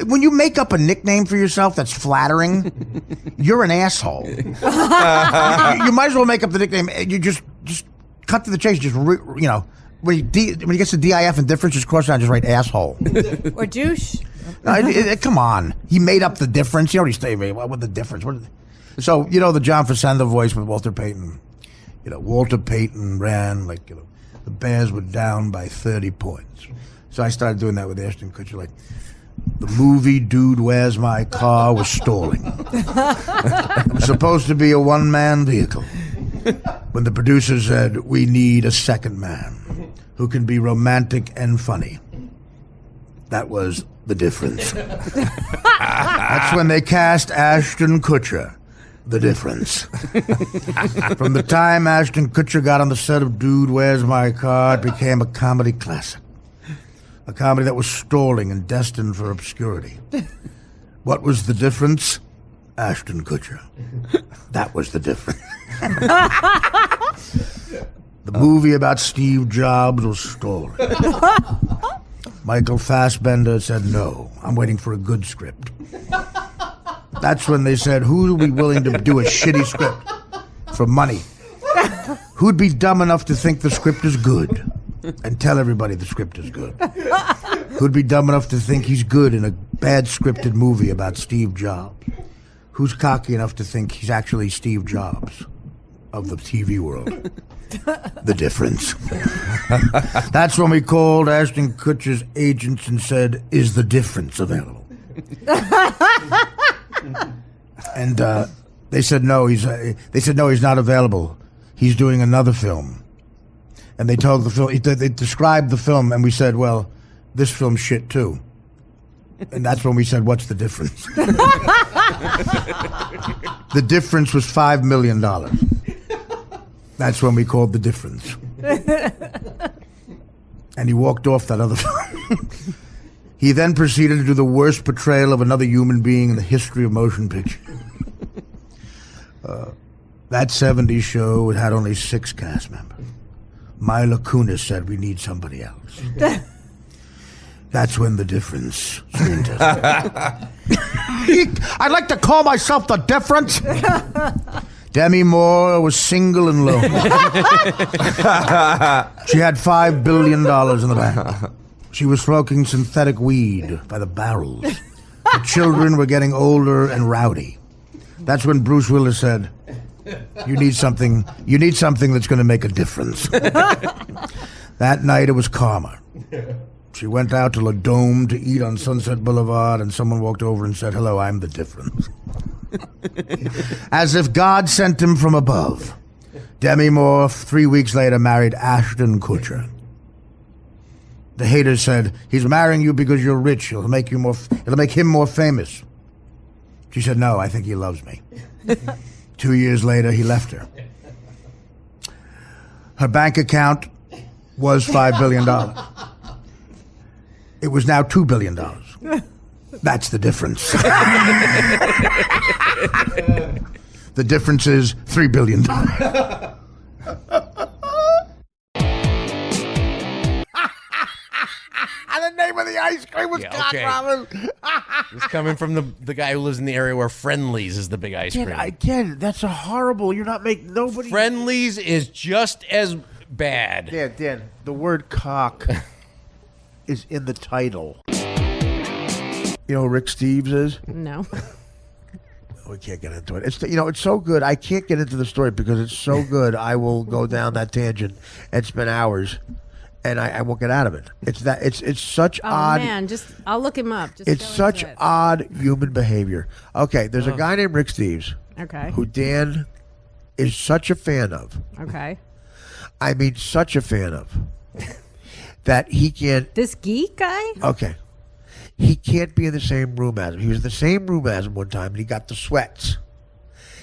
When you make up a nickname for yourself that's flattering, you're an asshole. You might as well make up the nickname. You just cut to the chase. Just you know, when he gets to DIF and difference, just cross out and just write asshole Or douche. Come on, he made up the difference. He already stated what the difference. So you know the John Facenda voice with Walter Payton. You know, Walter Payton ran like, you know, the Bears were down by 30 points. So I started doing that with Ashton Kutcher, like, the movie Dude, Where's My Car was stalling. It was supposed to be a one-man vehicle. When the producer said, we need a second man who can be romantic and funny. That was the difference. That's when they cast Ashton Kutcher. The difference. From the time Ashton Kutcher got on the set of Dude, Where's My Car, it became a comedy classic. A comedy that was stalling and destined for obscurity. What was the difference? Ashton Kutcher. That was the difference. The movie about Steve Jobs was stalling. Michael Fassbender said, no, I'm waiting for a good script. That's when they said, who would be willing to do a shitty script for money? Who'd be dumb enough to think the script is good and tell everybody the script is good? Who'd be dumb enough to think he's good in a bad scripted movie about Steve Jobs? Who's cocky enough to think he's actually Steve Jobs of the TV world? The difference. That's when we called Ashton Kutcher's agents and said, is the difference available? And they said no. He's not available. He's doing another film. And they told the film. They described the film, and we said, well, this film's shit too. And that's when we said, what's the difference? The difference was $5 million. That's when we called the difference. And he walked off that other film. He then proceeded to do the worst portrayal of another human being in the history of motion picture. That 70s show had only 6 cast members. Mila Kunis said, we need somebody else. That's when the difference screen test. I'd like to call myself the difference. Demi Moore was single and lonely. She had $5 billion in the bank. She was smoking synthetic weed by the barrels. The children were getting older and rowdy. That's when Bruce Willis said, you need something that's going to make a difference. That night it was Karma. She went out to La Dome to eat on Sunset Boulevard, and someone walked over and said, hello, I'm the difference. As if God sent him from above. Demi Moore, 3 weeks later, married Ashton Kutcher. The haters said, he's marrying you because you're rich. It'll make him more famous. She said, no, I think he loves me. 2 years later, he left her. Her bank account was $5 billion. It was now $2 billion. That's the difference. The difference is $3 billion. The name of the ice cream was Cock Robin. It's coming from the guy who lives in the area where Friendly's is the big ice cream. Again, that's a horrible. You're not making nobody. Friendly's is just as bad. Dan, the word cock is in the title. You know who Rick Steves is? No. We can't get into it. It's so good. I can't get into the story because it's so good. I will go down that tangent and spend hours, and I won't get out of it. It's such odd. Oh man, I'll look him up. It's such odd human behavior. Okay, there's a guy named Rick Steves. Okay. Who Dan is such a fan of. Okay. I mean, such a fan of that he can't. This geek guy? Okay. He can't be in the same room as him. He was in the same room as him one time, and he got the sweats.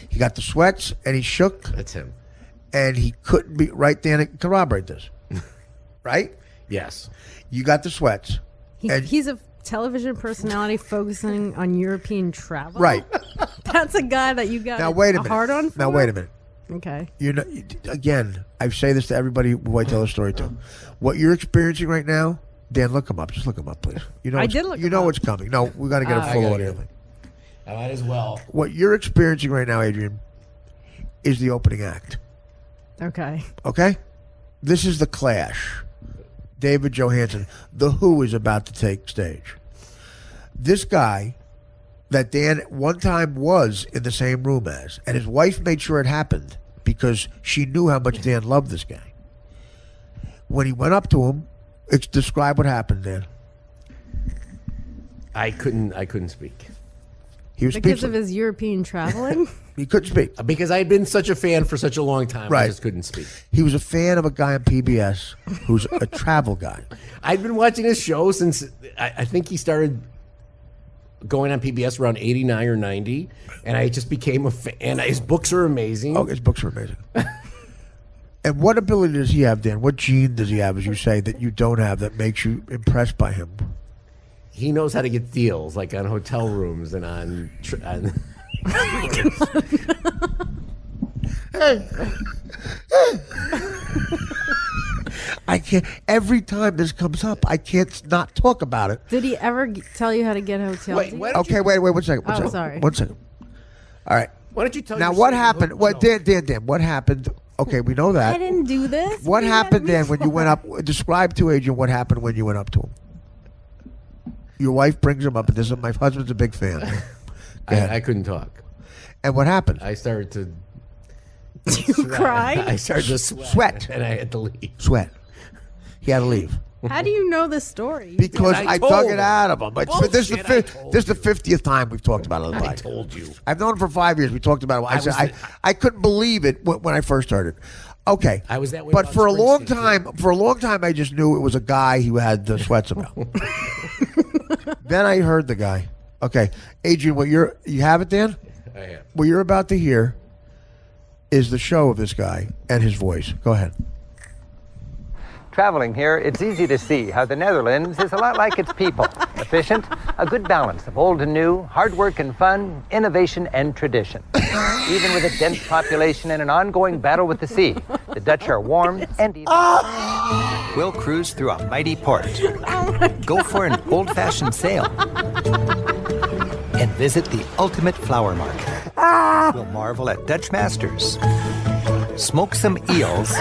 He got the sweats, and he shook. That's him. And he couldn't be right there to corroborate this. Right? Yes. You got the sweats. He's a television personality focusing on European travel. Right. That's a guy that you got Now wait a minute. hard on for? Now wait a minute. Okay. Again, I say this to everybody who I tell a story to. What you're experiencing right now, Dan, look him up. Just look him up, please. I did look him up. what's coming. No, we got to get a full audio thing. I might as well. What you're experiencing right now, Adrian, is the opening act. Okay. Okay? This is the Clash. David Johansen. The Who is about to take stage. This guy that Dan one time was in the same room as, and his wife made sure it happened because she knew how much Dan loved this guy. When he went up to him, describe what happened, Dan. I couldn't speak. He was Because speechless. of his European traveling? He couldn't speak. Because I had been such a fan for such a long time, I just couldn't speak. He was a fan of a guy on PBS who's a travel guy. I'd been watching his show since I think he started going on PBS around 89 or 90, and I just became a fan. And his books are amazing. Oh, his books are amazing. And what ability does he have, Dan? What gene does he have, as you say, that you don't have that makes you impressed by him? He knows how to get deals, like on hotel rooms and on I can't. Every time this comes up, I can't not talk about it. Did he ever tell you how to get a hotel? Okay, wait, 1 second. One second. Sorry. 1 second. All right. Why don't you tell now your what story? happened? What Dan? What happened? Okay, we know that. I didn't do this. What happened then when you went up? Describe to Adrian what happened when you went up to him. Your wife brings him up, and this is my husband's a big fan. I couldn't talk. And what happened? I started to. You cried? I started to sweat, and I had to leave. Sweat. He had to leave. How do you know the story? Because I dug it him. out of him. But this is the 50th time we've talked about it on the podcast. I told you. I've known him for 5 years. We talked about it. I couldn't believe it when I first started. Okay, I was that way but about for a long Springsteen, time, I just knew it was a guy who had the sweats about. Then I heard the guy. Okay, Adrian, you have it, Dan? I have. What you're about to hear is the show of this guy and his voice. Go ahead. Traveling here, it's easy to see how the Netherlands is a lot like its people. Efficient, a good balance of old and new, hard work and fun, innovation and tradition. Even with a dense population and an ongoing battle with the sea, the Dutch are warm and even. We'll cruise through a mighty port. Go for an old-fashioned sail. And visit the ultimate flower market. We'll marvel at Dutch masters. Smoke some eels.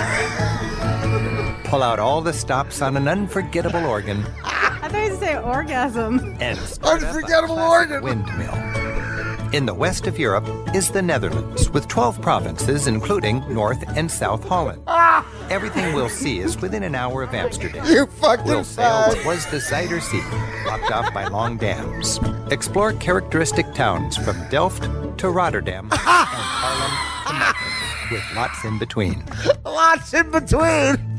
Pull out all the stops on an unforgettable organ. I thought you say orgasm. And unforgettable organ windmill. In the west of Europe is the Netherlands, with 12 provinces, including North and South Holland. Everything we'll see is within an hour of Amsterdam. You fucking We'll sail what was the Zuider Sea, blocked off by long dams. Explore characteristic towns from Delft to Rotterdam and Haarlem to Mechelen, with lots in between. Lots in between.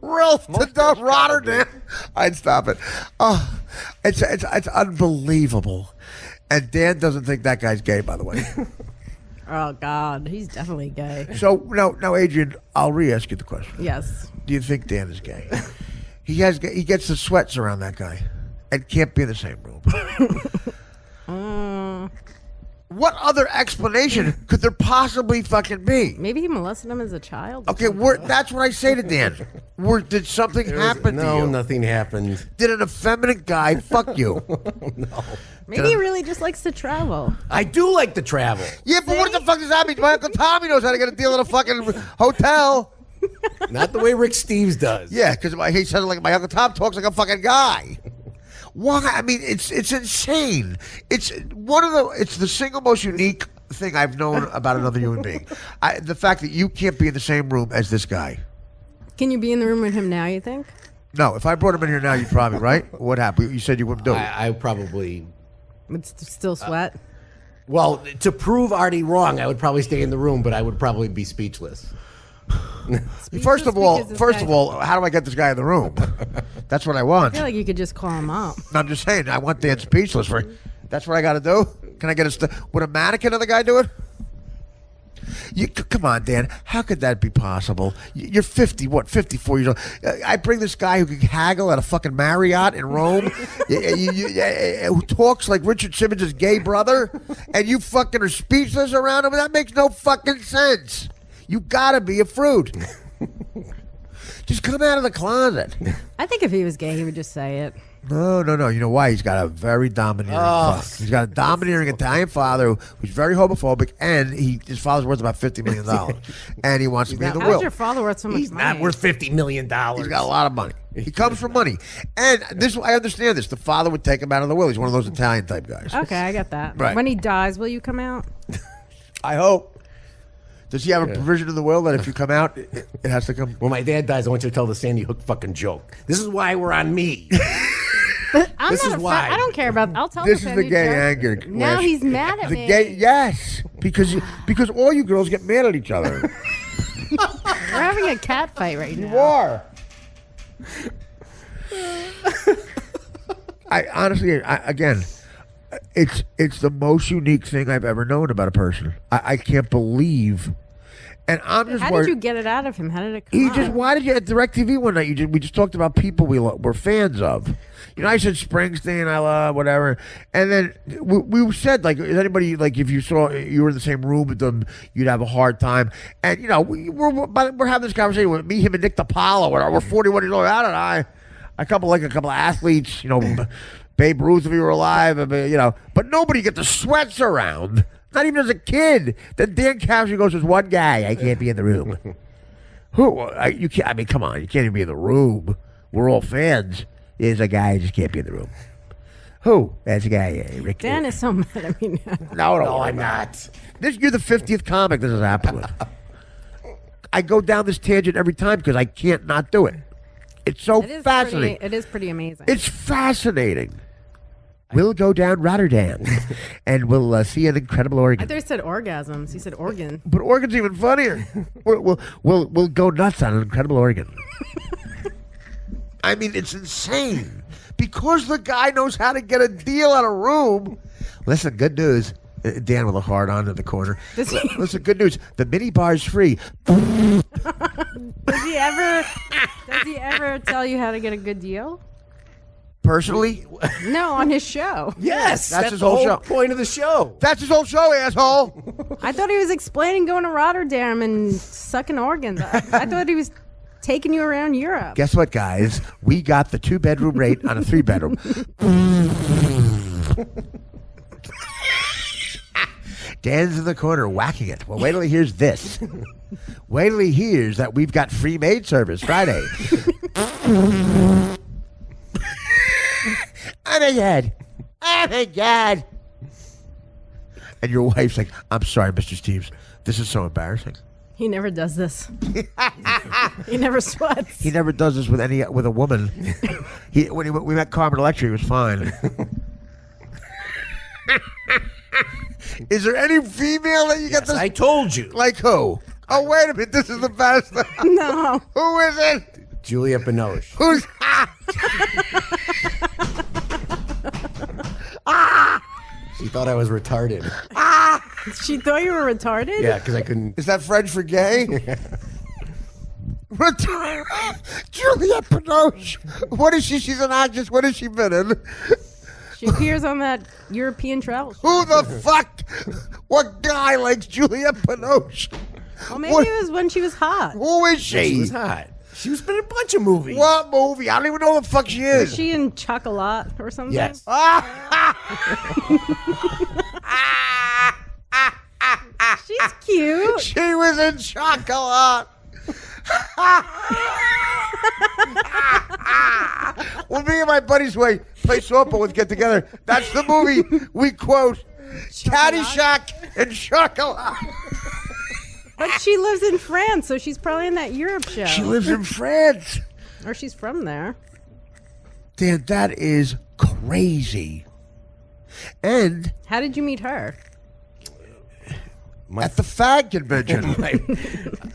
Ralph to Rotterdam. I'd stop it. Oh, it's unbelievable. And Dan doesn't think that guy's gay, by the way. Oh, God. He's definitely gay. So, now, Adrian, I'll re-ask you the question. Yes. Do you think Dan is gay? He gets the sweats around that guy and can't be in the same room. What other explanation could there possibly fucking be? Maybe he molested him as a child. Okay, that's what I say to Dan. Did something happen to you? No, nothing happened. Did an effeminate guy fuck you? No. Maybe he really just likes to travel. I do like to travel. Yeah, but what the fuck does that mean? My Uncle Tommy knows how to get a deal at a fucking hotel. Not the way Rick Steves does. Yeah, because he says like my Uncle Tom talks like a fucking guy. Why? I mean, it's insane. It's the single most unique thing I've known about another human being. The fact that you can't be in the same room as this guy. Can you be in the room with him now, you think? No, if I brought him in here now, you'd probably, right? What happened? You said you wouldn't do it. I probably. Would still sweat? Well, to prove Artie wrong, I would probably stay in the room, but I would probably be speechless. First of all, how do I get this guy in the room? That's what I want. I feel like you could just call him up. I'm just saying, I want Dan speechless. That's what I got to do. Can I get would a mannequin of the guy do it? Come on, Dan. How could that be possible? You're 54 years old. I bring this guy who can haggle at a fucking Marriott in Rome, who talks like Richard Simmons' gay brother, and you fucking are speechless around him? That makes no fucking sense. You gotta be a fruit. Just come out of the closet. I think if he was gay, he would just say it. No. You know why? He's got a very domineering father. He's got a domineering Italian father who's very homophobic, and his father's worth about $50 million. And he wants to be in the will. How's your father worth so much He's money? not worth $50 million. He's got a lot of money. He comes from money. And I understand this. The father would take him out of the will. He's one of those Italian type guys. Okay, I get that. Right. When he dies, will you come out? I hope. Does he have a provision in the will that if you come out, it has to come? When my dad dies, I want you to tell the Sandy Hook fucking joke. This is why we're on me. I'm This not is a fan. why. I don't care about. I'll tell This the is fan the gay you jerk. anger. Now Lash. he's mad at The me. gay, yes, because all you girls get mad at each other. We're having a cat fight right now. You are. I honestly, again, it's the most unique thing I've ever known about a person. I can't believe, and I'm just. How worried. did you get it out of him? How did it come out? Why did you at DirecTV one night? We just talked about people we're fans of. You know, I said Springsteen, I love whatever, and then we said like, is anybody like if you saw you were in the same room with them, you'd have a hard time. And you know, we're having this conversation with me, him, and Nick DiPaolo. We're 41 years old. How did I? A couple of athletes, you know, Babe Ruth if he were alive, you know, but nobody get the sweats around. Not even as a kid. Then Dan Cashel goes, "There's one guy I can't be in the room." Who? You can't. I mean, come on, you can't even be in the room. We're all fans. There's a guy who just can't be in the room. Who? That's a guy, Rick. Dan is so mad at me now. No, I'm not. You're the 50th comic this has happened with. I go down this tangent every time because I can't not do it. It's so fascinating. It is pretty amazing. It's fascinating. We'll go down Rotterdam, and we'll see an incredible I organ. thought he said orgasms. He said organ. But organ's even funnier. We'll go nuts on an incredible organ. I mean, it's insane because the guy knows how to get a deal out of room. Listen, good news. Dan with a hard on in the corner. Listen, good news. The mini bar's free. Does he ever tell you how to get a good deal? Personally? No, on his show. Yes, that's his whole show. Point of the show. That's his whole show, asshole. I thought he was explaining going to Rotterdam and sucking organs. I thought he was taking you around Europe. Guess what, guys? We got the 2-bedroom rate on a 3-bedroom. Dan's in the corner whacking it. Well, wait till he hears this. Wait till he hears that we've got free maid service Friday. Oh my God. Oh my God. And your wife's like, I'm sorry, Mr. Steves. This is so embarrassing. He never does this. He never sweats. He never does this with a woman. When we met Carmen Electra, he was fine. Is there any female that you get this? I told you. Like who? Oh, wait a minute. This is the best. No. Who is it? Julia Binoche. Who's? She thought I was retarded. She thought you were retarded? Yeah, because I couldn't. Is that French for gay? Julia Binoche. What is she? She's an actress. What has she been in? She appears on that European travel show. Who the fuck? What guy likes Julia Binoche? Well, maybe it was when she was hot. Who is she? She was hot. She was in a bunch of movies. What movie? I don't even know what the fuck she is. Was she in Chocolat or something? Yes. She's cute. She was in Chocolat. When me and my buddies play softball with get together, that's the movie we quote. Caddyshack and Chocolat. But she lives in France, so she's probably in that Europe show. She lives in France. Or she's from there. Dan, that is crazy. And How did you meet her? at the fag convention.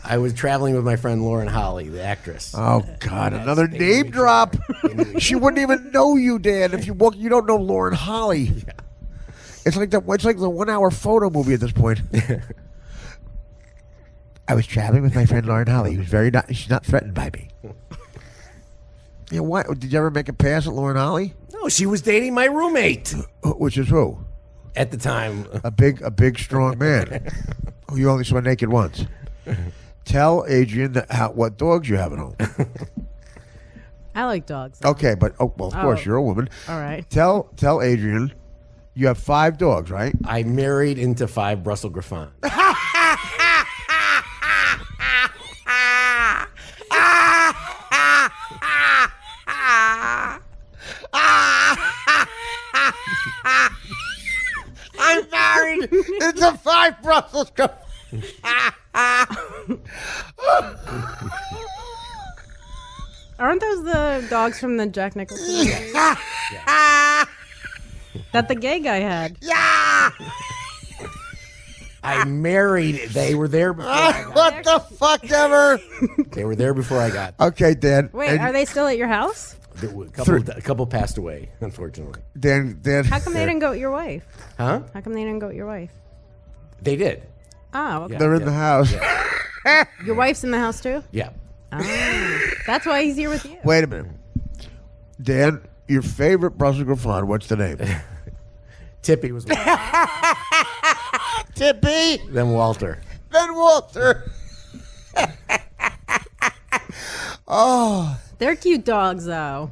I was traveling with my friend Lauren Holly, the actress. Oh God, another name drop. She wouldn't even know you, Dan. If you walk, you don't know Lauren Holly. Yeah. It's like the 1 hour photo movie at this point. I was traveling with my friend Lauren Holly. She's not threatened by me. Yeah, what? Did you ever make a pass at Lauren Holly? No, she was dating my roommate. Which is who? At the time. A big, strong man who you only saw naked once. Tell Adrian what dogs you have at home. I like dogs. Okay, but of course you're a woman. All right. Tell Adrian you have 5 dogs, right? I married into 5 Brussels Griffons. I'm married into 5 Brussels Griffons. Aren't those the dogs from the Jack Nicholson movie? That the gay guy had? Yeah. I married. They were there before. What the fuck ever? They were there before I got. Okay, Dan. Wait, are they still at your house? A couple passed away, unfortunately. Dan. How come they didn't go with your wife? Huh? How come they didn't go with your wife? They did. Oh, okay. They're in the house. Your wife's in the house too? Yeah. Oh, that's why he's here with you. Wait a minute. Dan, your favorite Brussels Griffon, what's the name? Tippy was one. Tippy. Then Walter. Oh. They're cute dogs, though.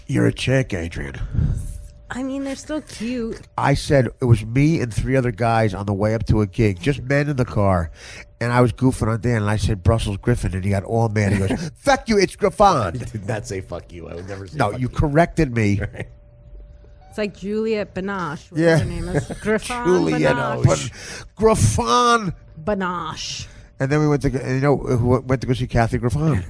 You're a chick, Adrian. I mean, they're still cute. I said it was me and 3 other guys on the way up to a gig, just men in the car. And I was goofing on Dan, and I said Brussels Griffin, and he got all mad. He goes, fuck you, it's Griffon. I did not say fuck you. I would never say No, fuck you corrected me. It's like Juliette Binoche. Whatever Yeah. her name is. Griffon Juliette Binoche. Griffon. Binoche. And then we went to, and you know who went to go see Kathy Griffon?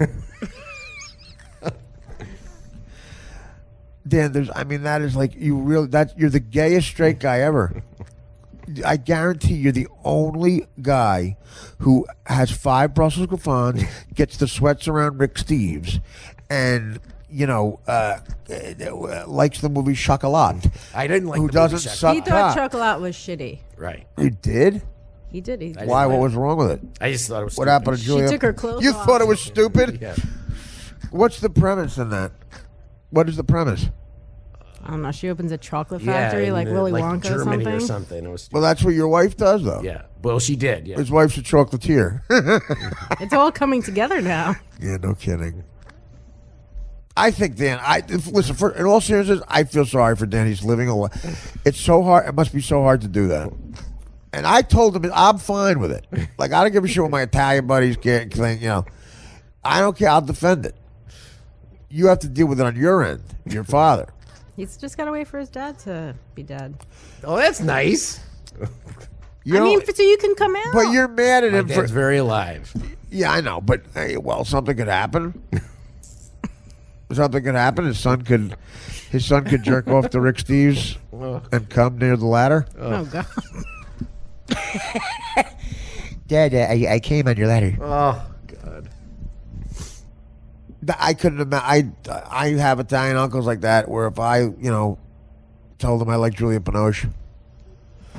Dan, that is like, you're the gayest straight guy ever. I guarantee you're the only guy who has 5 Brussels Griffons, gets the sweats around Rick Steves, and likes the movie Chocolat. I didn't like who the doesn't movie suck He thought cock. Chocolat was shitty. Right. You did? He did. Why? What was wrong with it? I just thought it was What stupid. happened to Julia? She took her clothes You off. thought it was stupid? Yeah. What's the premise in that? What is the premise? I don't know. She opens a chocolate Yeah, factory in, like Willy Wonka Germany or or something. something. It was Well, that's what your wife does, though. Yeah. Well, she did. Yeah. His wife's a chocolatier. It's all coming together now. Yeah, no kidding. I think Dan. Listen. In all seriousness, I feel sorry for Dan. He's living a life. It's so hard. It must be so hard to do that. And I told him I'm fine with it. Like I don't give a shit what my Italian buddies think. I don't care. I'll defend it. You have to deal with it on your end. Your father. He's just got to wait for his dad to be dead. Oh, that's nice. So you can come out. But you're mad at My him dad's for. very alive. Yeah, I know. But hey, something could happen. Something could happen. His son could jerk off to Rick Steves and come near the ladder. Oh God. Dad, I came on your ladder. Oh God. I couldn't imagine. I have Italian uncles like that where if I, told them I like Julia Binoche.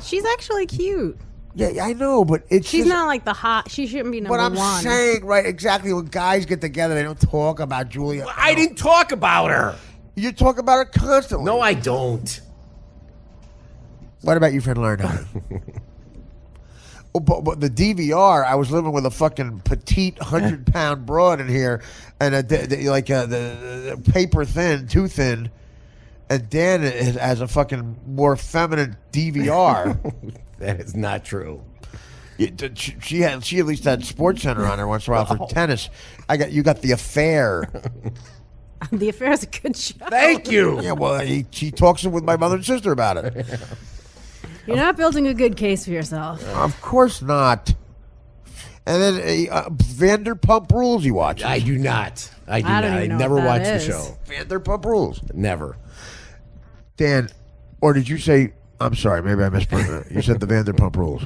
She's actually cute. Yeah, I know, but it's She's just, not like the hot. She shouldn't be number But I'm one. saying, right, exactly. When guys get together, they don't talk about Julia. I didn't talk about her. You talk about her constantly. No, I don't. What about your friend Lerner? But the DVR, I was living with a fucking petite 100-pound broad in here, and the paper thin, too thin, and Dan has a fucking more feminine DVR. That is not true. She at least had Sports Center on her once in a while for tennis. You got The Affair. The Affair is a good show. Thank you. Yeah, well, she talks with my mother and sister about it. You're not building a good case for yourself. Of course not. And then Vanderpump Rules you watch. I do not. I do I not. don't even I know never what that watched is. the show. Vanderpump Rules. Never. Dan, or did you say, I'm sorry, maybe I mispronounced it. You said the Vanderpump Rules.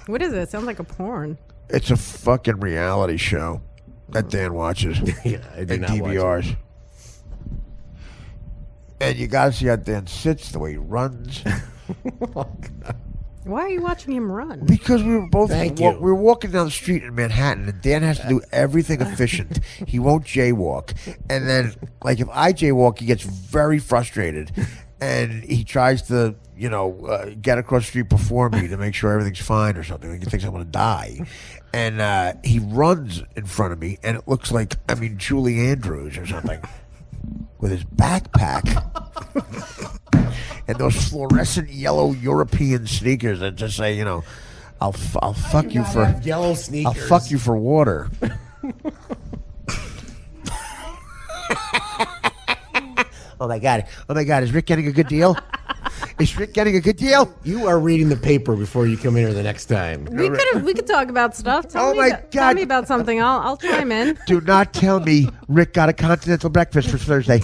What is it? It sounds like a porn. It's a fucking reality show that Dan watches. Yeah, I do and not watch DVRs. And you got to see how Dan sits, the way he runs. Why are you watching him run? Because we were both Thank you. we were walking down the street in Manhattan, and Dan has to do everything efficient. He won't jaywalk, and then like if I jaywalk, he gets very frustrated, and he tries to get across the street before me to make sure everything's fine or something. Like he thinks I'm going to die, and he runs in front of me, and it looks like Julie Andrews or something with his backpack. And those fluorescent yellow European sneakers that just say, I'll fuck you for yellow sneakers. I'll fuck you for water. Oh my god! Is Rick getting a good deal? Is Rick getting a good deal? You are reading the paper before you come in here the next time. We could talk about stuff. Tell me about something. I'll chime in. Do not tell me Rick got a continental breakfast for Thursday.